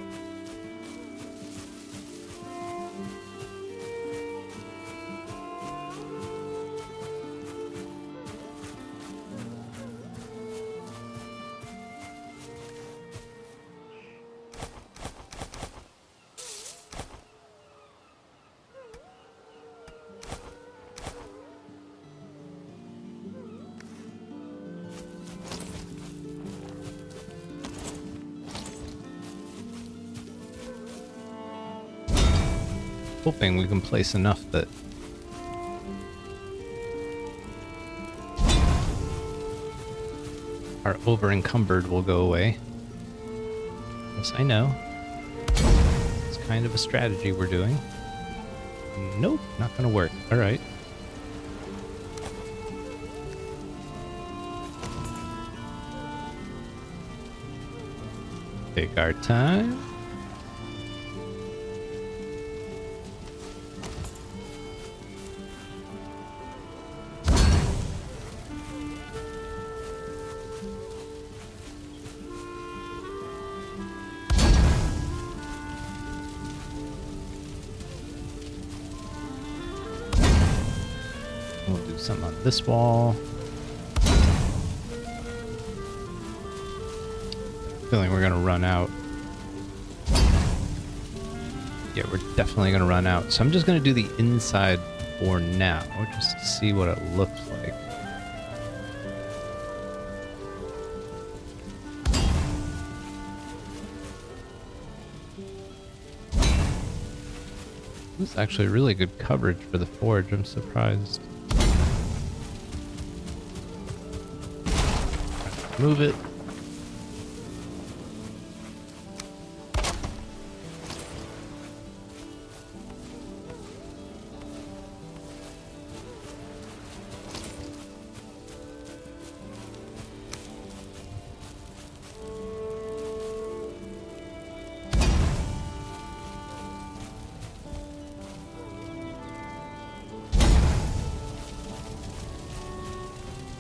Hoping we can place enough that our over-encumbered will go away. Yes, I know. It's kind of a strategy we're doing. Nope, not gonna work. All right. Take our time. We'll do something on this wall. Feeling we're gonna run out. Yeah, we're definitely gonna run out. So I'm just gonna do the inside for now, just to see what it looks like. This is actually really good coverage for the forge. I'm surprised. Move it.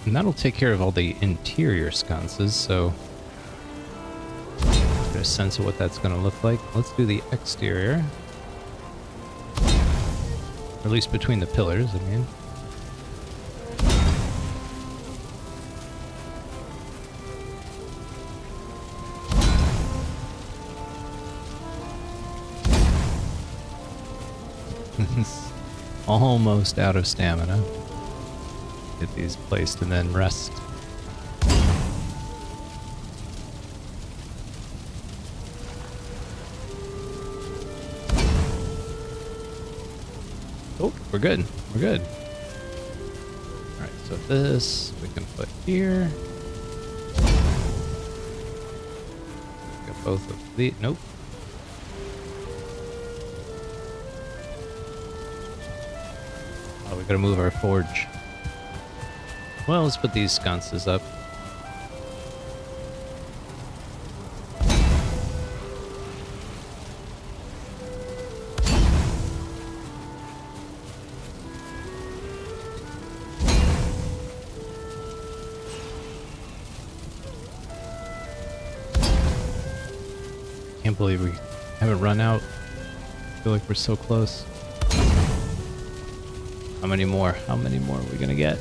And that'll take care of all the interior sconces, so get a sense of what that's going to look like. Let's do the exterior. Or at least between the pillars, I mean. Almost out of stamina. Get these placed and then rest. Oh, we're good. We're good. Alright, so this we can put here. both of the... Nope. Oh, we gotta move our forge. Well, let's put these sconces up. Can't believe we haven't run out. I feel like we're so close. How many more? How many more are we gonna get?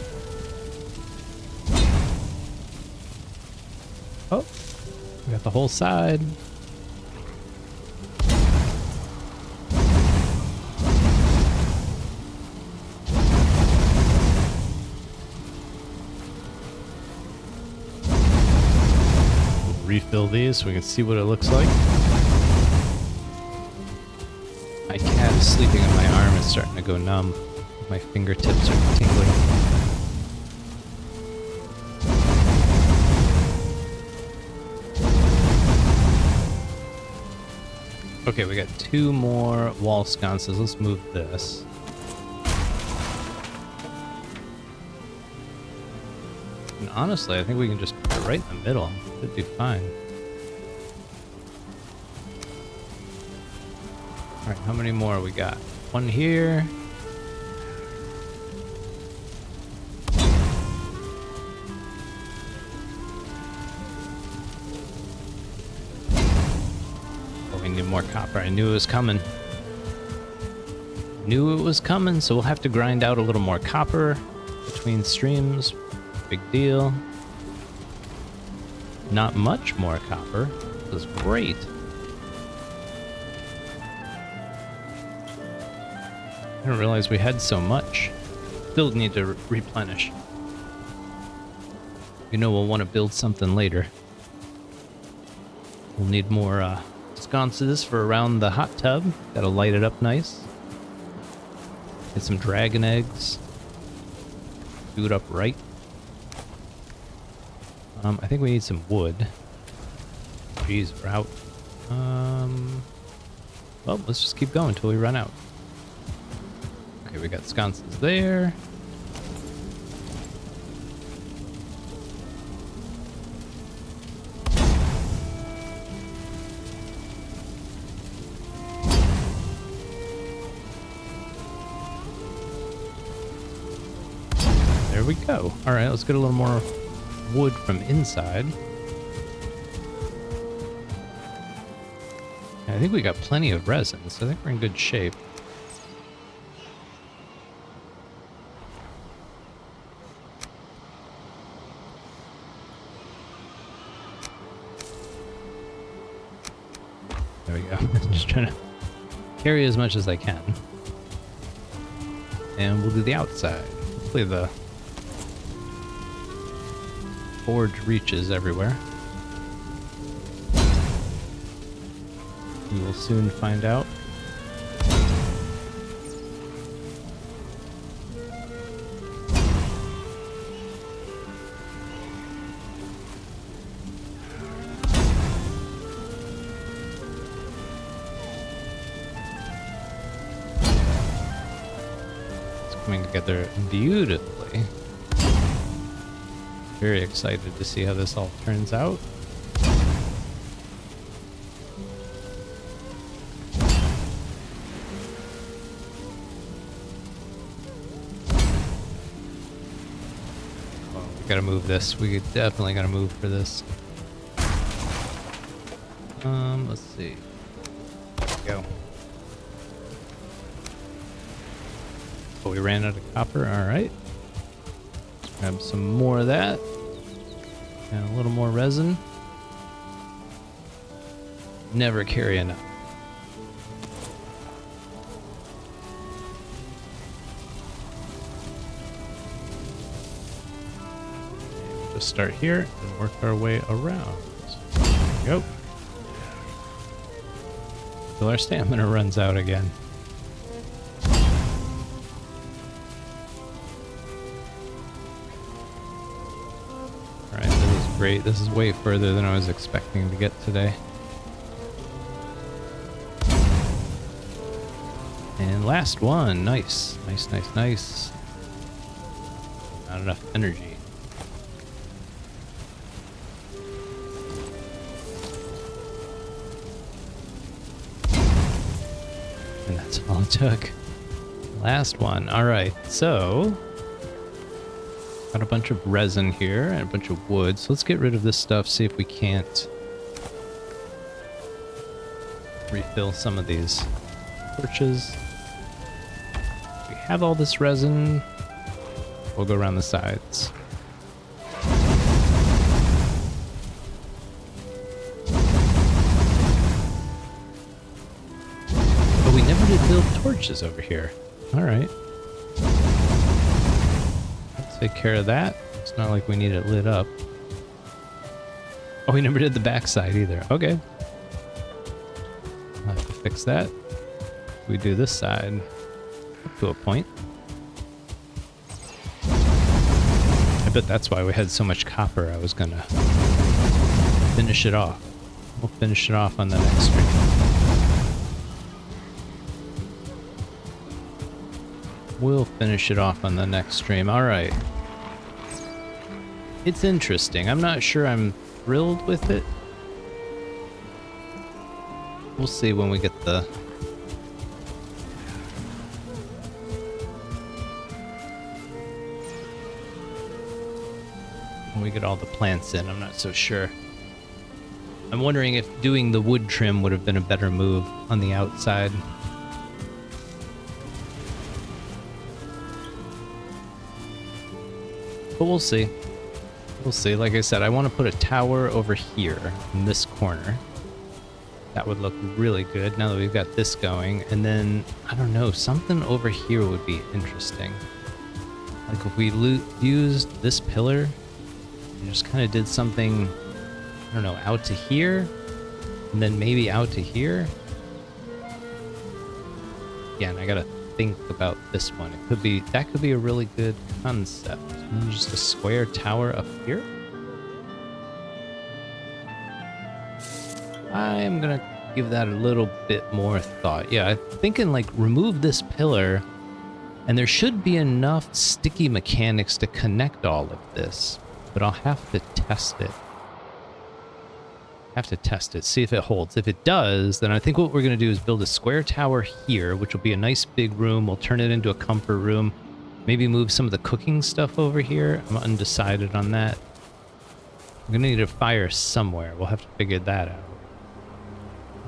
Oh, we got the whole side. We'll refill these so we can see what it looks like. My cat is sleeping on my arm. It's starting to go numb. My fingertips are tingling. Okay, we got 2 more wall sconces. Let's move this. And honestly, I think we can just put it right in the middle. Should be fine. Alright, how many more we got? 1 here. Oh, we need more copper. I knew it was coming. Knew it was coming, so we'll have to grind out a little more copper between streams. Big deal. Not much more copper. This is great. I didn't realize we had so much. Still need to replenish. You know we'll want to build something later. We'll need more sconces for around the hot tub. Gotta light it up nice. Get some dragon eggs. Do it up right. I think we need some wood. Jeez, we're out. Well, let's just keep going until we run out. Okay, we got sconces there. There we go. All right, let's get a little more wood from inside. I think we got plenty of resin, so I think we're in good shape. There we go. Just trying to carry as much as I can. And we'll do the outside. Hopefully the forge reaches everywhere. We will soon find out. It's coming together beautifully. Very excited to see how this all turns out. Oh, we gotta move this. We definitely gotta move for this. Let's see. There we go. Oh, we ran out of copper. All right. Let's grab some more of that. And a little more resin. Never carry enough. We'll just start here and work our way around. There we go. Till our stamina runs out again. Alright, this is great. This is way further than I was expecting to get today. And last one. Nice. Nice, nice, nice. Not enough energy. And that's all it took. Last one. All right, so got a bunch of resin here and a bunch of wood. So let's get rid of this stuff, see if we can't refill some of these torches. We have all this resin. We'll go around the sides. But we never did build torches over here. All right. Let's take care of that. It's not like we need it lit up. Oh, we never did the backside either. Okay. I'll have to fix that. We do this side up to a point. I bet that's why we had so much copper. I was gonna finish it off. We'll finish it off on the next stream. We'll finish it off on the next stream. All right. It's interesting. I'm not sure I'm thrilled with it. We'll see when we get the... when we get all the plants in. I'm not so sure. I'm wondering if doing the wood trim would have been a better move on the outside. But we'll see. We'll see. Like I said, I want to put a tower over here in this corner. That would look really good now that we've got this going. And then, I don't know, something over here would be interesting. Like if we used this pillar and just kind of did something, I don't know, out to here, and then maybe out to here. Again, I gotta think about this one. It could be, that could be a really good concept. Maybe just a square tower up here. I'm gonna give that a little bit more thought. Yeah, I'm thinking like remove this pillar and there should be enough sticky mechanics to connect all of this, but I'll have to test it. See if it holds. If it does, then I think what we're gonna do is build a square tower here, which will be a nice big room. We'll turn it into a comfort room. Maybe move some of the cooking stuff over here. I'm undecided on that. I'm gonna need a fire somewhere. We'll have to figure that out.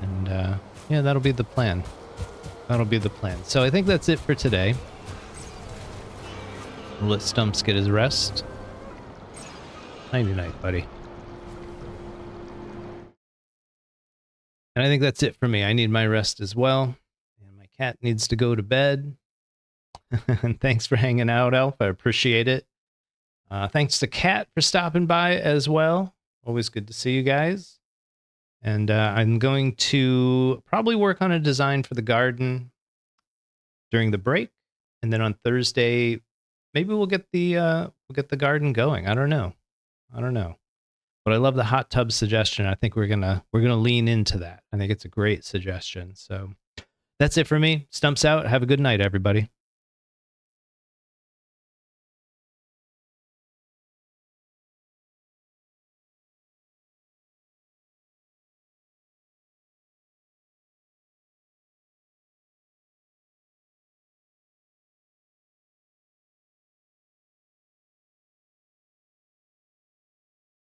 And yeah, that'll be the plan. That'll be the plan. So I think that's it for today. We'll let Stumps get his rest. Nighty night, buddy. And I think that's it for me. I need my rest as well. And my cat needs to go to bed. And thanks for hanging out, Elf. I appreciate it. Thanks to Kat for stopping by as well. Always good to see you guys. And I'm going to probably work on a design for the garden during the break. And then on Thursday, maybe we'll get the garden going. I don't know. But I love the hot tub suggestion. I think we're gonna lean into that. I think it's a great suggestion. So that's it for me. Stumps out. Have a good night, everybody.